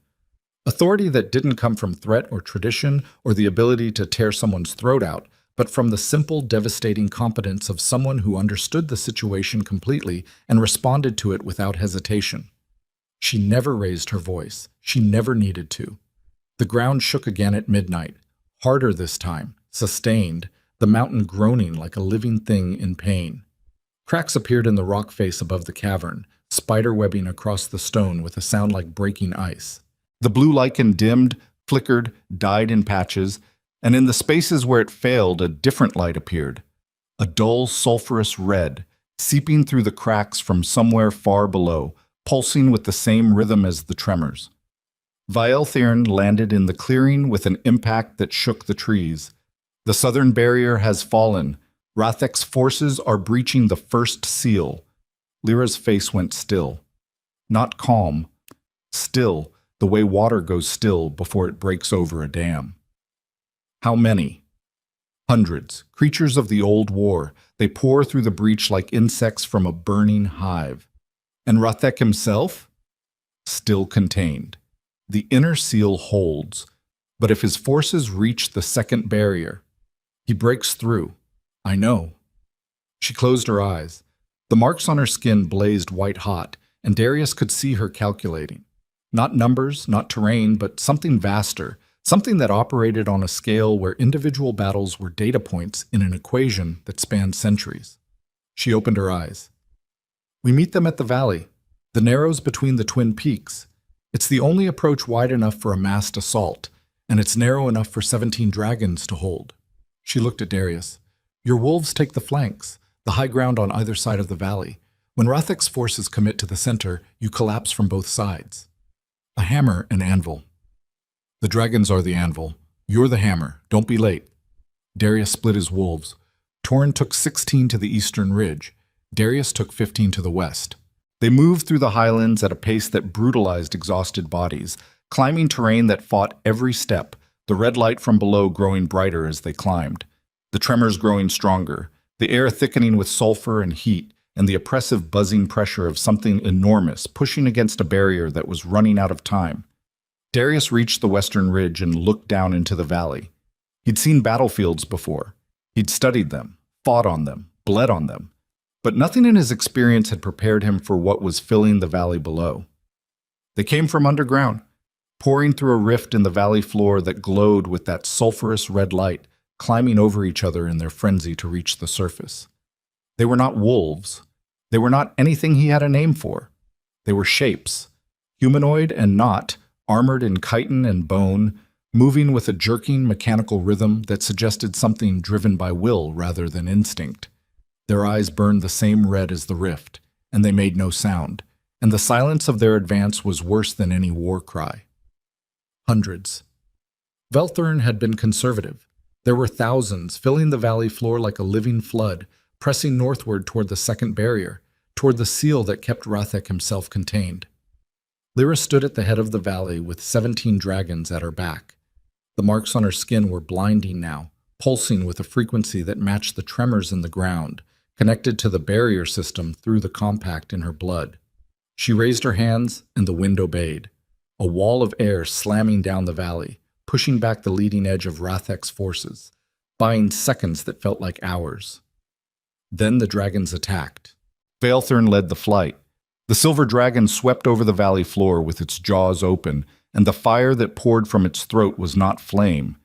Authority that didn't come from threat or tradition or the ability to tear someone's throat out, but from the simple, devastating competence of someone who understood the situation completely and responded to it without hesitation. She never raised her voice. She never needed to. The ground shook again at midnight, harder this time, sustained, the mountain groaning like a living thing in pain. Cracks appeared in the rock face above the cavern, spider-webbing across the stone with a sound like breaking ice. The blue lichen dimmed, flickered, died in patches, and in the spaces where it failed, a different light appeared, a dull, sulphurous red, seeping through the cracks from somewhere far below, pulsing with the same rhythm as the tremors. Vaelthirn landed in the clearing with an impact that shook the trees. The southern barrier has fallen. Rathek's forces are breaching the first seal. Lyra's face went still. Not calm. Still, the way water goes still before it breaks over a dam. How many? Hundreds. Creatures of the old war. They pour through the breach like insects from a burning hive. And Rathek himself? Still contained. The inner seal holds. But if his forces reach the second barrier, he breaks through. I know. She closed her eyes. The marks on her skin blazed white-hot, and Darius could see her calculating. Not numbers, not terrain, but something vaster, something that operated on a scale where individual battles were data points in an equation that spanned centuries. She opened her eyes. We meet them at the valley, the narrows between the twin peaks. It's the only approach wide enough for a massed assault, and it's narrow enough for 17 dragons to hold. She looked at Darius. Your wolves take the flanks, the high ground on either side of the valley. When Rathek's forces commit to the center, you collapse from both sides. A hammer and anvil. The dragons are the anvil. You're the hammer. Don't be late. Darius split his wolves. Torrin took 16 to the eastern ridge. Darius took 15 to the west. They moved through the highlands at a pace that brutalized exhausted bodies, climbing terrain that fought every step, the red light from below growing brighter as they climbed, the tremors growing stronger, the air thickening with sulfur and heat, and the oppressive buzzing pressure of something enormous pushing against a barrier that was running out of time. Darius reached the western ridge and looked down into the valley. He'd seen battlefields before. He'd studied them, fought on them, bled on them. But nothing in his experience had prepared him for what was filling the valley below. They came from underground, pouring through a rift in the valley floor that glowed with that sulphurous red light, climbing over each other in their frenzy to reach the surface. They were not wolves. They were not anything he had a name for. They were shapes, humanoid and not, armored in chitin and bone, moving with a jerking mechanical rhythm that suggested something driven by will rather than instinct. Their eyes burned the same red as the rift, and they made no sound, and the silence of their advance was worse than any war cry. Hundreds. Velthorn had been conservative. There were thousands, filling the valley floor like a living flood, pressing northward toward the second barrier, toward the seal that kept Rathek himself contained. Lyra stood at the head of the valley with 17 dragons at her back. The marks on her skin were blinding now, pulsing with a frequency that matched the tremors in the ground, connected to the barrier system through the compact in her blood. She raised her hands, and the wind obeyed, a wall of air slamming down the valley, pushing back the leading edge of Rathek's forces, buying seconds that felt like hours. Then the dragons attacked. Velthorn led the flight. The silver dragon swept over the valley floor with its jaws open, and the fire that poured from its throat was not flame.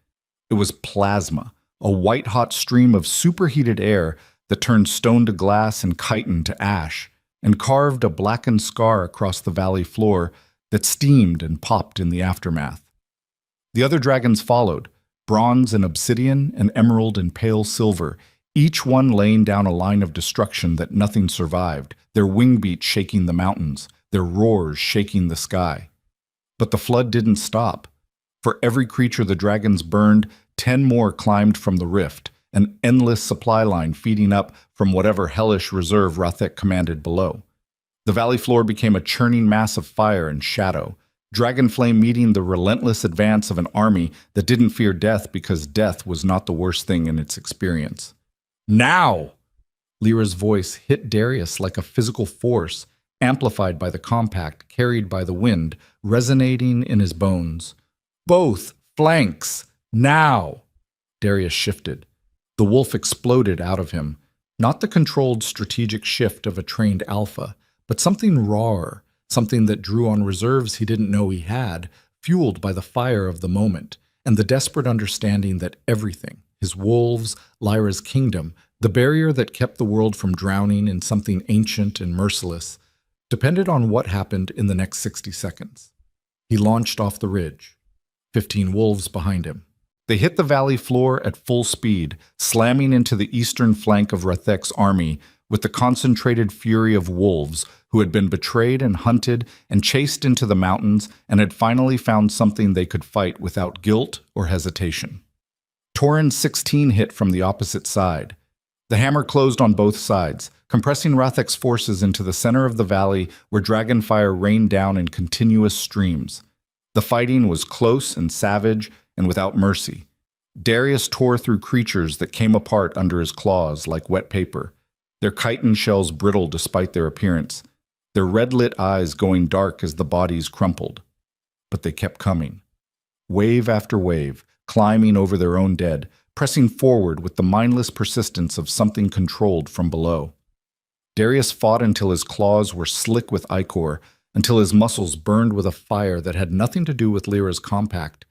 It was plasma, a white-hot stream of superheated air that turned stone to glass and chitin to ash, and carved a blackened scar across the valley floor that steamed and popped in the aftermath. The other dragons followed, bronze and obsidian and emerald and pale silver, each one laying down a line of destruction that nothing survived, their wing beats shaking the mountains, their roars shaking the sky. But the flood didn't stop. For every creature the dragons burned, 10 more climbed from the rift, an endless supply line feeding up from whatever hellish reserve Rathek commanded below. The valley floor became a churning mass of fire and shadow, dragon flame meeting the relentless advance of an army that didn't fear death because death was not the worst thing in its experience. Now! Lyra's voice hit Darius like a physical force, amplified by the compact, carried by the wind, resonating in his bones. Both flanks! Now! Darius shifted. The wolf exploded out of him, not the controlled strategic shift of a trained alpha, but something rawer, something that drew on reserves he didn't know he had, fueled by the fire of the moment, and the desperate understanding that everything, his wolves, Lyra's kingdom, the barrier that kept the world from drowning in something ancient and merciless, depended on what happened in the next 60 seconds. He launched off the ridge, 15 wolves behind him. They hit the valley floor at full speed, slamming into the eastern flank of Rathek's army with the concentrated fury of wolves who had been betrayed and hunted and chased into the mountains and had finally found something they could fight without guilt or hesitation. Tauren's 16 hit from the opposite side. The hammer closed on both sides, compressing Rathek's forces into the center of the valley where dragonfire rained down in continuous streams. The fighting was close and savage and without mercy. Darius tore through creatures that came apart under his claws like wet paper, their chitin shells brittle despite their appearance, their red-lit eyes going dark as the bodies crumpled. But they kept coming. Wave after wave, climbing over their own dead, pressing forward with the mindless persistence of something controlled from below. Darius fought until his claws were slick with ichor, until his muscles burned with a fire that had nothing to do with Lyra's compact,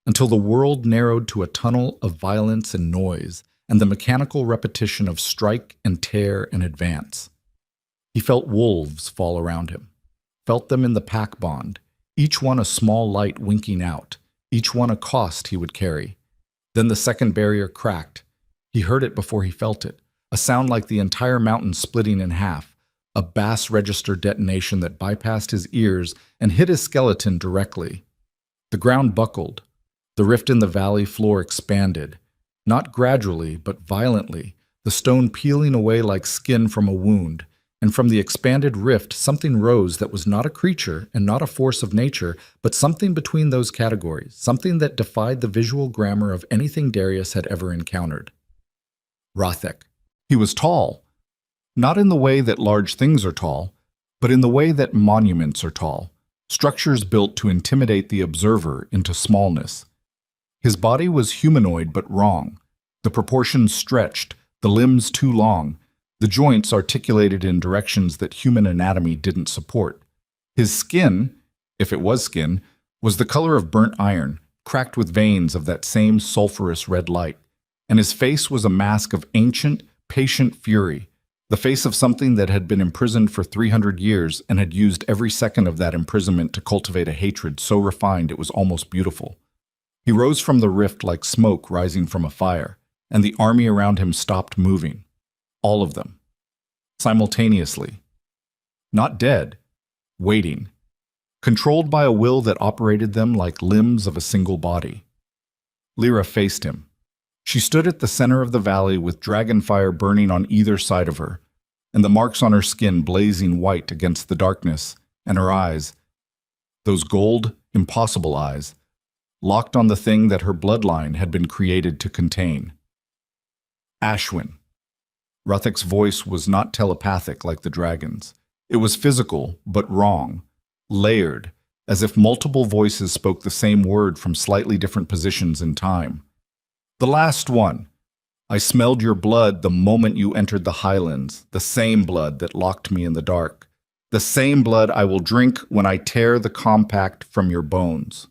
until the world narrowed to a tunnel of violence and noise, and the mechanical repetition of strike and tear and advance. He felt wolves fall around him, felt them in the pack bond, each one a small light winking out, each one a cost he would carry. Then the second barrier cracked. He heard it before he felt it, a sound like the entire mountain splitting in half, a bass register detonation that bypassed his ears and hit his skeleton directly. The ground buckled. The rift in the valley floor expanded, not gradually, but violently, the stone peeling away like skin from a wound, and from the expanded rift something rose that was not a creature and not a force of nature, but something between those categories, something that defied the visual grammar of anything Darius had ever encountered. Rothek. He was tall, not in the way that large things are tall, but in the way that monuments are tall, structures built to intimidate the observer into smallness. His body was humanoid but wrong, the proportions stretched, the limbs too long, the joints articulated in directions that human anatomy didn't support. His skin, if it was skin, was the color of burnt iron, cracked with veins of that same sulphurous red light, and his face was a mask of ancient, patient fury, the face of something that had been imprisoned for 300 years and had used every second of that imprisonment to cultivate a hatred so refined it was almost beautiful. He rose from the rift like smoke rising from a fire, and the army around him stopped moving. All of them. Simultaneously. Not dead. Waiting. Controlled by a will that operated them like limbs of a single body. Lyra faced him. She stood at the center of the valley with dragonfire burning on either side of her, and the marks on her skin blazing white against the darkness, and her eyes, those gold, impossible eyes, locked on the thing that her bloodline had been created to contain. Ashwin. Ruthek's voice was not telepathic like the dragon's. It was physical, but wrong, layered, as if multiple voices spoke the same word from slightly different positions in time. The last one. I smelled your blood the moment you entered the highlands, the same blood that locked me in the dark. The same blood I will drink when I tear the compact from your bones.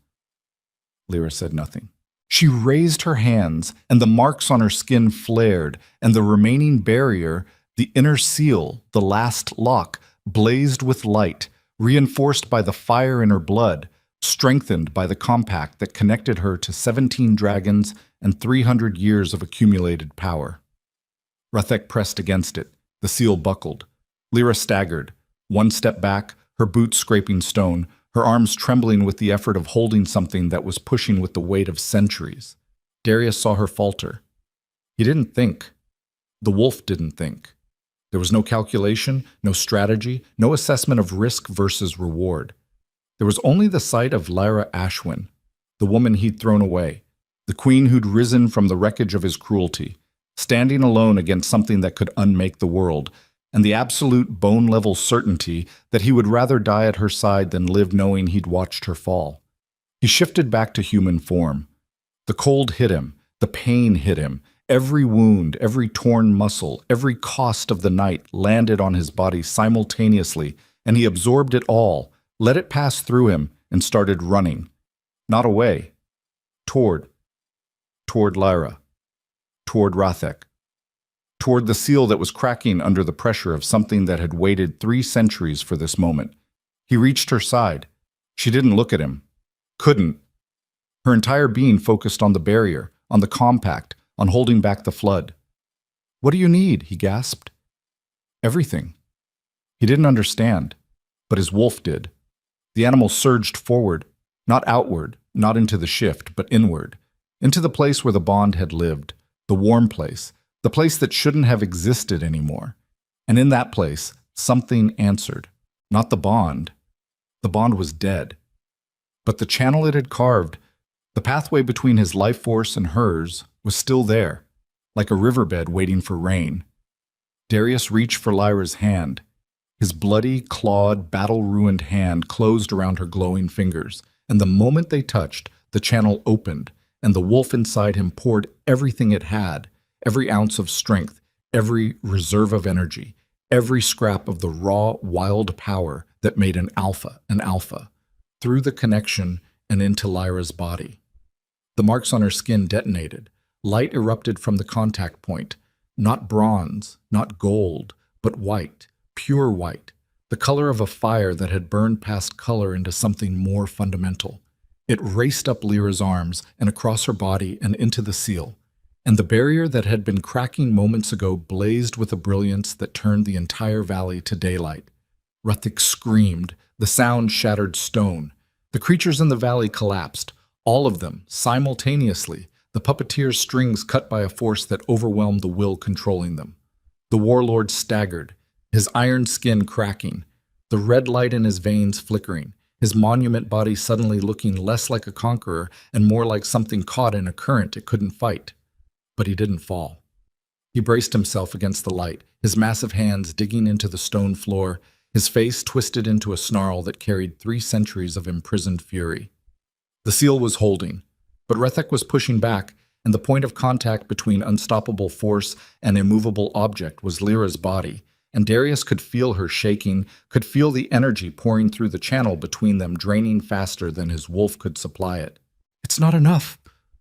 Lyra said nothing. She raised her hands, and the marks on her skin flared, and the remaining barrier, the inner seal, the last lock, blazed with light, reinforced by the fire in her blood, strengthened by the compact that connected her to 17 dragons and 300 years of accumulated power. Ruthek pressed against it. The seal buckled. Lyra staggered, one step back, her boots scraping stone, her arms trembling with the effort of holding something that was pushing with the weight of centuries. Darius saw her falter. He didn't think. The wolf didn't think. There was no calculation, no strategy, no assessment of risk versus reward. There was only the sight of Lyra Ashwin, the woman he'd thrown away, the queen who'd risen from the wreckage of his cruelty, standing alone against something that could unmake the world, and the absolute bone-level certainty that he would rather die at her side than live knowing he'd watched her fall. He shifted back to human form. The cold hit him, the pain hit him, every wound, every torn muscle, every cost of the night landed on his body simultaneously, and he absorbed it all, let it pass through him, and started running. Not away. Toward Lyra. Toward Rothek. Toward the seal that was cracking under the pressure of something that had waited 3 centuries for this moment. He reached her side. She didn't look at him. Couldn't. Her entire being focused on the barrier, on the compact, on holding back the flood. "What do you need?" he gasped. Everything. He didn't understand, but his wolf did. The animal surged forward, not outward, not into the shift, but inward, into the place where the bond had lived, the warm place, the place that shouldn't have existed anymore. And in that place, something answered. Not the bond. The bond was dead. But the channel it had carved, the pathway between his life force and hers, was still there, like a riverbed waiting for rain. Darius reached for Lyra's hand. His bloody, clawed, battle-ruined hand closed around her glowing fingers, and the moment they touched, the channel opened, and the wolf inside him poured everything it had, every ounce of strength, every reserve of energy, every scrap of the raw, wild power that made an alpha, through the connection and into Lyra's body. The marks on her skin detonated. Light erupted from the contact point, not bronze, not gold, but white, pure white, the color of a fire that had burned past color into something more fundamental. It raced up Lyra's arms and across her body and into the seal, and the barrier that had been cracking moments ago blazed with a brilliance that turned the entire valley to daylight. Ruthek screamed. The sound shattered stone. The creatures in the valley collapsed, all of them, simultaneously, the puppeteer's strings cut by a force that overwhelmed the will controlling them. The warlord staggered. his iron skin cracking, the red light in his veins flickering, his monument body suddenly looking less like a conqueror and more like something caught in a current it couldn't fight. But he didn't fall. He braced himself against the light, his massive hands digging into the stone floor, his face twisted into a snarl that carried 3 centuries of imprisoned fury. The seal was holding, but Rethek was pushing back, and the point of contact between unstoppable force and immovable object was Lyra's body, and Darius could feel her shaking, could feel the energy pouring through the channel between them, draining faster than his wolf could supply it. "It's not enough,"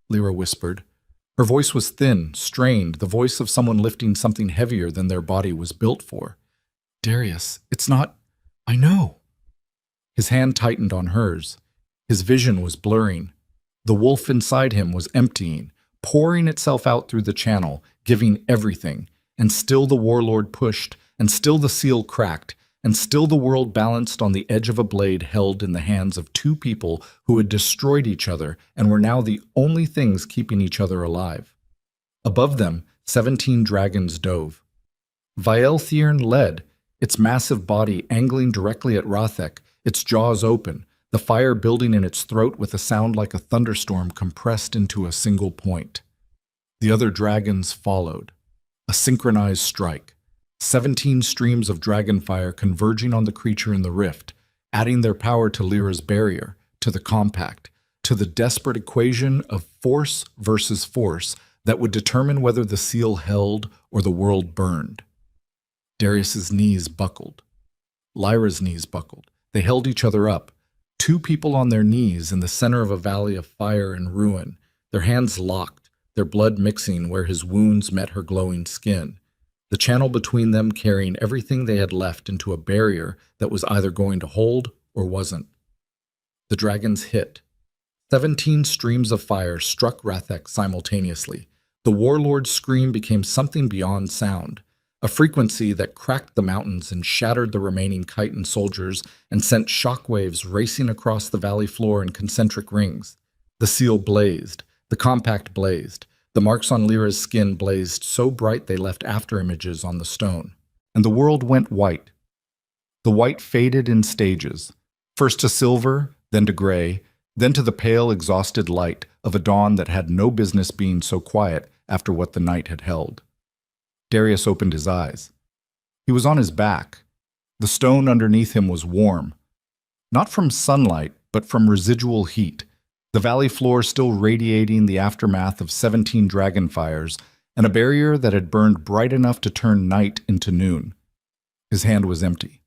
Lyra whispered. Her voice was thin, strained, the voice of someone lifting something heavier than their body was built for. "Darius, it's not... I know." His hand tightened on hers. His vision was blurring. The wolf inside him was emptying, pouring itself out through the channel, giving everything. And still the warlord pushed, and still the seal cracked, and still the world balanced on the edge of a blade held in the hands of 2 people who had destroyed each other and were now the only things keeping each other alive. Above them, 17 dragons dove. Vaelthirn led, its massive body angling directly at Rethek, its jaws open, the fire building in its throat with a sound like a thunderstorm compressed into a single point. The other dragons followed. A synchronized strike. 17 streams of dragonfire converging on the creature in the rift, adding their power to Lyra's barrier, to the compact, to the desperate equation of force versus force that would determine whether the seal held or the world burned. Darius's knees buckled. Lyra's knees buckled. They held each other up, 2 people on their knees in the center of a valley of fire and ruin, their hands locked, their blood mixing where his wounds met her glowing skin. The channel between them carrying everything they had left into a barrier that was either going to hold or wasn't. The dragons hit. 17 streams of fire struck Rethek simultaneously. The warlord's scream became something beyond sound, a frequency that cracked the mountains and shattered the remaining chitin soldiers and sent shockwaves racing across the valley floor in concentric rings. The seal blazed. The compact blazed. The marks on Lyra's skin blazed so bright they left afterimages on the stone. And the world went white. The white faded in stages, first to silver, then to gray, then to the pale, exhausted light of a dawn that had no business being so quiet after what the night had held. Darius opened his eyes. He was on his back. The stone underneath him was warm, not from sunlight, but from residual heat, the valley floor still radiating the aftermath of 17 dragonfires and a barrier that had burned bright enough to turn night into noon. His hand was empty.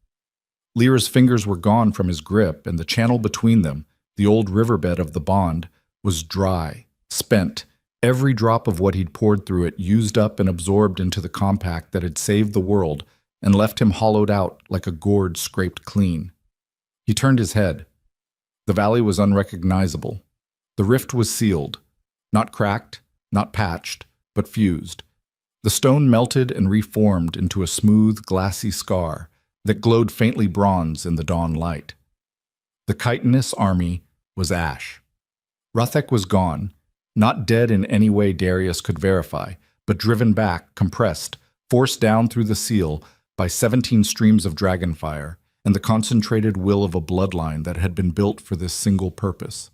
Lyra's fingers were gone from his grip, and the channel between them, the old riverbed of the bond, was dry, spent, every drop of what he'd poured through it used up and absorbed into the compact that had saved the world and left him hollowed out like a gourd scraped clean. He turned his head. The valley was unrecognizable. The rift was sealed, not cracked, not patched, but fused. The stone melted and reformed into a smooth, glassy scar that glowed faintly bronze in the dawn light. The chitinous army was ash. Rethek was gone, not dead in any way Darius could verify, but driven back, compressed, forced down through the seal by 17 streams of dragonfire and the concentrated will of a bloodline that had been built for this single purpose.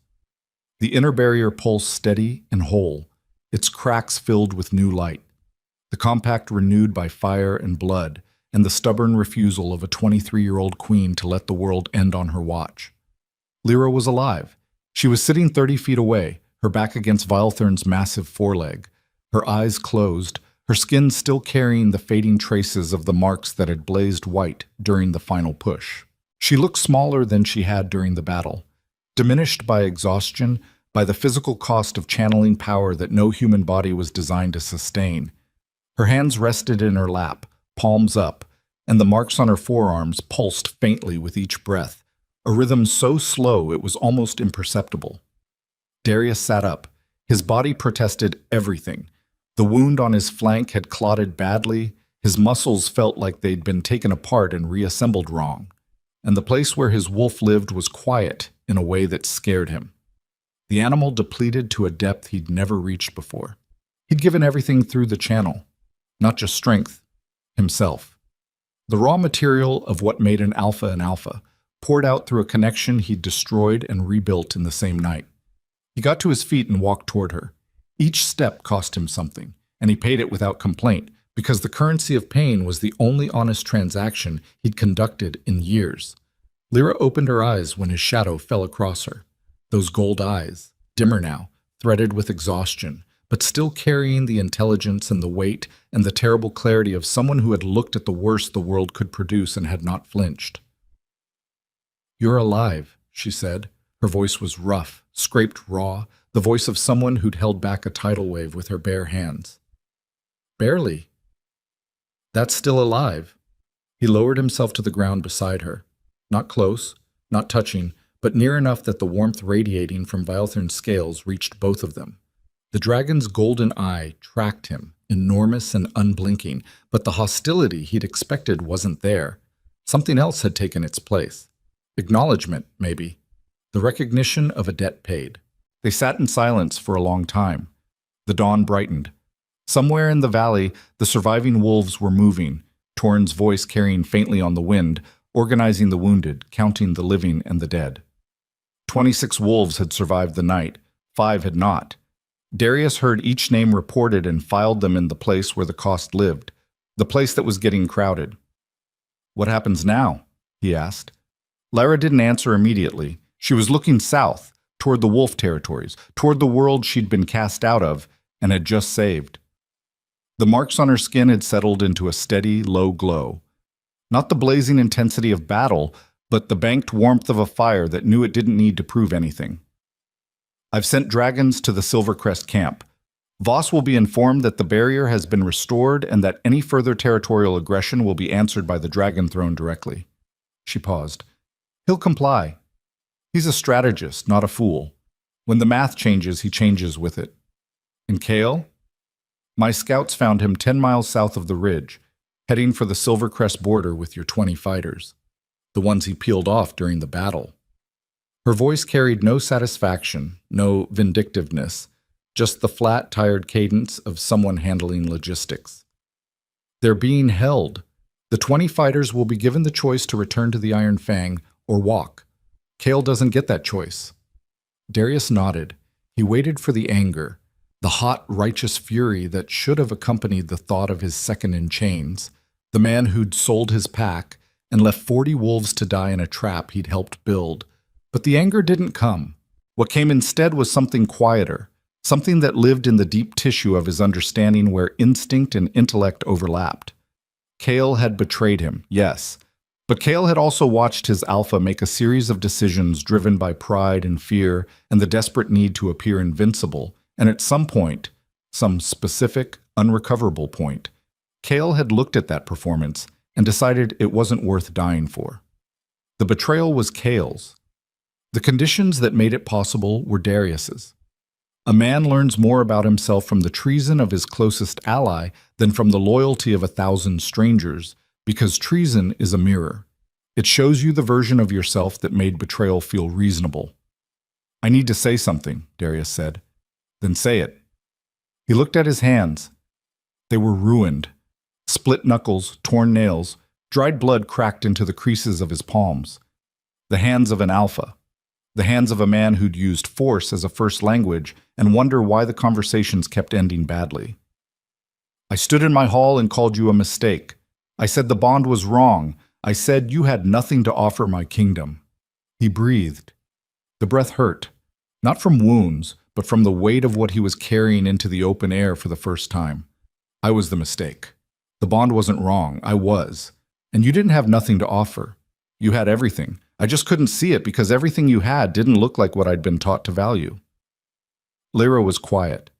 The inner barrier pulsed steady and whole, its cracks filled with new light, the compact renewed by fire and blood, and the stubborn refusal of a 23-year-old queen to let the world end on her watch. Lyra was alive. She was sitting 30 feet away, her back against Vaelthirn's massive foreleg, her eyes closed, her skin still carrying the fading traces of the marks that had blazed white during the final push. She looked smaller than she had during the battle, diminished by exhaustion, by the physical cost of channeling power that no human body was designed to sustain. Her hands rested in her lap, palms up, and the marks on her forearms pulsed faintly with each breath, a rhythm so slow it was almost imperceptible. Darius sat up. His body protested everything. The wound on his flank had clotted badly, his muscles felt like they'd been taken apart and reassembled wrong, and the place where his wolf lived was quiet in a way that scared him. The animal depleted to a depth he'd never reached before. He'd given everything through the channel, not just strength, himself. the raw material of what made an alpha, poured out through a connection he'd destroyed and rebuilt in the same night. He got to his feet and walked toward her. Each step cost him something, and he paid it without complaint, because the currency of pain was the only honest transaction he'd conducted in years. Lyra opened her eyes when his shadow fell across her. Those gold eyes, dimmer now, threaded with exhaustion, but still carrying the intelligence and the weight and the terrible clarity of someone who had looked at the worst the world could produce and had not flinched. "You're alive," she said. Her voice was rough, scraped raw, the voice of someone who'd held back a tidal wave with her bare hands. "Barely." "That's still alive." He lowered himself to the ground beside her. Not close, not touching, but near enough that the warmth radiating from Vilethern's scales reached both of them. The dragon's golden eye tracked him, enormous and unblinking, but the hostility he'd expected wasn't there. Something else had taken its place. Acknowledgement, maybe. The recognition of a debt paid. They sat in silence for a long time. The dawn brightened. Somewhere in the valley, the surviving wolves were moving, Torn's voice carrying faintly on the wind, organizing the wounded, counting the living and the dead. 26 wolves had survived the night. 5 had not. Darius heard each name reported and filed them in the place where the cost lived, the place that was getting crowded. "What happens now?" he asked. Lyra didn't answer immediately. She was looking south, toward the wolf territories, toward the world she'd been cast out of and had just saved. The marks on her skin had settled into a steady, low glow. Not the blazing intensity of battle, but the banked warmth of a fire that knew it didn't need to prove anything. "I've sent dragons to the Silvercrest camp. Voss will be informed that the barrier has been restored and that any further territorial aggression will be answered by the Dragon Throne directly." She paused. "He'll comply. He's a strategist, not a fool. When the math changes, he changes with it." "And Kale?" "My scouts found him 10 miles south of the ridge, heading for the Silvercrest border with your 20 fighters. The ones he peeled off during the battle." Her voice carried no satisfaction, no vindictiveness, just the flat, tired cadence of someone handling logistics. "They're being held. The 20 fighters will be given the choice to return to the Iron Fang or walk. Kale doesn't get that choice." Darius nodded. He waited for the anger, the hot, righteous fury that should have accompanied the thought of his second in chains, the man who'd sold his pack and left 40 wolves to die in a trap he'd helped build. But the anger didn't come. What came instead was something quieter, something that lived in the deep tissue of his understanding where instinct and intellect overlapped. Kale had betrayed him, yes, but Kale had also watched his alpha make a series of decisions driven by pride and fear and the desperate need to appear invincible, and at some point, some specific, unrecoverable point, Kale had looked at that performance and decided it wasn't worth dying for. The betrayal was Kale's. The conditions that made it possible were Darius's. A man learns more about himself from the treason of his closest ally than from the loyalty of 1,000 strangers, because treason is a mirror. It shows you the version of yourself that made betrayal feel reasonable. "I need to say something," Darius said. "Then say it." He looked at his hands. They were ruined. Split knuckles, torn nails, dried blood cracked into the creases of his palms. The hands of an alpha. The hands of a man who'd used force as a first language and wonder why the conversations kept ending badly. "I stood in my hall and called you a mistake. I said the bond was wrong. I said you had nothing to offer my kingdom." He breathed. The breath hurt, not from wounds, but from the weight of what he was carrying into the open air for the first time. "I was the mistake. The bond wasn't wrong. I was. And you didn't have nothing to offer. You had everything. I just couldn't see it because everything you had didn't look like what I'd been taught to value." Lyra was quiet.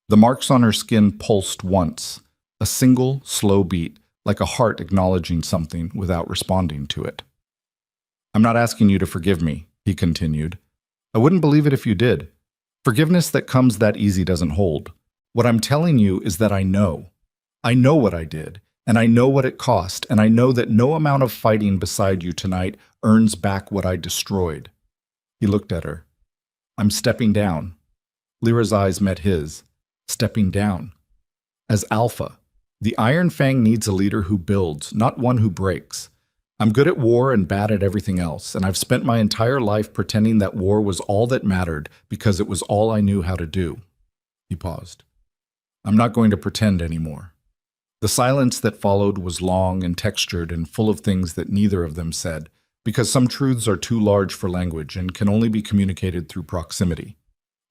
The marks on her skin pulsed once, a single, slow beat, like a heart acknowledging something without responding to it. "I'm not asking you to forgive me," he continued. "I wouldn't believe it if you did. Forgiveness that comes that easy doesn't hold. What I'm telling you is that I know. I know what I did, and I know what it cost, and I know that no amount of fighting beside you tonight earns back what I destroyed." He looked at her. "I'm stepping down." Lyra's eyes met his. Stepping down. As alpha. The Iron Fang needs a leader who builds, not one who breaks. I'm good at war and bad at everything else, and I've spent my entire life pretending that war was all that mattered because it was all I knew how to do. He paused. I'm not going to pretend anymore. The silence that followed was long and textured and full of things that neither of them said, because some truths are too large for language and can only be communicated through proximity.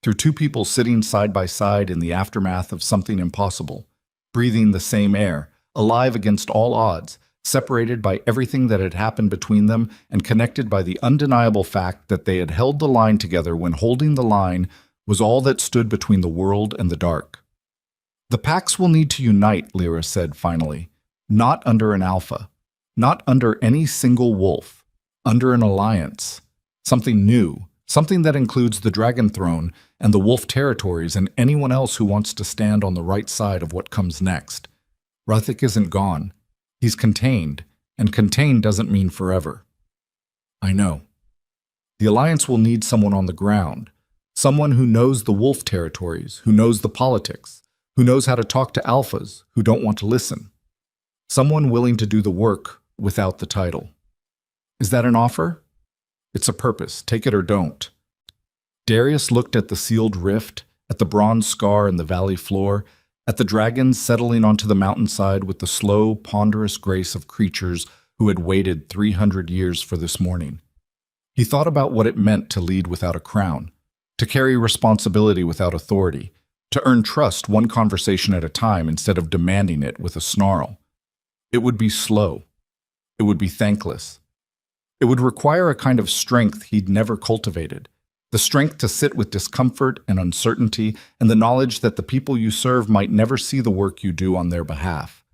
Through two people sitting side by side in the aftermath of something impossible, breathing the same air, alive against all odds, separated by everything that had happened between them and connected by the undeniable fact that they had held the line together when holding the line was all that stood between the world and the dark. The packs will need to unite, Lyra said finally, not under an alpha, not under any single wolf, under an alliance, something new, something that includes the Dragon Throne and the Wolf Territories and anyone else who wants to stand on the right side of what comes next. Ruthik isn't gone. He's contained, and contained doesn't mean forever. I know. The Alliance will need someone on the ground, someone who knows the Wolf Territories, who knows the politics, who knows how to talk to alphas who don't want to listen. Someone willing to do the work without the title. Is that an offer? It's a purpose, take it or don't. Darius looked at the sealed rift, at the bronze scar in the valley floor, at the dragons settling onto the mountainside with the slow, ponderous grace of creatures who had waited 300 years for this morning. He thought about what it meant to lead without a crown, to carry responsibility without authority, to earn trust one conversation at a time instead of demanding it with a snarl. It would be slow. It would be thankless. It would require a kind of strength he'd never cultivated. The strength to sit with discomfort and uncertainty and the knowledge that the people you serve might never see the work you do on their behalf.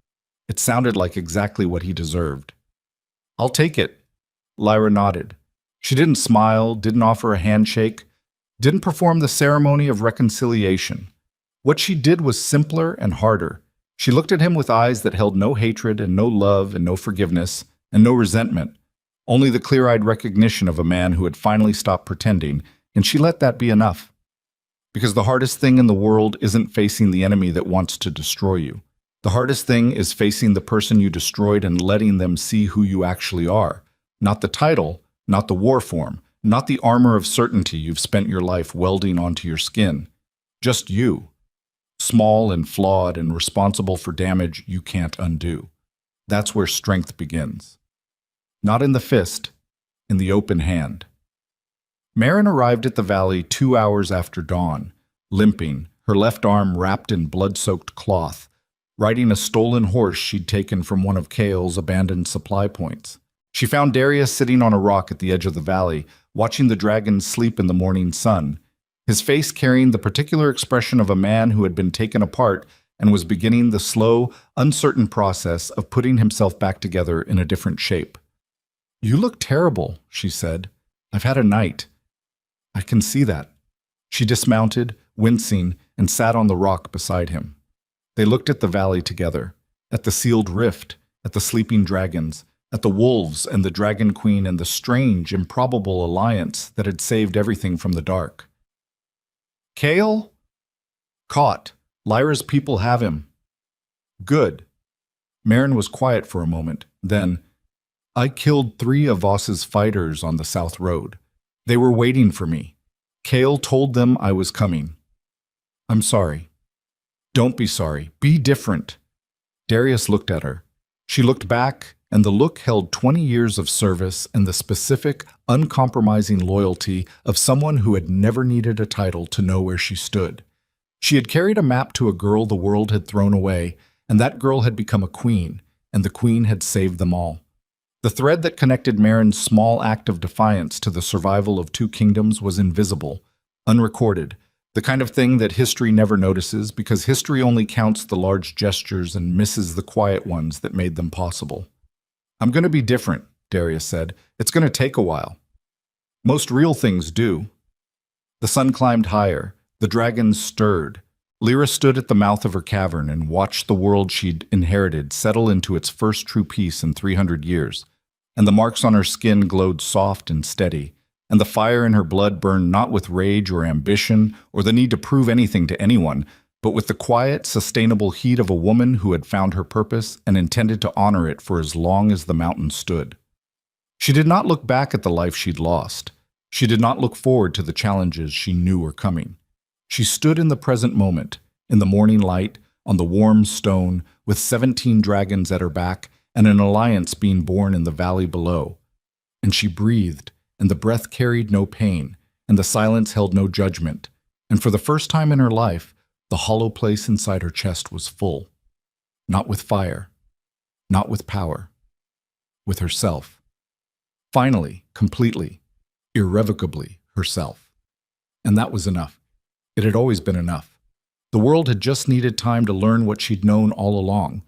It sounded like exactly what he deserved. I'll take it. Lyra nodded. She didn't smile, didn't offer a handshake, didn't perform the ceremony of reconciliation. What she did was simpler and harder. She looked at him with eyes that held no hatred and no love and no forgiveness and no resentment, only the clear-eyed recognition of a man who had finally stopped pretending, and she let that be enough. Because the hardest thing in the world isn't facing the enemy that wants to destroy you. The hardest thing is facing the person you destroyed and letting them see who you actually are. Not the title, not the war form, not the armor of certainty you've spent your life welding onto your skin. Just you. Small and flawed and responsible for damage you can't undo. That's where strength begins. Not in the fist, in the open hand. Marin arrived at the valley 2 hours after dawn, limping, her left arm wrapped in blood-soaked cloth, riding a stolen horse she'd taken from one of Kael's abandoned supply points. She found Darius sitting on a rock at the edge of the valley, watching the dragons sleep in the morning sun, his face carrying the particular expression of a man who had been taken apart and was beginning the slow, uncertain process of putting himself back together in a different shape. "You look terrible," she said. "I've had a night." "I can see that." She dismounted, wincing, and sat on the rock beside him. They looked at the valley together, at the sealed rift, at the sleeping dragons, at the wolves and the dragon queen and the strange, improbable alliance that had saved everything from the dark. "Kael?" "Caught. Lyra's people have him." "Good." Marin was quiet for a moment. Then, "I killed 3 of Voss's fighters on the South Road. They were waiting for me. Kael told them I was coming." "I'm sorry." "Don't be sorry. Be different." Darius looked at her. She looked back, and the look held 20 years of service and the specific, uncompromising loyalty of someone who had never needed a title to know where she stood. She had carried a map to a girl the world had thrown away, and that girl had become a queen, and the queen had saved them all. The thread that connected Marin's small act of defiance to the survival of 2 kingdoms was invisible, unrecorded, the kind of thing that history never notices because history only counts the large gestures and misses the quiet ones that made them possible. "I'm going to be different," Darius said. "It's going to take a while." "Most real things do." The sun climbed higher. The dragons stirred. Lyra stood at the mouth of her cavern and watched the world she'd inherited settle into its first true peace in 300 years. And the marks on her skin glowed soft and steady, and the fire in her blood burned not with rage or ambition or the need to prove anything to anyone, but with the quiet, sustainable heat of a woman who had found her purpose and intended to honor it for as long as the mountain stood. She did not look back at the life she'd lost. She did not look forward to the challenges she knew were coming. She stood in the present moment, in the morning light, on the warm stone, with 17 dragons at her back and an alliance being born in the valley below. And she breathed, and the breath carried no pain, and the silence held no judgment. And for the first time in her life, the hollow place inside her chest was full. Not with fire, not with power, with herself. Finally, completely, irrevocably herself. And that was enough. It had always been enough. The world had just needed time to learn what she'd known all along,